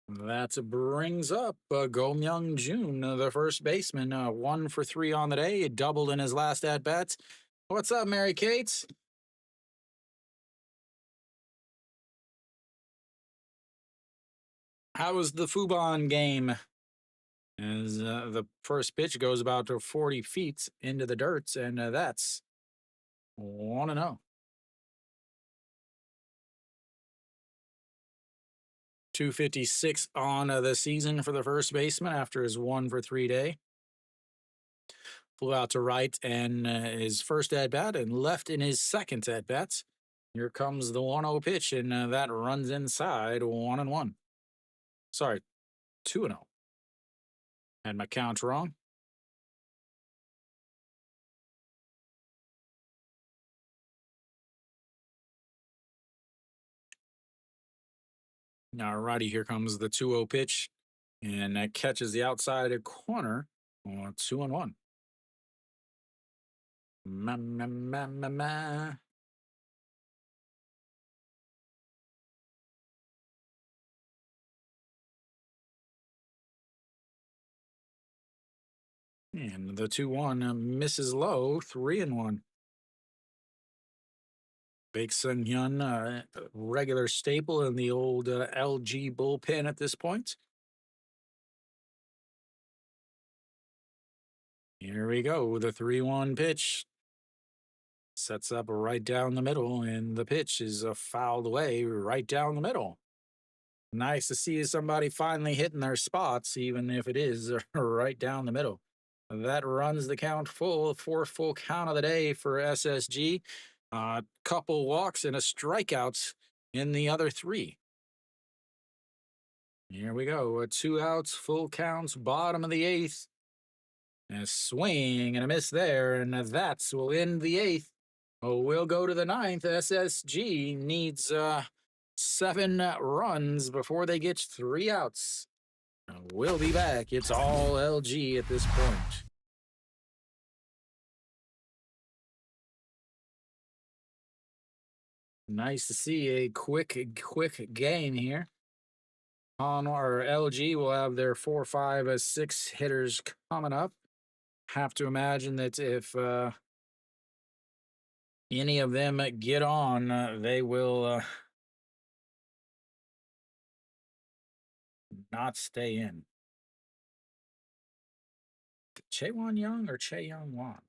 That brings up Go Myung Jun, the first baseman, 1 for 3 on the day. He doubled in his last at bats. What's up, Mary Kate? How was the Fubon game? As the first pitch goes about 40 feet into the dirt, and that's 1-0. 256 on the season for the first baseman after his 1 for 3 day. Flew out to right and his first at bat, and left in his second at bat. Here comes the 1-0 pitch, and that runs inside 1-1. Sorry, 2-0. Had my count wrong. All righty, here comes the 2-0 pitch, and that catches the outside corner. 2-1. Ma, ma, ma, ma, ma. And the 2-1 misses low, 3-1. Big Sun Hyun, a regular staple in the old LG bullpen at this point. Here we go. The 3-1 pitch sets up right down the middle, and the pitch is fouled away right down the middle. Nice to see somebody finally hitting their spots, even if it is right down the middle. That runs the count full, fourth full count of the day for SSG. Couple walks and a strikeout in the other three. Here we go. 2 outs, full counts, bottom of the eighth. And a swing and a miss there, and that will end the eighth. Oh, we'll go to the ninth. SSG needs 7 runs before they get 3 outs. We'll be back. It's all LG at this point. Nice to see a quick game here. On our LG will have their 4, 5, 6 hitters coming up. Have to imagine that if any of them get on, they will not stay in. Chaewon Young or Chae Young Wan?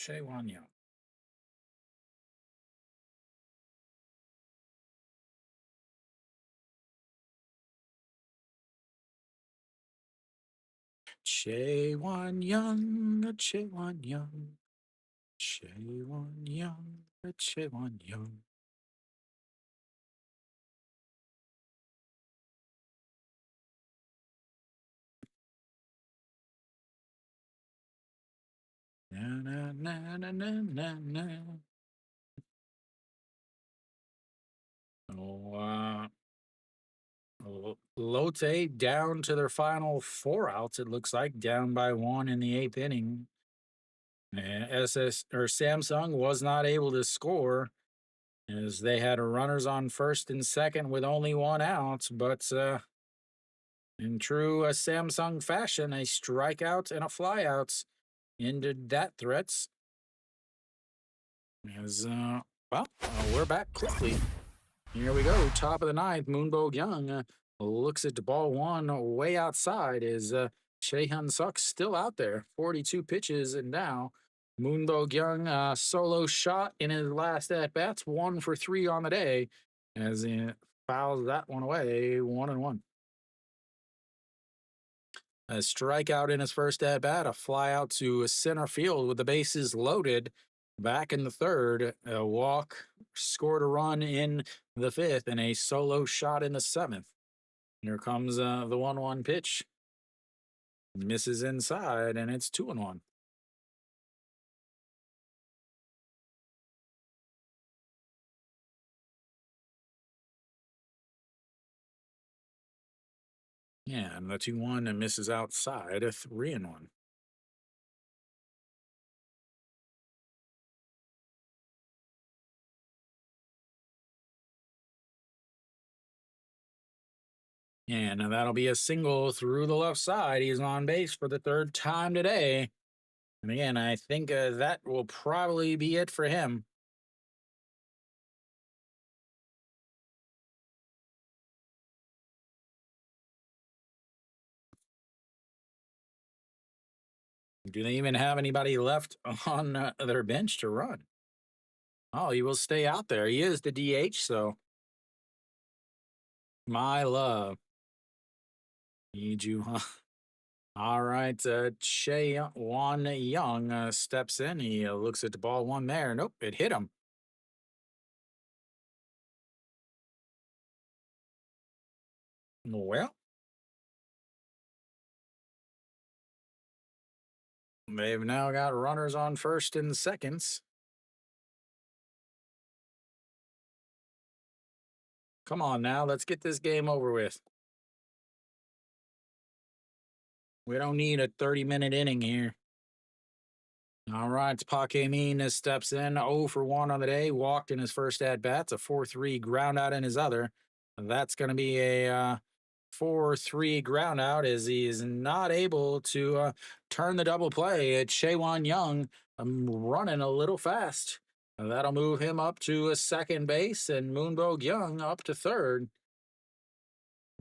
Chaewon Young. Chaewon Young, Chaewon Young, Chaewon Young, Chaewon Young. Na na na na na na na. Lotte down to their final 4 outs. It looks like down by 1 in the 8th inning. And Samsung was not able to score as they had runners on first and second with only 1 out. But in true Samsung fashion, a strikeout and a flyout ended that threats. As we're back quickly. Here we go, top of the ninth. Moonbo Young looks at the ball 1 way outside. Is Chae-Hyun Suk still out there? 42 pitches, and now Moonbo Young solo shot in his last at bats, 1 for 3 on the day, as he fouls that one away, 1-1. A strikeout in his first at bat, a fly out to center field with the bases loaded. Back in the third, a walk, scored a run in the 5th, and a solo shot in the 7th. Here comes the 1-1 pitch. Misses inside, and it's 2-1. Yeah, and the 2-1 and misses outside, a 3-1. And that'll be a single through the left side. He's on base for the 3rd time today. And again, I think that will probably be it for him. Do they even have anybody left on their bench to run? Oh, he will stay out there. He is the DH, so my love. Need you, huh? All right, Chae-Wan Young steps in. He looks at the ball 1 there. Nope, it hit him. Well, they've now got runners on first and seconds. Come on now, let's get this game over with. We don't need a 30-minute inning here. All right, Park Min steps in, 0 for 1 on the day, walked in his first at-bat, a 4-3 ground out in his other. That's going to be a 4-3 ground out as he is not able to turn the double play. Chaewon Young running a little fast. That'll move him up to a second base and Moonbo Young up to third.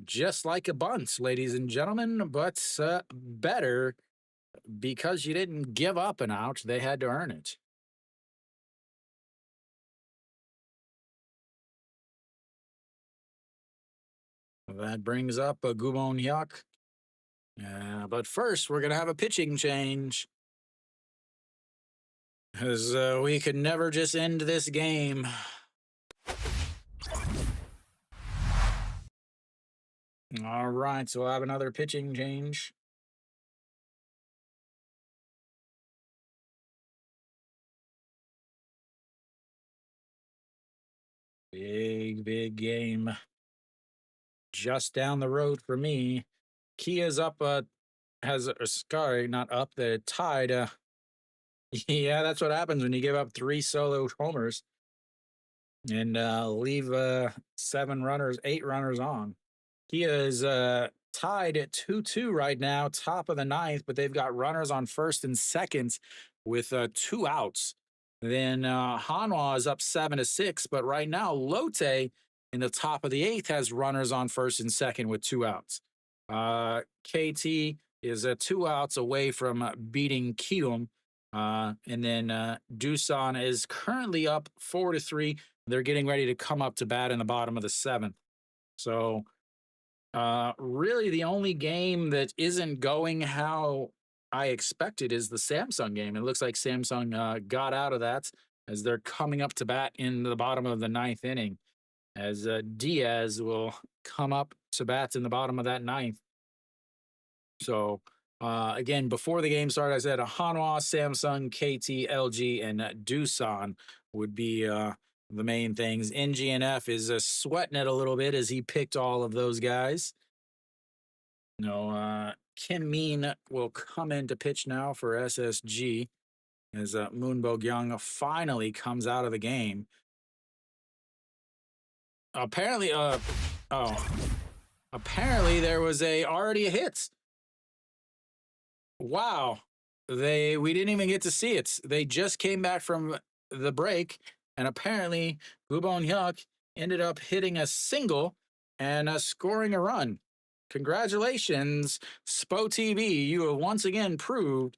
Just like a bunt, ladies and gentlemen, but better because you didn't give up an out. They had to earn it. That brings up a Gubon Hyuk. But first, we're going to have a pitching change. Because we could never just end this game. All right, so we'll have another pitching change. Big game. Just down the road for me. Kia's up, sorry, not up, they're tied. Yeah, that's what happens when you give up 3 solo homers and leave 8 runners on. Kia is tied at 2-2 right now, top of the ninth, but they've got runners on first and second with 2 outs. Then Hanwha is up 7-6, but right now Lotte in the top of the eighth has runners on first and second with 2 outs. KT is 2 outs away from beating Kium. And then Doosan is currently up 4-3. They're getting ready to come up to bat in the bottom of the 7th. So really the only game that isn't going how I expected is the Samsung game. It looks like Samsung got out of that as they're coming up to bat in the bottom of the 9th inning, as Diaz will come up to bat in the bottom of that 9th. So again, before the game started, I said Hanwha, Samsung, KT, LG, and Doosan would be the main things. NGNF is sweating it a little bit as he picked all of those guys. Kim Min will come in to pitch now for SSG as Moonbo Young finally comes out of the game. Apparently, apparently there was already a hit. Wow. We didn't even get to see it. They just came back from the break, and apparently Gubon Hyuk ended up hitting a single and scoring a run. Congratulations, Spo TV. You have once again proved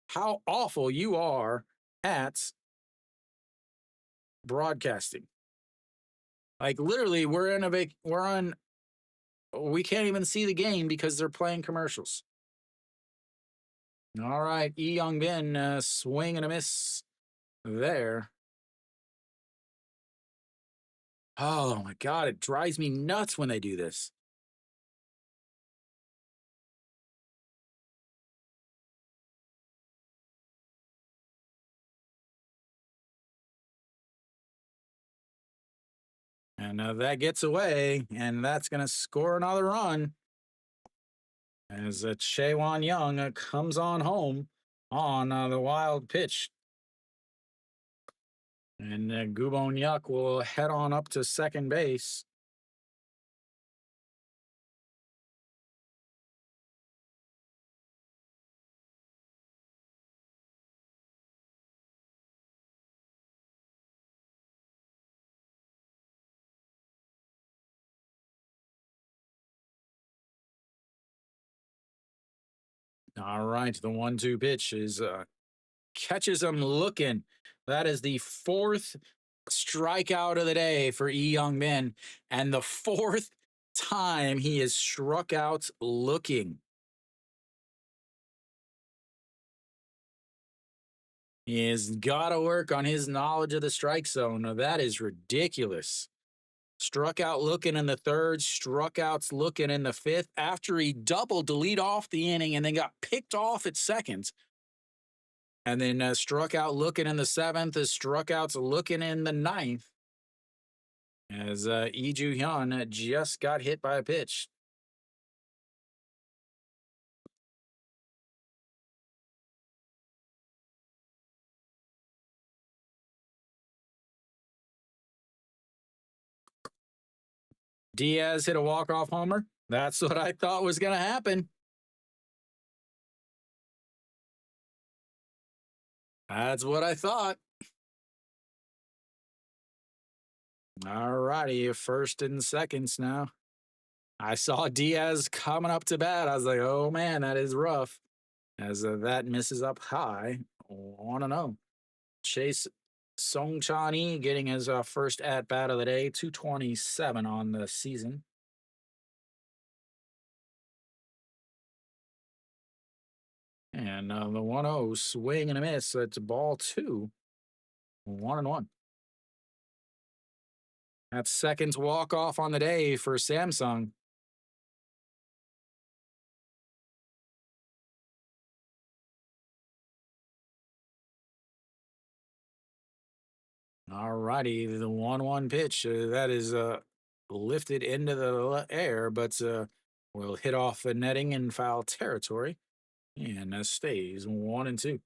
how awful you are at broadcasting. Like literally, we can't even see the game because they're playing commercials. All right, Lee Young Bin, swing and a miss there. Oh my God, it drives me nuts when they do this. And that gets away, and that's going to score another run as Chaewon Young comes on home on the wild pitch. And Gubon Hyuk will head on up to second base. All right, the 1-2 pitch is catches him looking. That is the 4th strikeout of the day for Lee Young Min, and the 4th time he is struck out looking. He has got to work on his knowledge of the strike zone. Now, that is ridiculous. Struck out looking in the 3rd, struck outs looking in the 5th after he doubled to lead off the inning and then got picked off at second. And then struck out looking in the 7th, struck outs looking in the 9th. As Lee Ju-hyun just got hit by a pitch. Diaz hit a walk-off homer. That's what I thought was going to happen. That's what I thought. All righty, first and seconds now. I saw Diaz coming up to bat. I was like, oh man, that is rough. As that misses up high. 1-0. Chase Songchani getting his first at bat of the day, 227 on the season. And the 1-0 swing and a miss. It's ball two. 1-1. That's second walk off on the day for Samsung. All righty, the 1-1 pitch that is lifted into the air, but will hit off the netting in foul territory, and stays 1-2.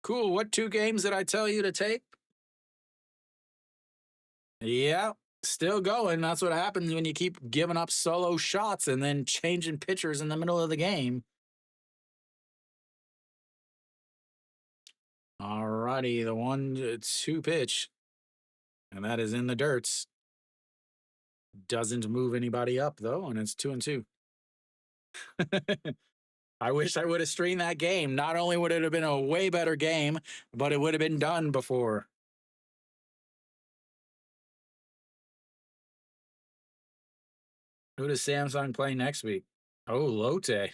Cool. What two games did I tell you to take? Yeah, still going. That's what happens when you keep giving up solo shots and then changing pitchers in the middle of the game. All righty, the 1-2 pitch, and that is in the dirts. Doesn't move anybody up though, and it's 2-2. I wish I would have streamed that game. Not only would it have been a way better game, but it would have been done before. Who does Samsung play next week? Oh, Lotte.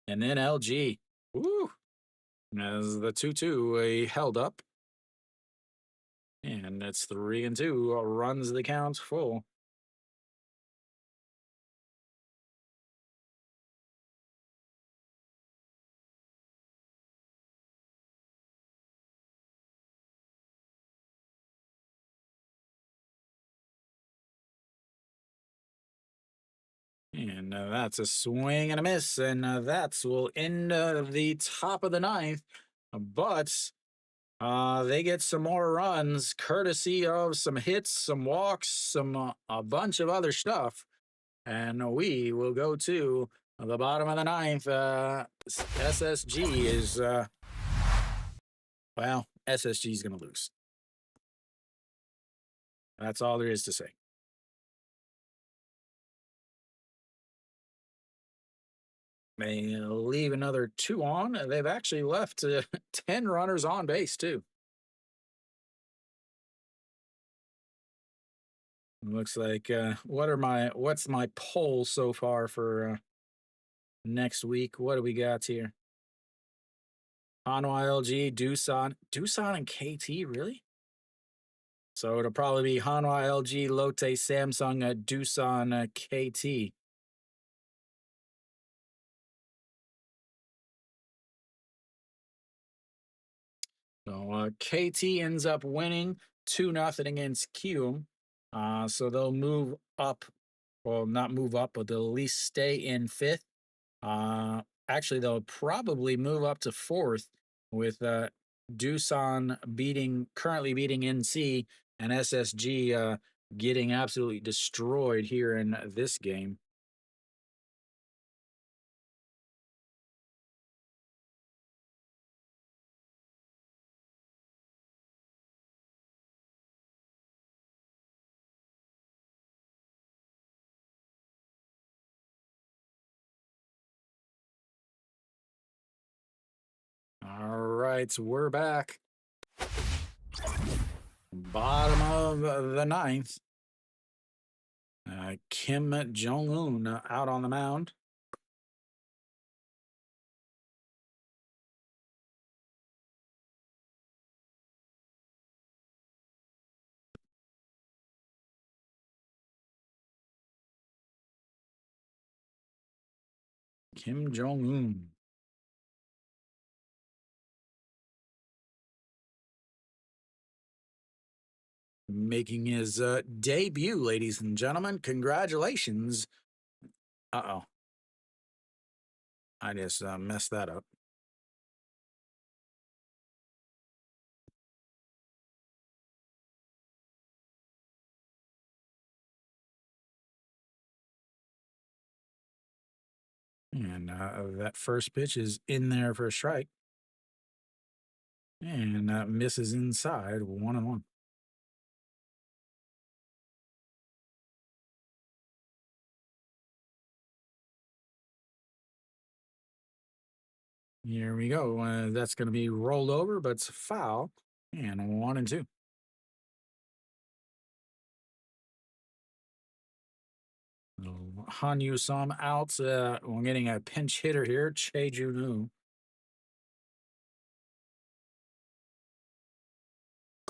And then LG. Woo. As the 2-2 held up. And it's 3-2. Runs the count full. And that's a swing and a miss. And that will end the top of the ninth. But they get some more runs courtesy of some hits, some walks, some a bunch of other stuff. And we will go to the bottom of the ninth. SSG is, well, SSG is going to lose. That's all there is to say. They leave another two on. They've actually left 10 runners on base, too. Looks like what's my poll so far for next week? What do we got here? Hanwha LG, Doosan and KT, really? So it'll probably be Hanwha LG, Lotte, Samsung, Doosan, KT. So KT ends up winning 2-0 against Q. So they'll move up. Well, not move up, but they'll at least stay in fifth. Actually, they'll probably move up to fourth with Doosan currently beating NC and SSG getting absolutely destroyed here in this game. All right, so we're back. Bottom of the ninth. Kim Jong-un out on the mound. Kim Jong-un. Making his debut, ladies and gentlemen. Congratulations. Uh-oh. I just messed that up. And that first pitch is in there for a strike. And misses inside 1-1. Here we go. That's going to be rolled over, but it's foul. And 1-2. Hanyu Sam out. We're getting a pinch hitter here, Che Junu.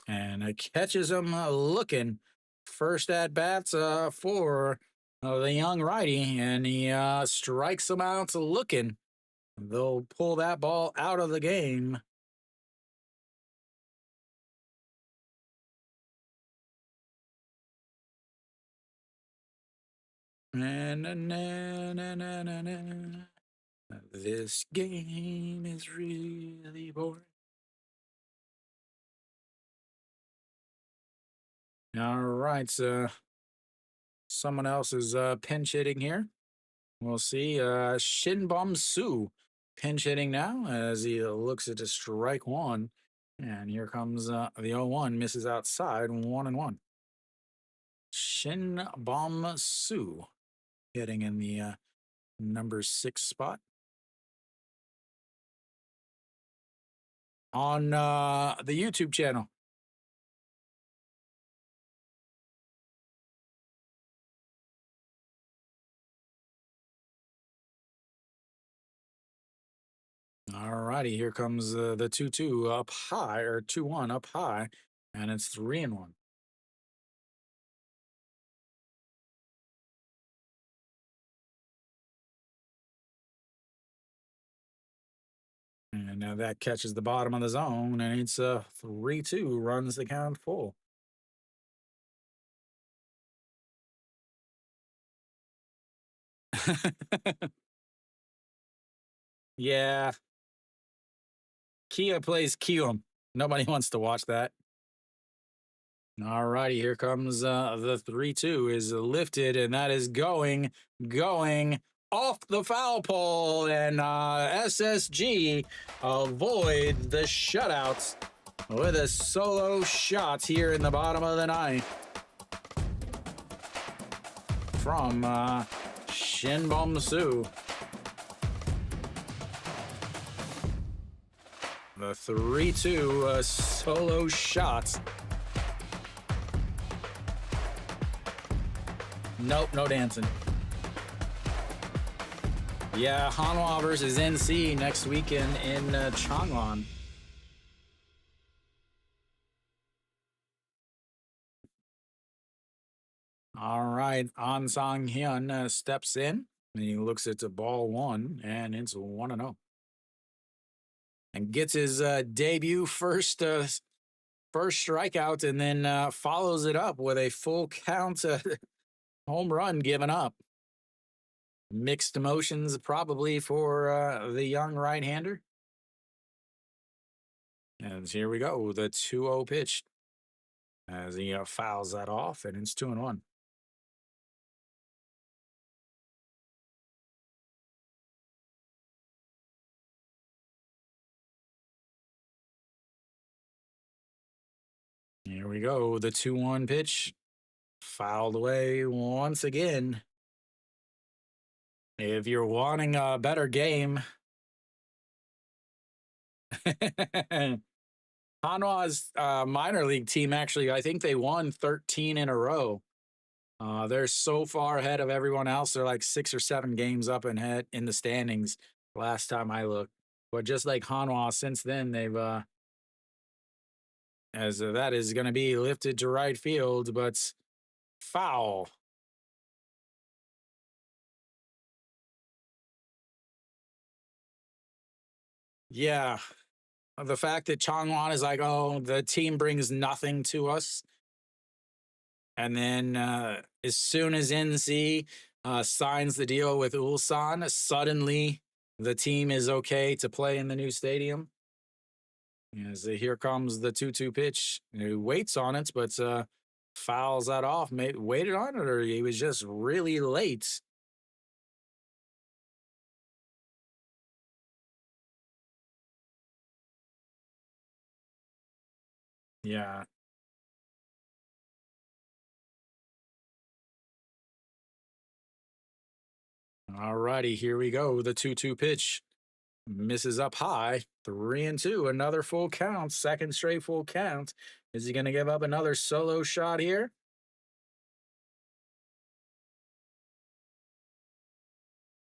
And it catches him looking. First at bats for the young righty, and he strikes him out looking. They'll pull that ball out of the game. This game is really boring. All right, so someone else is pinch hitting here. We'll see. Shinbom Su pinch hitting now as he looks at a strike one. And here comes the 0-1, misses outside, 1-1. Shinbom Su hitting in the number 6 spot. On the YouTube channel. All righty, here comes the 2-2 up high, or 2-1 up high, and it's 3-1. And now that catches the bottom of the zone, and it's 3-2, runs the count full. Yeah, Kia plays Kium. Nobody wants to watch that. All righty, here comes the 3-2 is lifted, and that is going off the foul pole, and SSG avoid the shutouts with a solo shot here in the bottom of the ninth from Shinbom Su. The 3-2 solo shot. Nope, no dancing. Yeah, Hanwha versus NC next weekend in Changwon. All right, An Sang Hyun steps in, and he looks at the ball one, and it's 1-0. And gets his debut first strikeout, and then follows it up with a full count home run given up. Mixed emotions probably for the young right-hander. And here we go, the 2-0 pitch as he fouls that off, and it's 2-1. Here we go, the 2-1 pitch fouled away once again. If you're wanting a better game, Hanwha's minor league team, actually, I think they won 13 in a row. They're so far ahead of everyone else. They're like 6 or 7 games up ahead in the standings last time I looked. But just like Hanwha, since then, they've, as that is going to be lifted to right field, but foul. Yeah. The fact that Changwon is like, oh, the team brings nothing to us. And then as soon as NC signs the deal with Ulsan, suddenly the team is okay to play in the new stadium. As here comes the 2-2 pitch. He waits on it, but fouls that off. Waited on it, or he was just really late. Yeah. All righty, here we go. The 2-2 pitch misses up high. 3-2. Another full count. Second straight full count. Is he going to give up another solo shot here?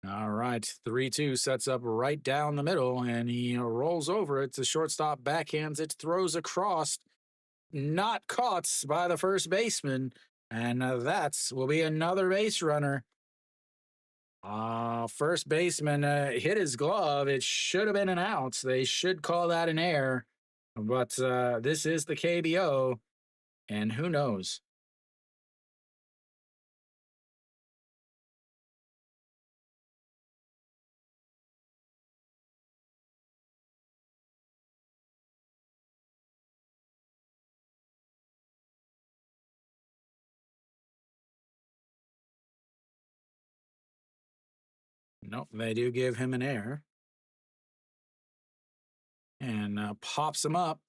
All right. 3-2 sets up right down the middle, and he rolls over it to shortstop, backhands it, throws across, not caught by the first baseman. And that's will be another base runner. First baseman hit his glove. It should have been an out. They should call that an error. But this is the KBO, and who knows? Nope, they do give him an error and pops him up.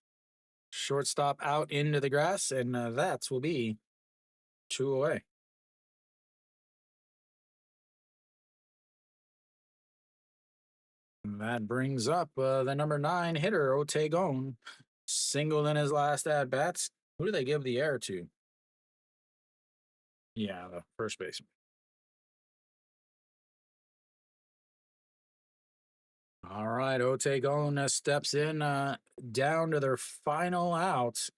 Shortstop out into the grass, and that will be two away. And that brings up the number 9 hitter, Otegon. Singled in his last at bats. Who do they give the error to? Yeah, the first baseman. All right, Otegon steps in down to their final out.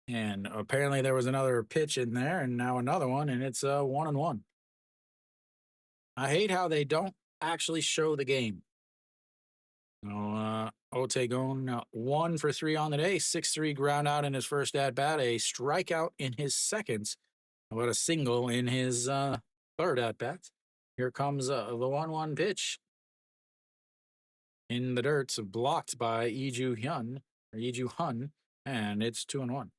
And apparently there was another pitch in there, and now another one, and it's 1-1. I hate how they don't actually show the game. Otegon 1 for 3 on the day, 6-3 ground out in his first at bat, a strikeout in his second, but a single in his third at bat. Here comes the 1-1 pitch in the dirt, blocked by Iju Hun, and it's 2-1.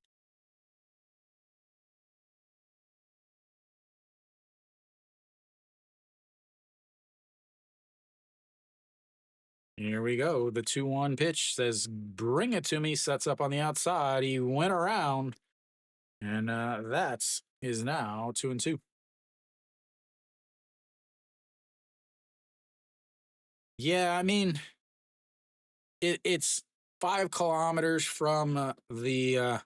Here we go. The 2-1 pitch says, "Bring it to me." Sets up on the outside. He went around, and that is now 2-2. Yeah, I mean, it's 5 kilometers from the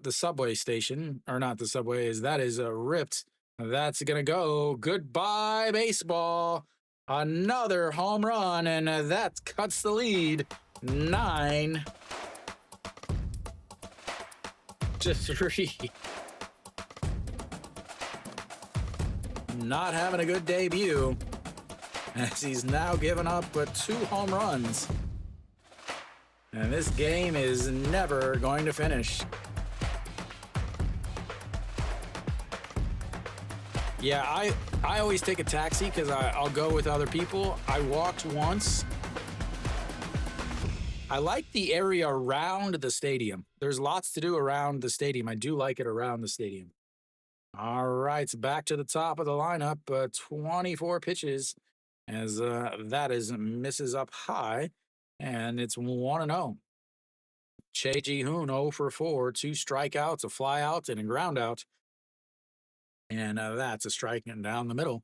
subway station, or not the subway, is that is ripped. That's gonna go. Goodbye, baseball. Another home run, and that cuts the lead 9-3. Not having a good debut, as he's now given up 2 home runs. And this game is never going to finish. Yeah, I always take a taxi because I'll go with other people. I walked once. I like the area around the stadium. There's lots to do around the stadium. I do like it around the stadium. All right, back to the top of the lineup. 24 pitches as that is misses up high, and it's 1-0. Che Ji-hoon 0 for 4, 2 strikeouts, a flyout, and a ground out. And that's a strike down the middle.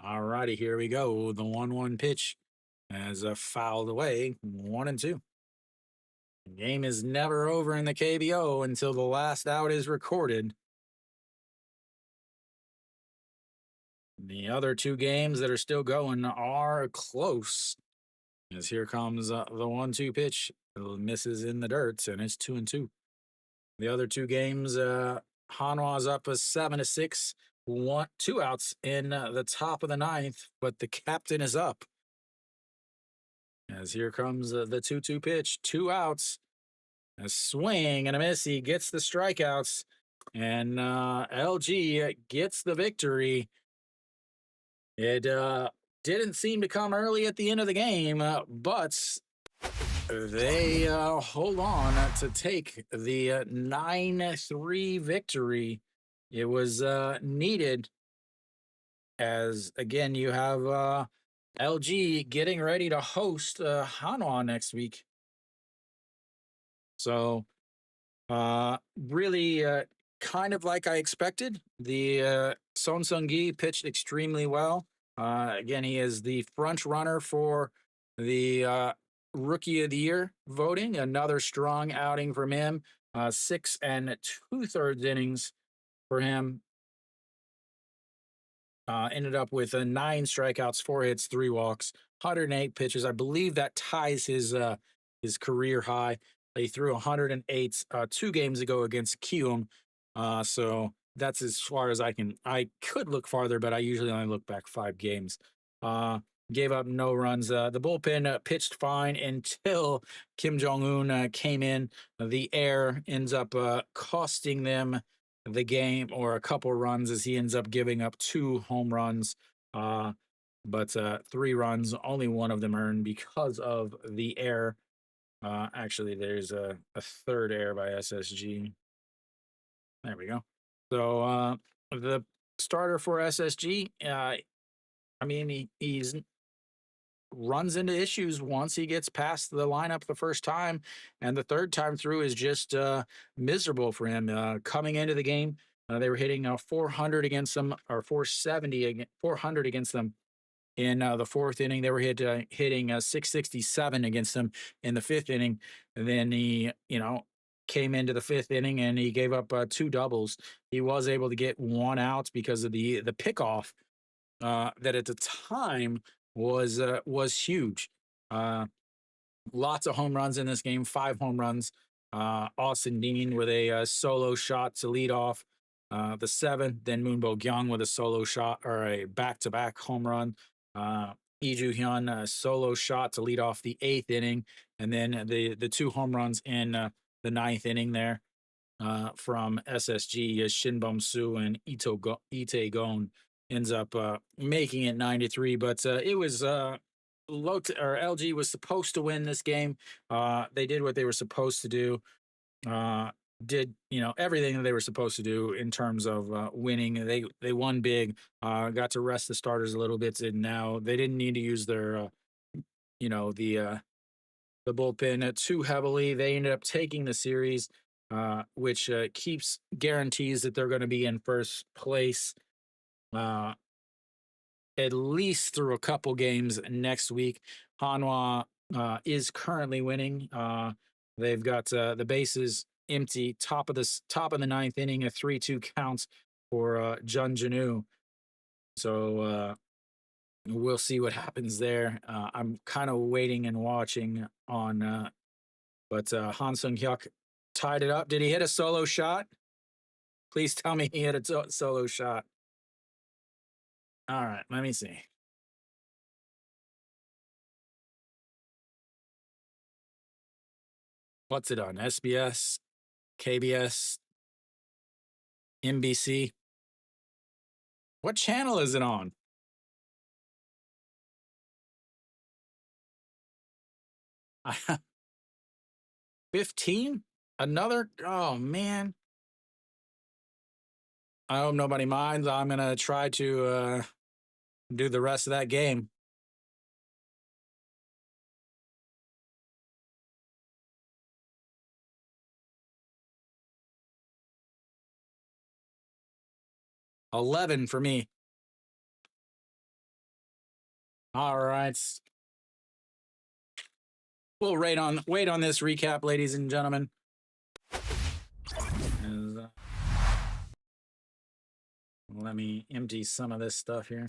All righty, here we go. The 1-1 pitch as fouled away, 1-2. The game is never over in the KBO until the last out is recorded. The other 2 games that are still going are close. As here comes the 1-2 pitch, misses in the dirt, and it's 2-2. The other 2 games, Hanwha's up a 7-6, 2 outs in the top of the 9th, but the captain is up. As here comes the 2-2 pitch, 2 outs, a swing and a miss. He gets the strikeouts, and LG gets the victory. It didn't seem to come early at the end of the game, but they hold on to take the 9-3 victory. It was needed, as again you have LG getting ready to host Hanwha next week. So really kind of like I expected. The Son Sung-gi pitched extremely well. Again, he is the front runner for the Rookie of the Year voting. Another strong outing from him. 6 2/3 innings for him. Ended up with 9 strikeouts, 4 hits, 3 walks, 108 pitches. I believe that ties his career high. He threw 108 2 games ago against Kium. So that's as far as I can. I could look farther, but I usually only look back 5 games. Uh, Gave up no runs. The bullpen pitched fine until Kim Jong Un came in. The air ends up costing them the game, or a couple runs, as he ends up giving up 2 home runs. But 3 runs, only one of them earned because of the error. Actually, there's a third error by SSG. There we go. So the starter for SSG, I mean, he's runs into issues once he gets past the lineup the first time, and the third time through is just miserable for him. Coming into the game, they were hitting 400 against them, or 400 against them in the fourth inning. They were hitting 667 against them in the fifth inning. And then he, came into the fifth inning and he gave up 2 doubles. He was able to get 1 out because of the pickoff that at the time was huge. Lots of home runs in this game, 5 home runs. Austin Dean with a solo shot to lead off the seventh, then Moonbo Gyung with a solo shot, or a back-to-back home run. Lee Ju Hyun a solo shot to lead off the eighth inning, and then the 2 home runs in the ninth inning there from SSG, Shin Bum Soo and Ite Gon ends up making it 9-3. But it was LG was supposed to win this game. They did what they were supposed to do. Did everything that they were supposed to do in terms of winning. They won big. Got to rest the starters a little bit, and now they didn't need to use their the bullpen too heavily. They ended up taking the series, which guarantees that they're going to be in first place at least through a couple games next week. Hanwha is currently winning. They've got the bases empty, top of the ninth inning, a 3-2 count for Jun Janu. So we'll see what happens there. I'm kind of waiting and watching on, but Han Sung Hyuk tied it up. Did he hit a solo shot? Please tell me he hit a solo shot. All right, let me see. What's it on? SBS, KBS, NBC? What channel is it on? 15? Another? Oh, man. I hope nobody minds. I'm going to try to do the rest of that game. $11 for me. All right. We'll wait on this recap, ladies and gentlemen. Let me empty some of this stuff here.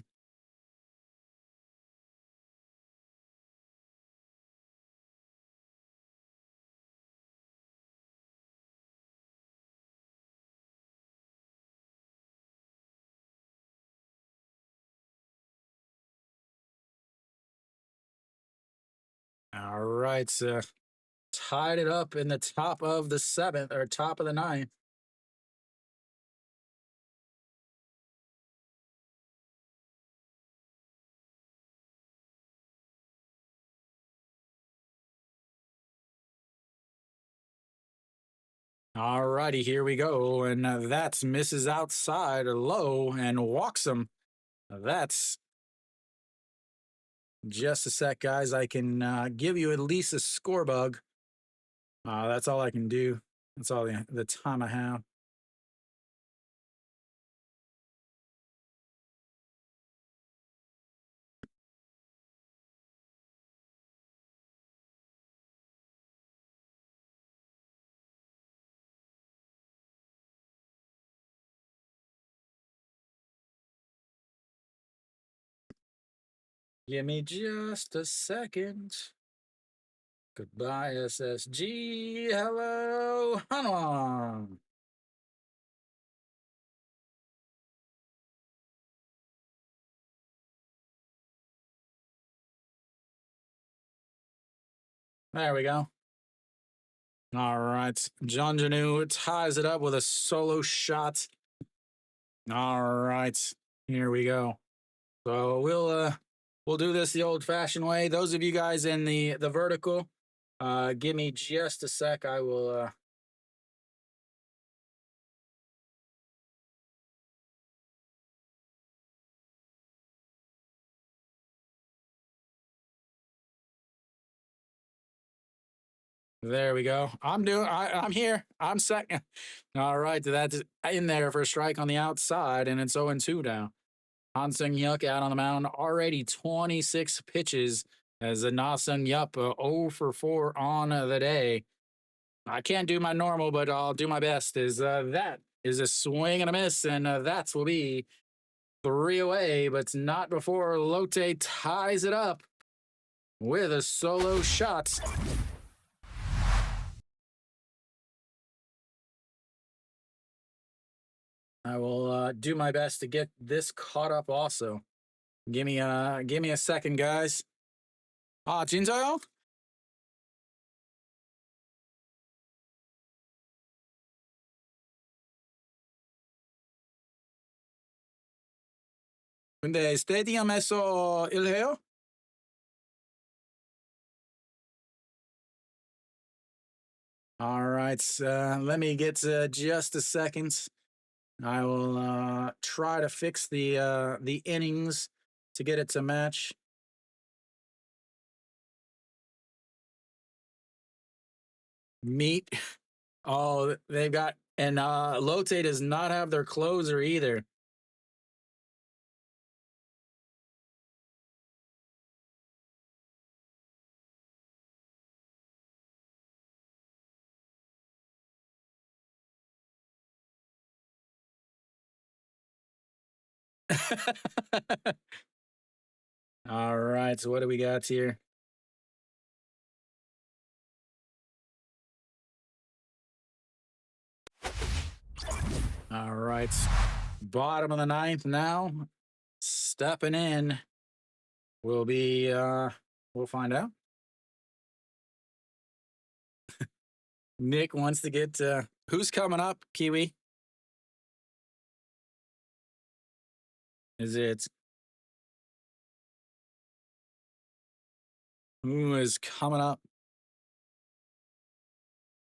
All right, so tied it up in the top of the seventh, or top of the ninth. All righty, here we go. And that's misses outside low and walks him. That's just a sec, guys. I can give you at least a score bug. That's all I can do. That's all the time I have. Give me just a second. Goodbye, SSG. Hello, Hanwha. There we go. All right. John Janu ties it up with a solo shot. All right. Here we go. So we'll do this the old-fashioned way. Those of you guys in the vertical, give me just a sec. I will there we go. I'm here. I'm second. All right, that's in there for a strike on the outside, and it's 0-2 now. Han Sung Hyuk out on the mound, already 26 pitches as a Na Sung Yup 0 for 4 on the day. I can't do my normal, but I'll do my best. That is a swing and a miss, and that will be 3 away, but it's not before Lotte ties it up with a solo shot. I will do my best to get this caught up also. Give me a second, guys. 진짜요? 근데 스테디움에서 일해요? All right, let me get just a second. I will try to fix the innings to get it to match. Meat. Oh, they've got and Lotte does not have their closer either. All right, so what do we got here? All right, bottom of the ninth now. Stepping in will be we'll find out. Nick wants to get who's coming up, Kiwi? Is it who is coming up?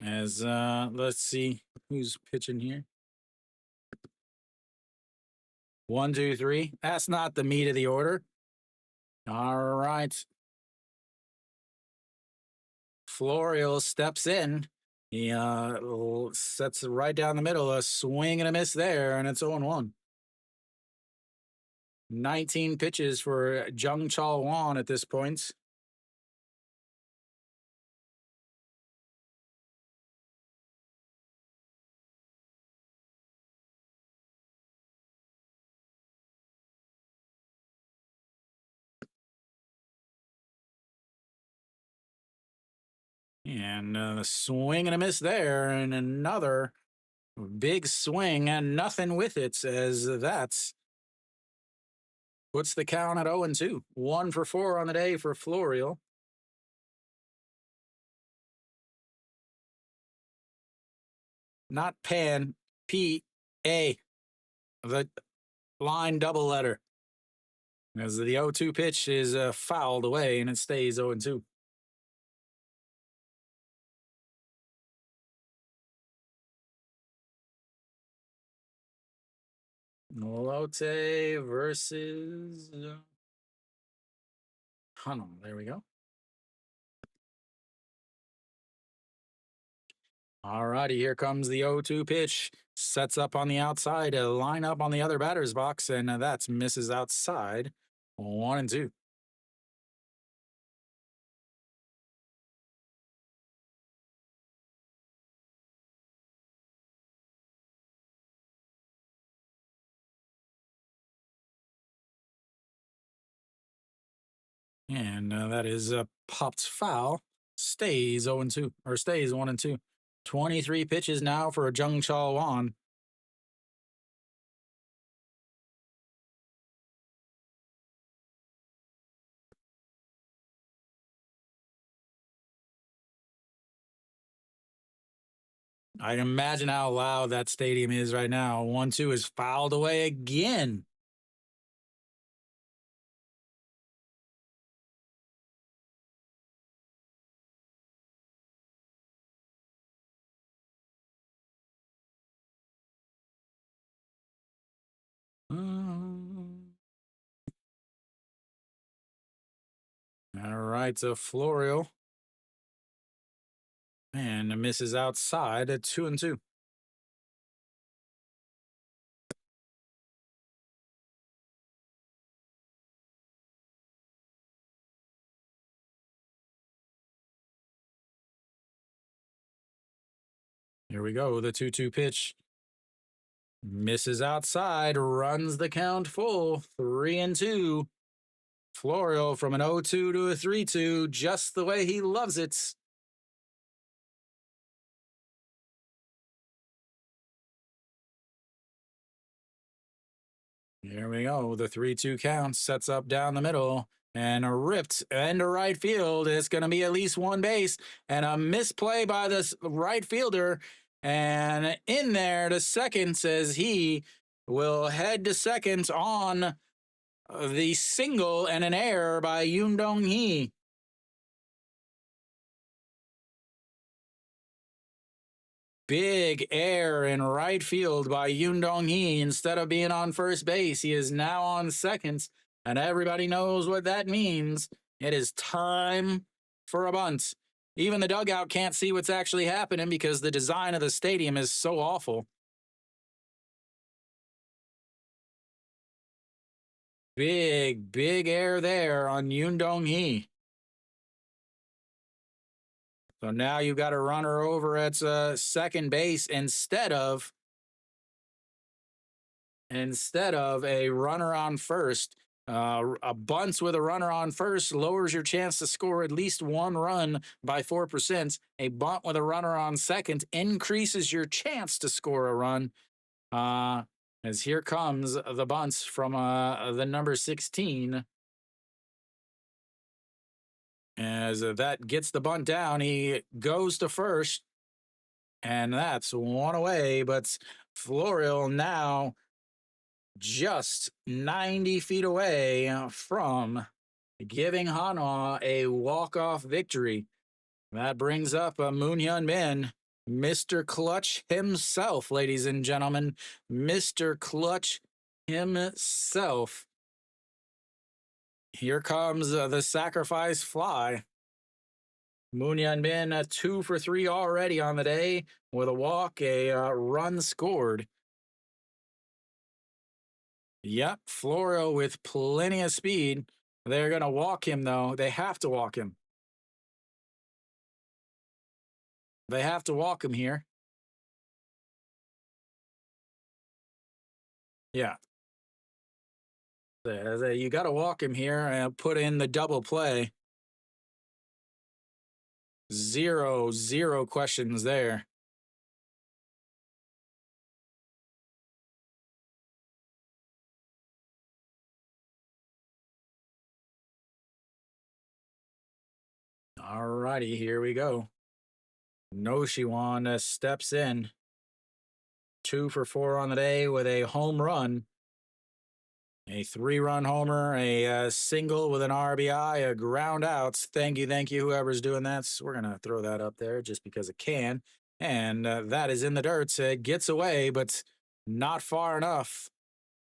As let's see who's pitching here. 1, 2, 3. That's not the meat of the order. All right. Florial steps in. He sets it right down the middle. A swing and a miss there, and it's 0-1. 19 pitches for Jung Chal Won at this point. And a swing and a miss there, and another big swing and nothing with it, as that's puts the count at 0-2. 1 for 4 on the day for Florial. Not Pan, P-A, the line double letter. As the 0-2 pitch is fouled away and it stays 0-2. Lotte versus Hunnam. There we go. All righty, here comes the 0-2 pitch. Sets up on the outside, a line up on the other batter's box, and that's misses outside. 1-2. And that is popped foul. Stays 0-2, or stays 1-2. 23 pitches now for a Jung Chal Wan. I can imagine how loud that stadium is right now. 1-2 is fouled away again. All right, so Florio. And misses outside at 2-2. Here we go. The 2-2 pitch. Misses outside, runs the count full. 3-2. Florio from an 0-2 to a 3-2, just the way he loves it. Here we go. The 3-2 count sets up down the middle and a ripped into right field. It's going to be at least one base and a misplay by this right fielder. And in there to second says he will head to second on the single and an error by Yoon Dong Hee. Big error in right field by Yoon Dong Hee. Instead of being on first base, he is now on second, and everybody knows what that means. It is time for a bunt. Even the dugout can't see what's actually happening because the design of the stadium is so awful. Big error there on Yoon Dong Hee. So now you've got a runner over at second base instead of a runner on first. A bunt with a runner on first lowers your chance to score at least one run by 4%. A bunt with a runner on second increases your chance to score a run. As here comes the bunts from the number 16. As that gets the bunt down, he goes to first. And that's one away, but Florio now just 90 feet away from giving Hanwha a walk-off victory. That brings up Moon Hyun Min, Mr. Clutch himself, ladies and gentlemen. Mr. Clutch himself. Here comes the sacrifice fly. Moon Hyun Min 2 for 3 already on the day with a walk, a run scored. Yep, Florio with plenty of speed. They're going to walk him, though. They have to walk him. They have to walk him here. Yeah. You got to walk him here and put in the double play. Zero questions there. All righty, here we go. No Shiwan steps in. 2 for 4 on the day with a home run. A 3-run homer, a single with an RBI, a ground out. Thank you, whoever's doing that. So we're going to throw that up there just because it can. And that is in the dirt. It gets away, but not far enough.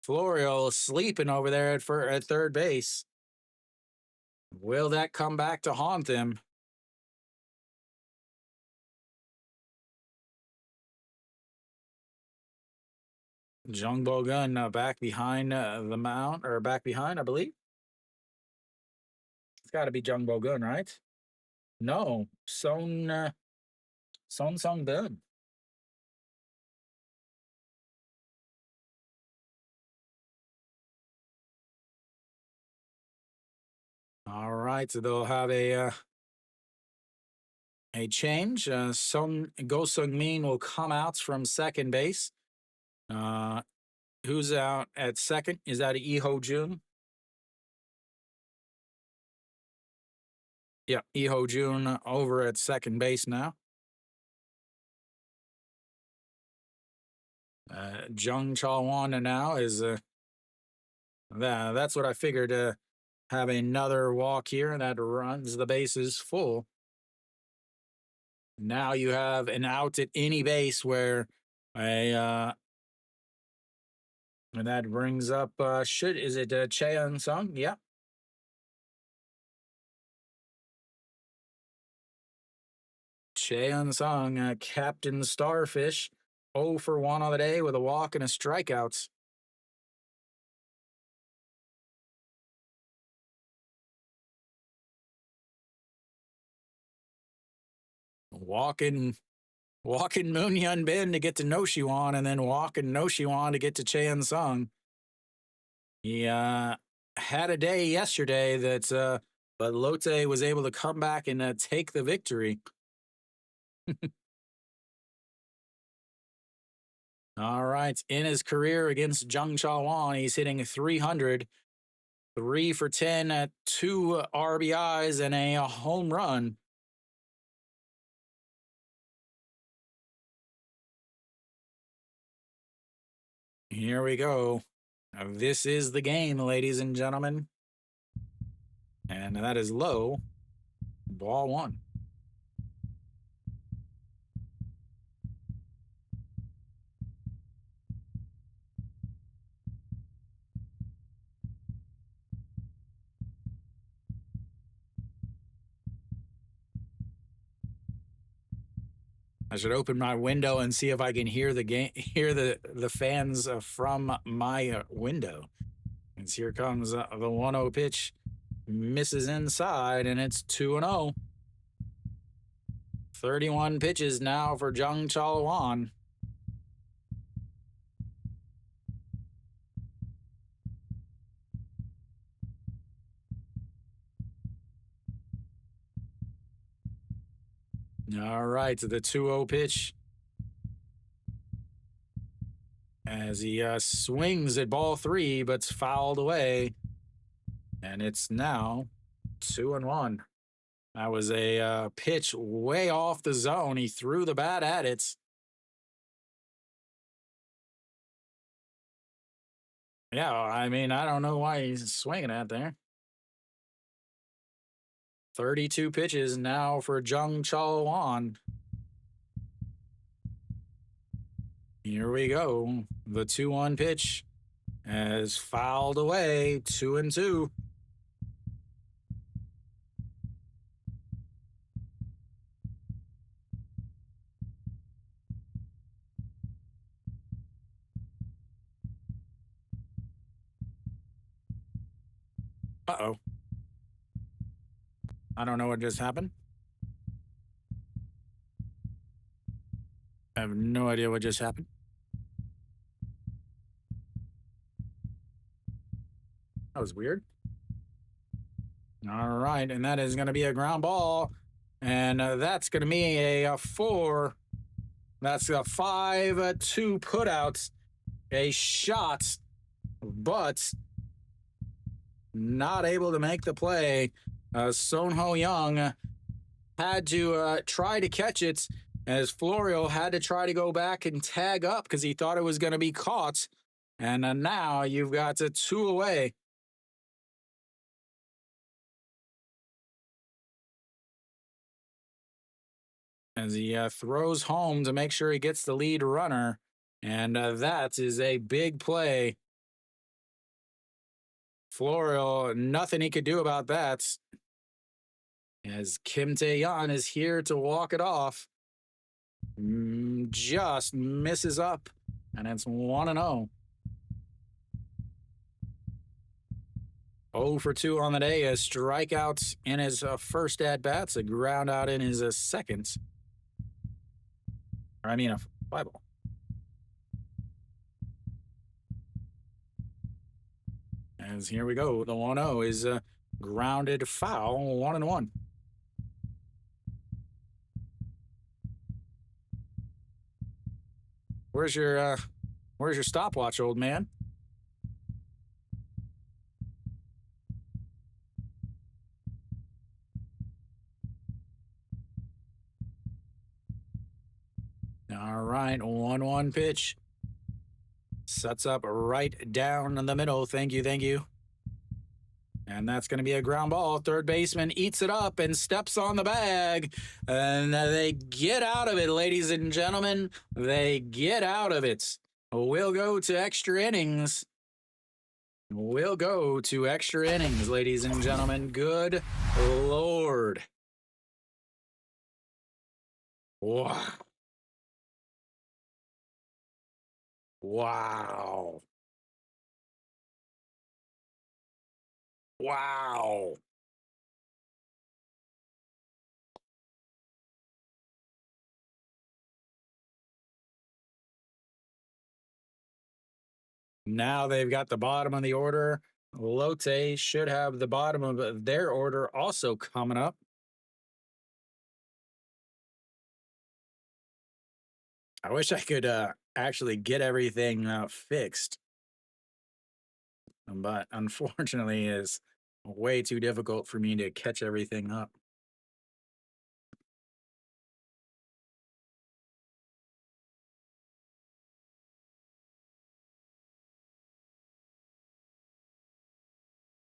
Florio sleeping over there at third base. Will that come back to haunt him? Jung Bo Gun back behind the mound, or back behind, I believe. It's got to be Jung Bo Gun, right? No, Son Sung Bin. All right, so they'll have a change. Sung Go Sung Min will come out from second base. Uh, who's out at second? Is that Iho Jun? Yeah, Iho Jun over at second base now. Jung Chawan now is that's what I figured. Have another walk here that runs the bases full. Now you have an out at any base where a and that brings up should is it Cheon Sung? Yeah. Cheon Sung, Captain Starfish, 0 for 1 on the day with a walk and a strikeout. Walking Moon Yun Bin to get to Noshiwan, and then walking Noshiwan to get to Cheon Sung. He had a day yesterday that but Lotte was able to come back and take the victory. All right. In his career against Jung Chawan, he's hitting 300, 3 for 10 at 2 RBIs and a home run. Here we go. This is the game, ladies and gentlemen. And that is low. Ball 1. I should open my window and see if I can hear the game, hear the fans from my window. And here comes the 1-0 pitch, misses inside, and it's 2-0. 31 pitches now for Jung Chalwan. All right, the 2-0 pitch. As he swings at ball 3, but's fouled away. And it's now 2-1. That was a pitch way off the zone. He threw the bat at it. Yeah, I mean, I don't know why he's swinging at there. 32 pitches now for Jung Chalwan. Here we go. The 2-1 pitch has fouled away, 2-2. Uh-oh. I don't know what just happened. I have no idea what just happened. That was weird. All right, and that is going to be a ground ball. And that's going to be a 4. That's a 5-2 putouts. A shot, but not able to make the play. Son Ho Young had to try to catch it, as Florio had to try to go back and tag up because he thought it was going to be caught. And now you've got 2 away. As he throws home to make sure he gets the lead runner. And that is a big play. Floral, nothing he could do about that. As Kim Tae-yeon is here to walk it off. Just misses up, and it's 1-0. 0 for 2 on the day. A strikeout in his first at bats, a ground out in his second. Or, I mean, a fly ball. As here we go. The 1-0 is a grounded foul, 1-1. Where's your stopwatch, old man? All right, 1-1 pitch. Sets up right down in the middle. Thank you, thank you. And that's going to be a ground ball. Third baseman eats it up and steps on the bag. And they get out of it, ladies and gentlemen. They get out of it. We'll go to extra innings. We'll go to extra innings, ladies and gentlemen. Good Lord. Wow. Wow. Wow. Now they've got the bottom of the order. Lotte should have the bottom of their order also coming up. I wish I could actually get everything fixed, but unfortunately, it's way too difficult for me to catch everything up.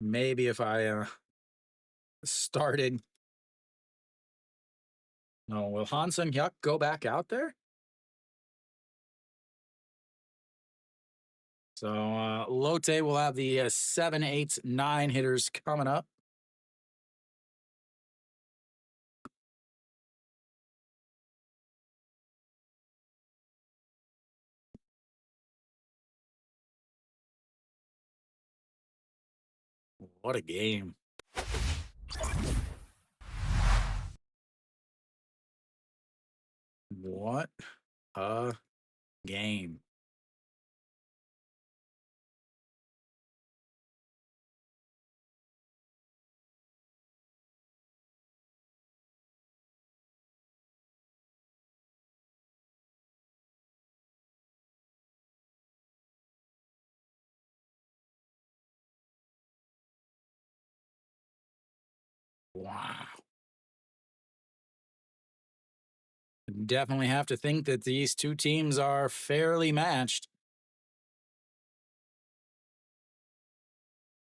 Maybe if I started. No, will Hansen Hyuk go back out there? So Lotte will have the 7, 8, 9 hitters coming up. What a game. What a game. Wow. Definitely have to think that these two teams are fairly matched.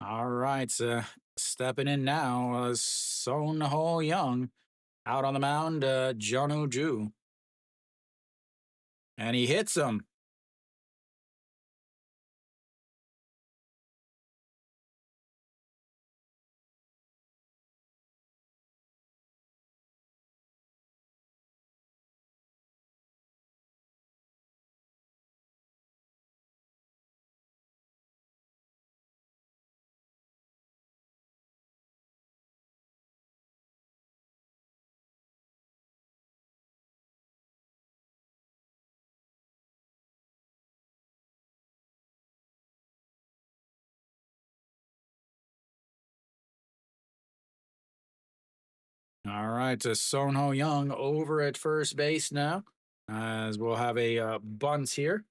All right, stepping in now, Son Ho Young out on the mound, Jonu Ju. And he hits him. All right, Son Ho Young over at first base now, as we'll have a bunt here.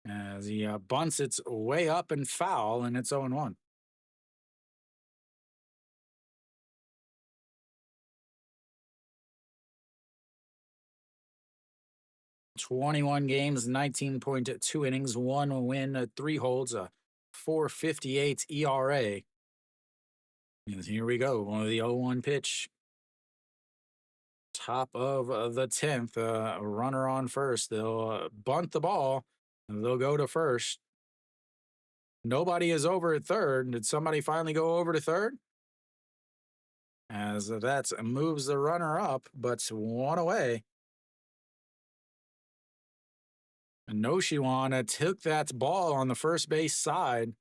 As he bunts, it's way up and foul, and it's 0-1. 21 games, 19.2 innings, 1 win, 3 holds, a 4.58 ERA. And here we go. One of the 0-1 pitch. Top of the 10th. Runner on first. They'll bunt the ball. And they'll go to first. Nobody is over at third. Did somebody finally go over to third? As that moves the runner up, but one away. And Noshiwana took that ball on the first base side.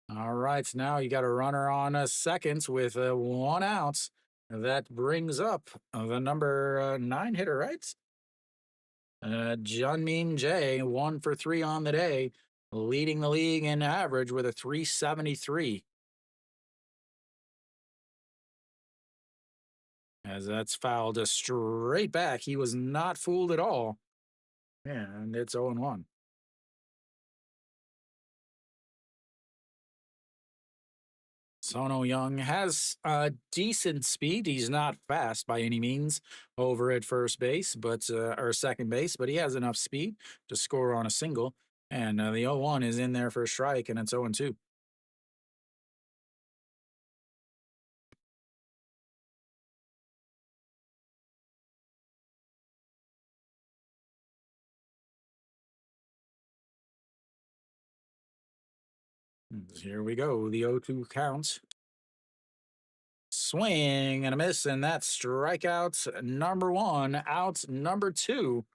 All right, now you got a runner on seconds with one out. That brings up the number nine hitter, right? Junmin J, 1 for 3 on the day, leading the league in average with a 373. As that's fouled straight back. He was not fooled at all. And it's 0-1. Sono Young has decent speed. He's not fast by any means over at first base, but or second base, but he has enough speed to score on a single. And the 0-1 is in there for a strike, and it's 0-2. Here we go. The 0-2 count. Swing and a miss, and that's strikeout number one, out number two.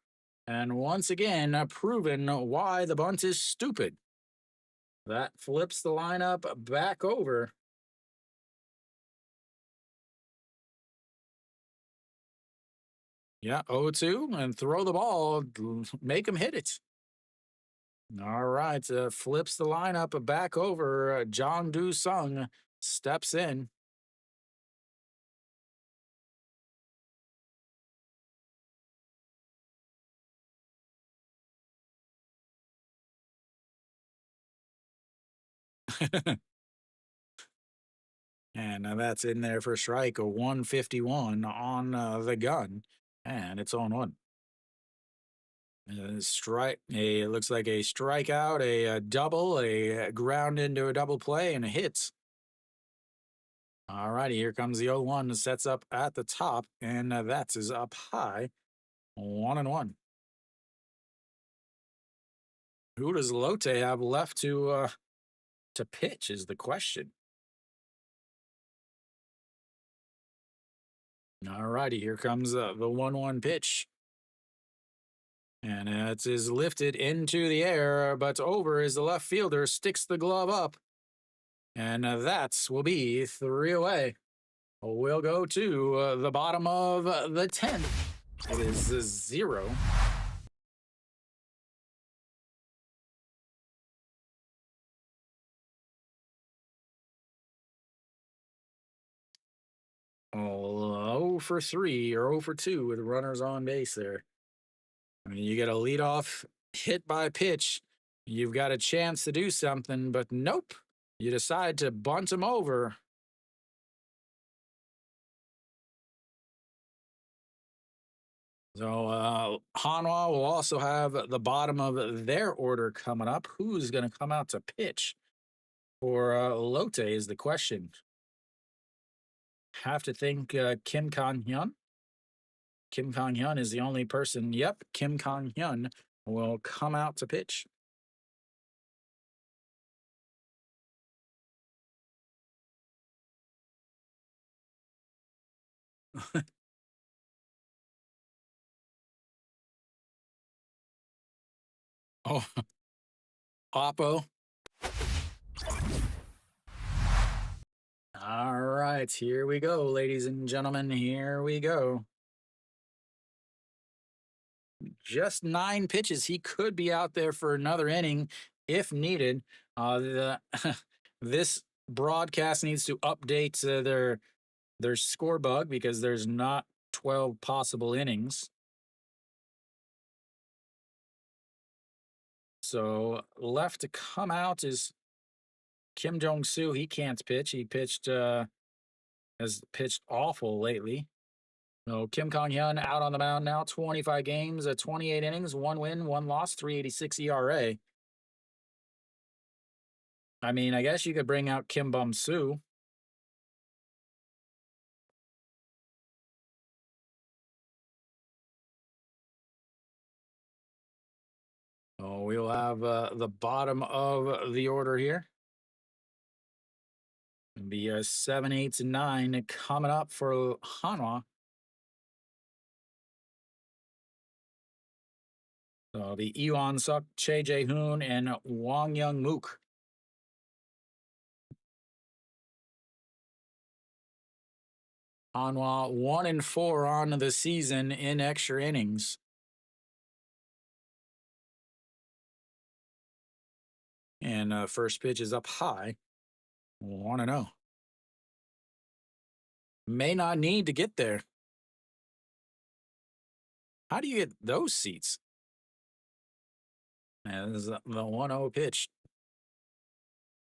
And once again, proven why the bunt is stupid. That flips the lineup back over. Yeah, 0-2, and throw the ball, make him hit it. All right, flips the lineup back over. John Do Sung steps in. And that's in there for strike, a 151 on the gun, and it's on one. Strike. It looks like a strikeout, a double, a ground into a double play, and a hit. All righty, here comes the 0-1. Sets up at the top, and that's is up high, 1-1. Who does Lotte have left to pitch? Is the question. All righty, here comes the 1-1 pitch. And it is lifted into the air, but over is the left fielder, sticks the glove up. And that will be 3 away. We'll go to the bottom of the 10th. It is 0. Oh, 0 for 3 or 0 for 2 with runners on base there. I mean, you get a leadoff hit by pitch. You've got a chance to do something, but nope. You decide to bunt him over. So Hanwha will also have the bottom of their order coming up. Who's going to come out to pitch for Lotte is the question. Have to think Kim Kang Hyun. Kim Kang Hyun is the only person. Yep, Kim Kang Hyun will come out to pitch. Oh, Oppo. All right, here we go, ladies and gentlemen. Here we go. Just 9 pitches. He could be out there for another inning if needed. This broadcast needs to update their score bug because there's not 12 possible innings. So left to come out is Kim Jong Soo. He can't pitch. He has pitched awful lately. So Kim Kang Hyun out on the mound now. 25 games, 28 innings, 1 win, 1 loss, 3.86 ERA. I mean, I guess you could bring out Kim Bum Soo. we'll have the bottom of the order here. The 7, 8, and 9 coming up for Hanwha. So the Iwan Suk, Che Jae Hoon, and Wang Young Mook. Hanwha 1-4 on the season in extra innings. And first pitch is up high. 1-0. May not need to get there. How do you get those seats? And this is the 1-0 pitch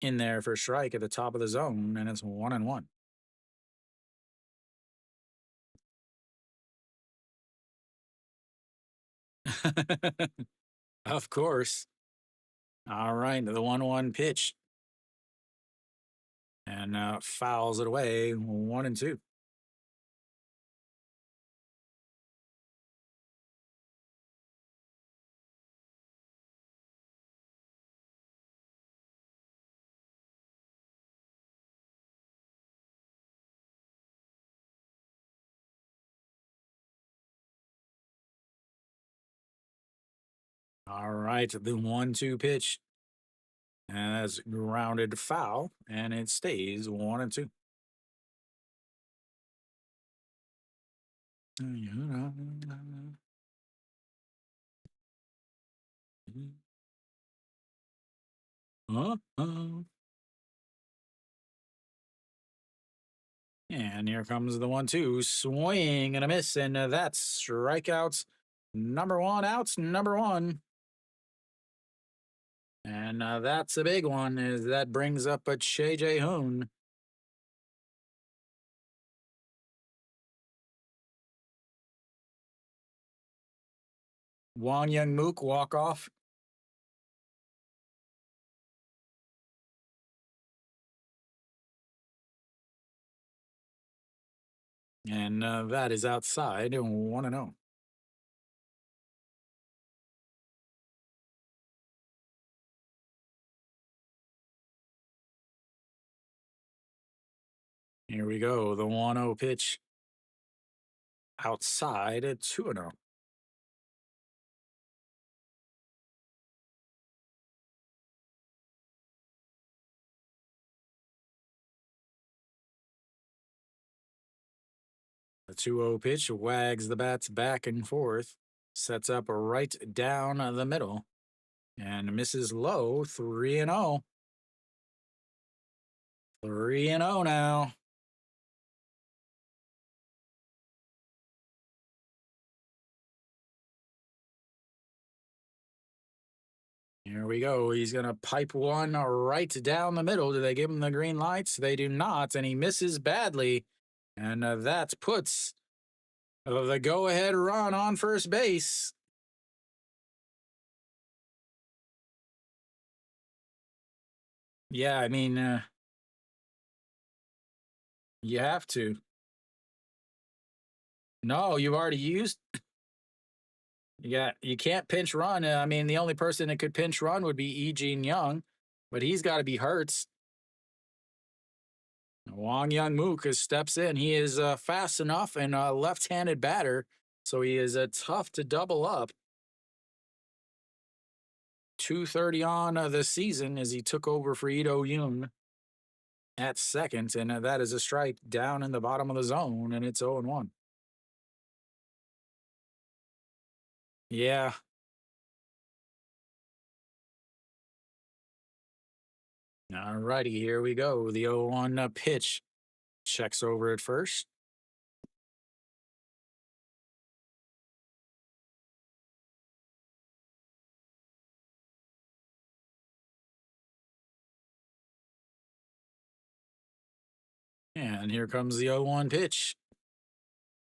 in there for strike at the top of the zone, and it's 1-1. Of course. All right, the 1-1 pitch. And fouls it away, 1-2. All right, the 1-2 pitch. And that's grounded foul, and it stays 1-2. And here comes the 1-2 swing and a miss, and that's strikeouts number one, outs number one. And that's a big one, as that brings up a Che Jae Hoon. Wang Young Mook walk off. And that is outside, 1-0. Here we go, the 1-0 pitch. Outside at 2-0. The 2-0 pitch wags the bats back and forth, sets up right down the middle, and misses low, 3-0. 3-0 now. Here we go. He's going to pipe one right down the middle. Do they give him the green lights? They do not, and he misses badly. And that puts the go-ahead run on first base. Yeah, I mean, you have to. No, you've already used. Yeah, you can't pinch run. I mean, the only person that could pinch run would be E. Gene Young, but he's got to be Hurts. Wang Young Mook steps in. He is fast enough and a left-handed batter, so he is tough to double up. 2:30 on the season as he took over for Ito Yoon at second, and that is a strike down in the bottom of the zone, and it's 0-1. Yeah. All righty, here we go. The 0-1 pitch checks over at first. And here comes the 0-1 pitch.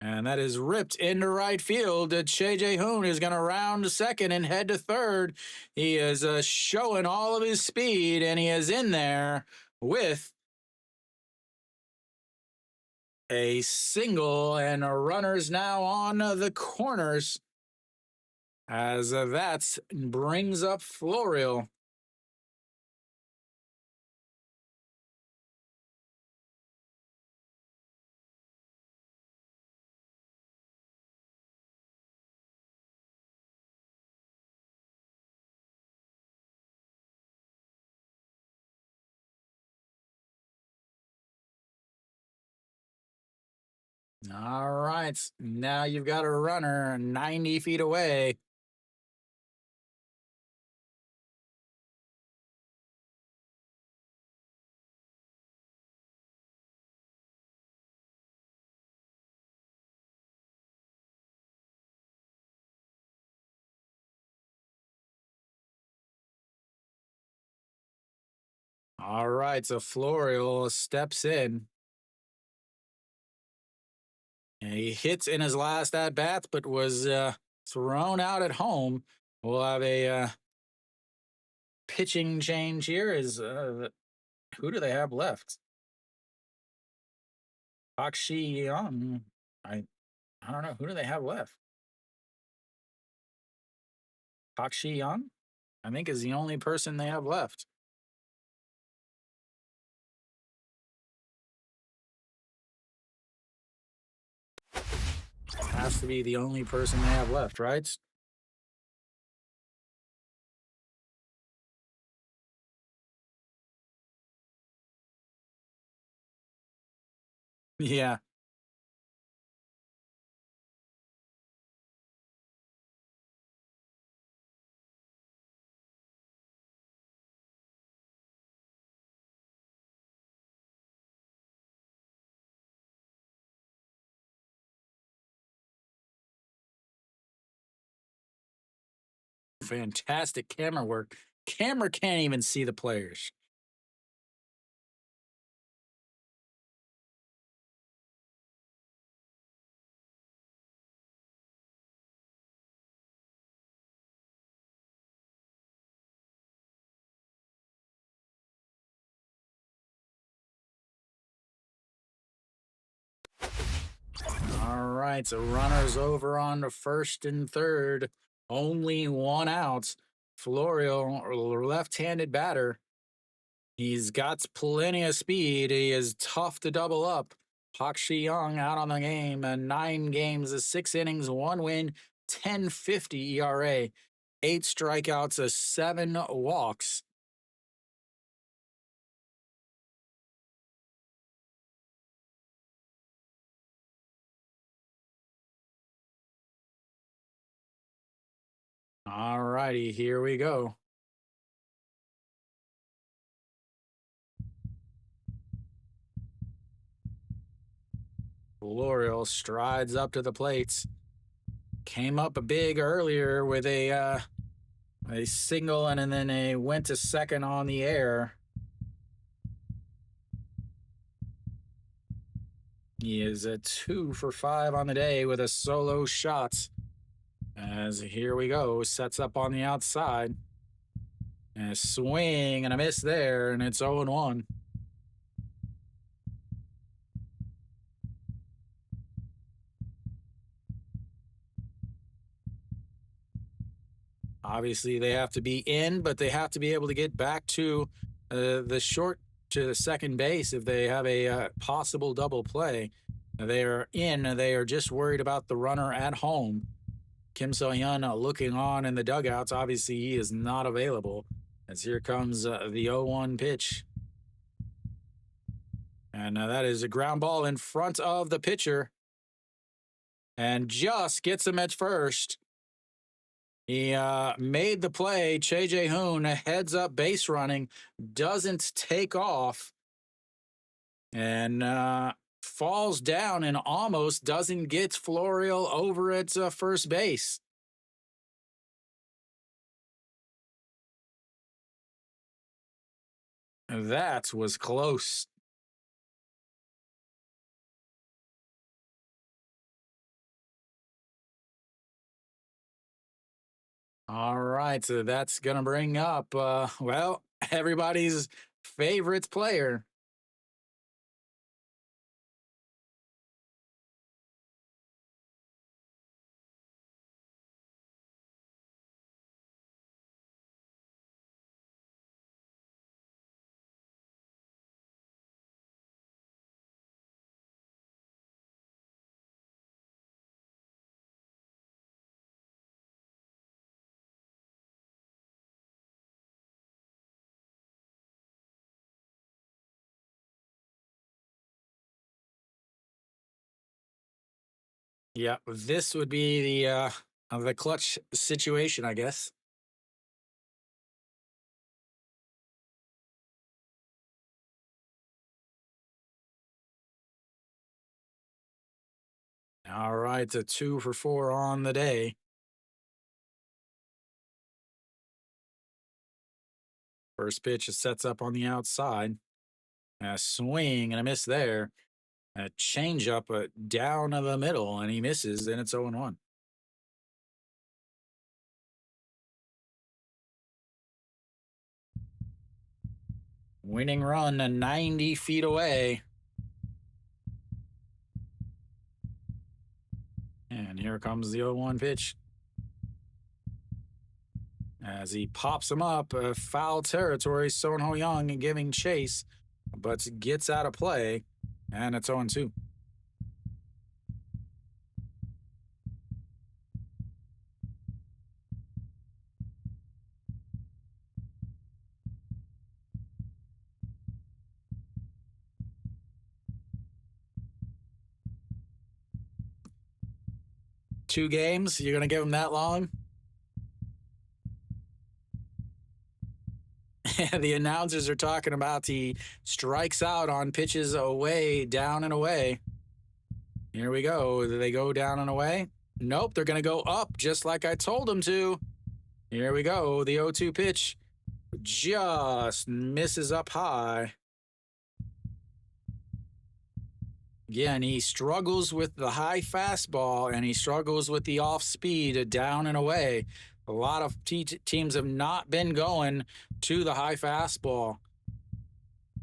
And that is ripped into right field. Che Jae Hoon is going to round to second and head to third. He is showing all of his speed, and he is in there with a single, and runners now on the corners. as that brings up Florial. All right, now you've got a runner 90 feet away. All right, so Florial steps in. And he hits in his last at bat, but was thrown out at home. We'll have a pitching change here. Is who do they have left? Pak Shi Young. I don't know. Who do they have left? Pak Shi Young, I think, is the only person they have left. Has to be the only person they have left, right? Yeah. Fantastic camera work. Camera can't even see the players. All right, so runners over on the first and third. Only one out. Florio, left-handed batter. He's got plenty of speed. He is tough to double up. Pak Shi Young out on the game. 9 games, 6 innings, 1 win, 10.50 ERA, 8 strikeouts, 7 walks. All righty, here we go. L'Oreal strides up to the plates. Came up a big earlier with a single and then a went to second on the air. He is a 2 for 5 on the day with a solo shot. As here we go, sets up on the outside. And a swing and a miss there, and it's 0-1. Obviously, they have to be in, but they have to be able to get back to the short to the second base if they have a possible double play. They are in. They are just worried about the runner at home. Kim So-hyun looking on in the dugouts. Obviously, he is not available. As here comes the 0-1 pitch. And that is a ground ball in front of the pitcher. And just gets him at first. He made the play. Che Jae-hoon heads up base running, doesn't take off, and falls down and almost doesn't get Florial over at first base. That was close. All right, so that's going to bring up, well, everybody's favorite player. Yeah, this would be the clutch situation, I guess. All right, a 2 for 4 on the day. First pitch sets up on the outside. A swing and a miss there. A changeup down the middle, and he misses, and it's 0-1. Winning run 90 feet away. And here comes the 0-1 pitch. As he pops him up, foul territory, Son Ho Young giving chase, but gets out of play, and it's 0-2. 2 games, you're going to give him that long? The announcers are talking about he strikes out on pitches away, down and away. Here we go. Do they go down and away? Nope, they're going to go up just like I told them to. Here we go. The 0-2 pitch just misses up high. Yeah, and he struggles with the high fastball and he struggles with the off speed down and away. A lot of teams have not been going to the high fastball.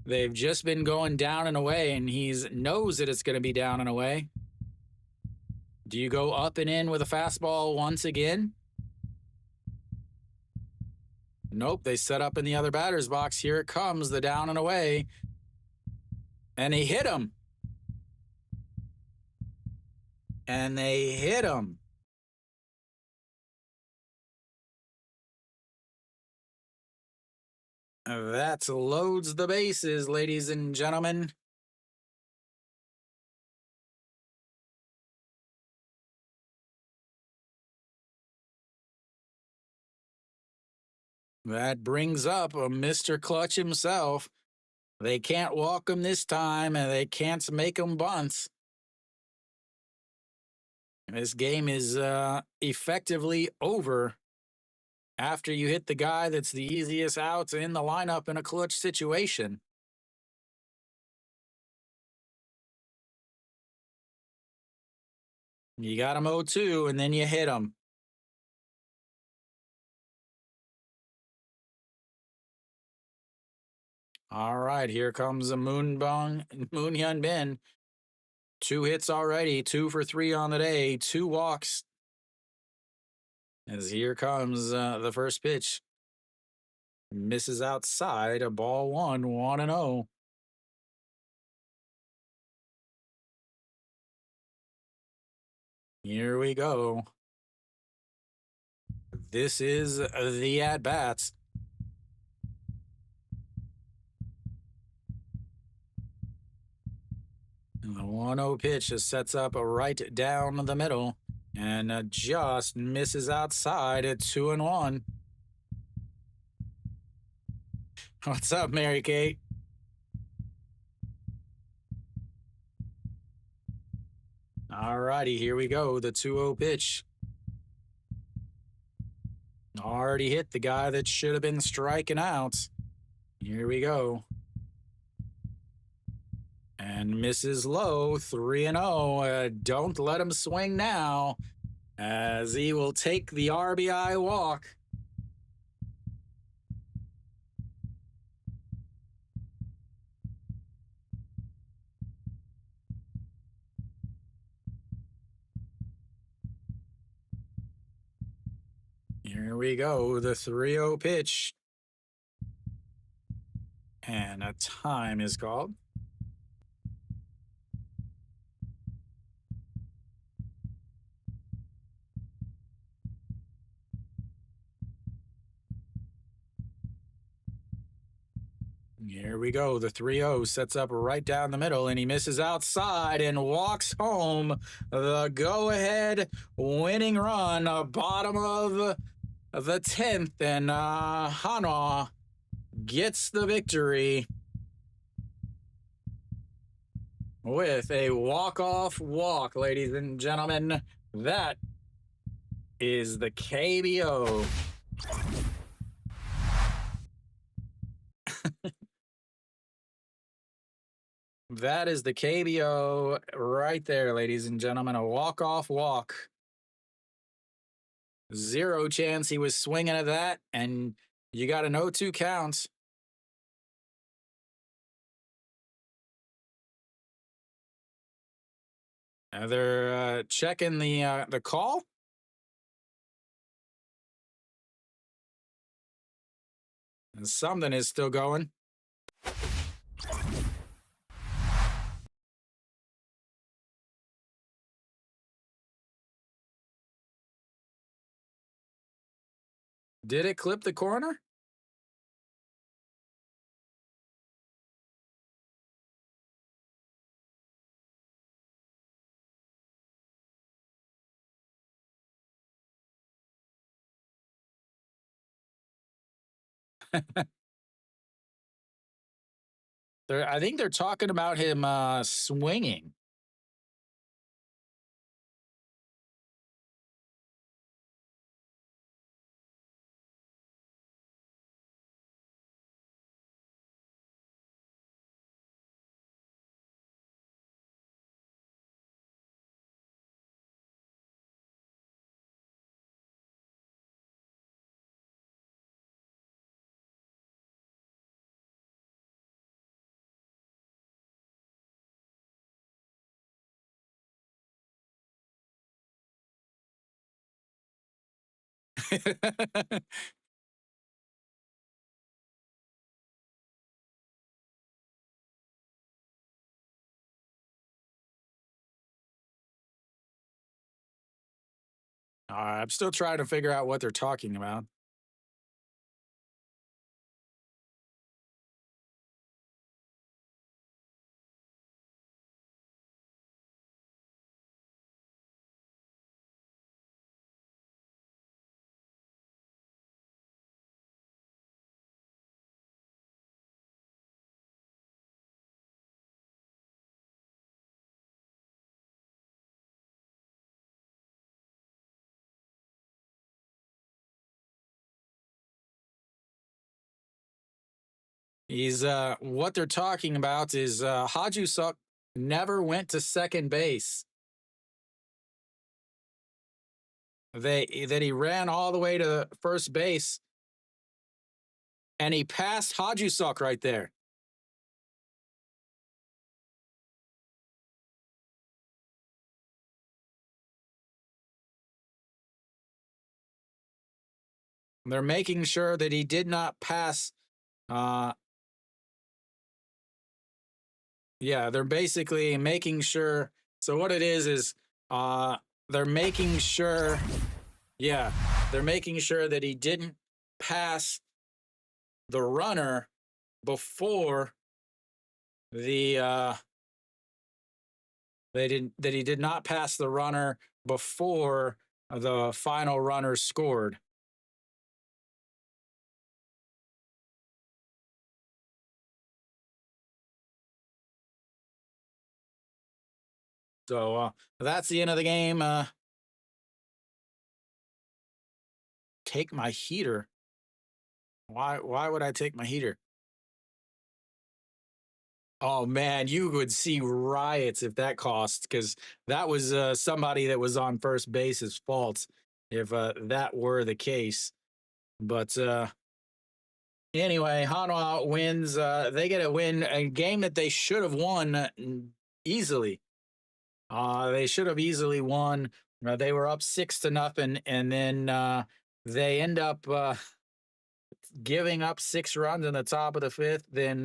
They've just been going down and away, and he knows that it's going to be down and away. Do you go up and in with a fastball once again? Nope, they set up in the other batter's box. Here it comes, the down and away. And he hit him. And they hit him. That loads the bases, ladies and gentlemen. That brings up Mr. Clutch himself. They can't walk him this time, and they can't make him bunts. This game is effectively over after you hit the guy that's the easiest out in the lineup in a clutch situation. You got him 0-2, and then you hit him. All right, here comes a Moon Hyun Bin. 2 hits already, 2 for 3 on the day, 2 walks. As here comes the first pitch. Misses outside, a ball 1-0. Here we go. This is the at-bats. The 1-0 pitch just sets up right down the middle and just misses outside at 2-1. What's up, Mary Kate? All righty, here we go. The 2-0 pitch. Already hit the guy that should have been striking out. Here we go. And misses low, 3-0. Don't let him swing now, as he will take the RBI walk. Here we go, the 3-0 pitch. And a time is called. Here we go. The 3-0 sets up right down the middle, and he misses outside and walks home the go-ahead winning run, bottom of the 10th, and Hanwha gets the victory with a walk-off walk, ladies and gentlemen. That is the KBO. That is the KBO right there, ladies and gentlemen. A walk-off walk. Zero chance he was swinging at that, and you got an 0-2 count. They're checking the call. And something is still going. Did it clip the corner? I think they're talking about him swinging. I'm still trying to figure out what they're talking about. He's what they're talking about is Hajusuk never went to second base. That he ran all the way to first base, and he passed Hajusuk right there. They're making sure that he did not pass. Yeah, they're basically making sure. So what it is they're making sure. Yeah, they're making sure that he didn't pass the runner before the that he did not pass the runner before the final runner scored. So that's the end of the game. Take my heater. Why would I take my heater? Oh man, you would see riots if that cost, because that was somebody that was on first base's fault if that were the case. But anyway, Hanwha wins. They get a win, a game that they should have won easily. They should have easily won. They were up 6-0, and then they end up giving up 6 runs in the top of the 5th, then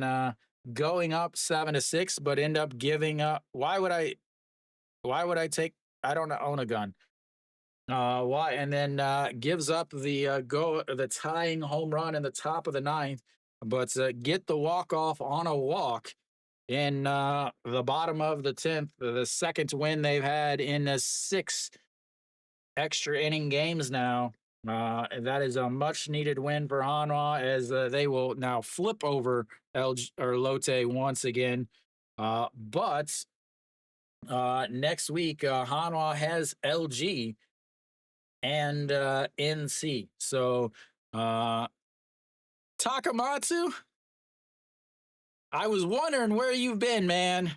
going up 7-6, but end up giving up. Why would I take? I don't own a gun. Why? And then gives up the tying home run in the top of the 9th but get the walk off on a walk in the bottom of the 10th, the second win they've had in six extra inning games now. And that is a much needed win for Hanwha as they will now flip over LG, or Lotte once again. But next week, Hanwha has LG and NC. So, uh, Takamatsu, I was wondering where you've been, man.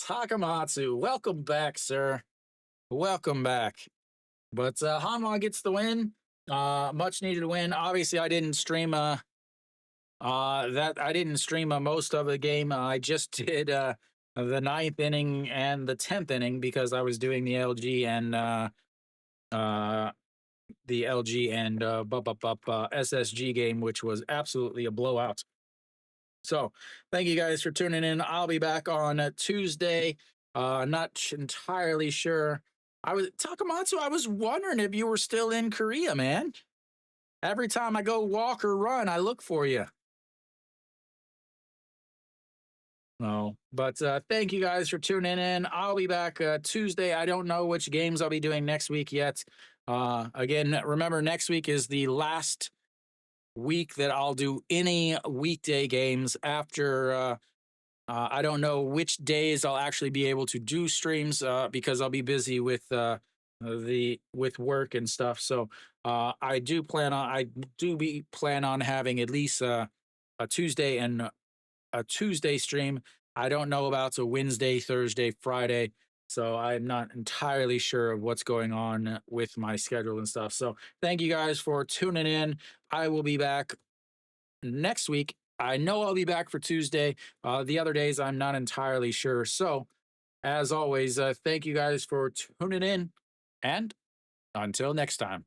Takamatsu, welcome back, sir. Welcome back. But Hanwha gets the win. Much needed win. Obviously, I didn't stream that I didn't stream most of the game. I just did the ninth inning and the 10th inning because I was doing the LG and uh SSG game, which was absolutely a blowout. So thank you guys for tuning in. I'll be back on Tuesday. Not entirely sure. I was Takamatsu. I was wondering if you were still in Korea, man. Every time I go walk or run, I look for you. No, but thank you guys for tuning in. I'll be back Tuesday. I don't know which games I'll be doing next week yet. Again, remember next week is the last week that I'll do any weekday games after. I don't know which days I'll actually be able to do streams because I'll be busy with with work and stuff. So I do plan on having at least a Tuesday and a Tuesday stream. I don't know about a Wednesday, Thursday, Friday. So I'm not entirely sure of what's going on with my schedule and stuff. So thank you guys for tuning in. I will be back next week. I know I'll be back for Tuesday. The other days, I'm not entirely sure. So as always, thank you guys for tuning in. And until next time.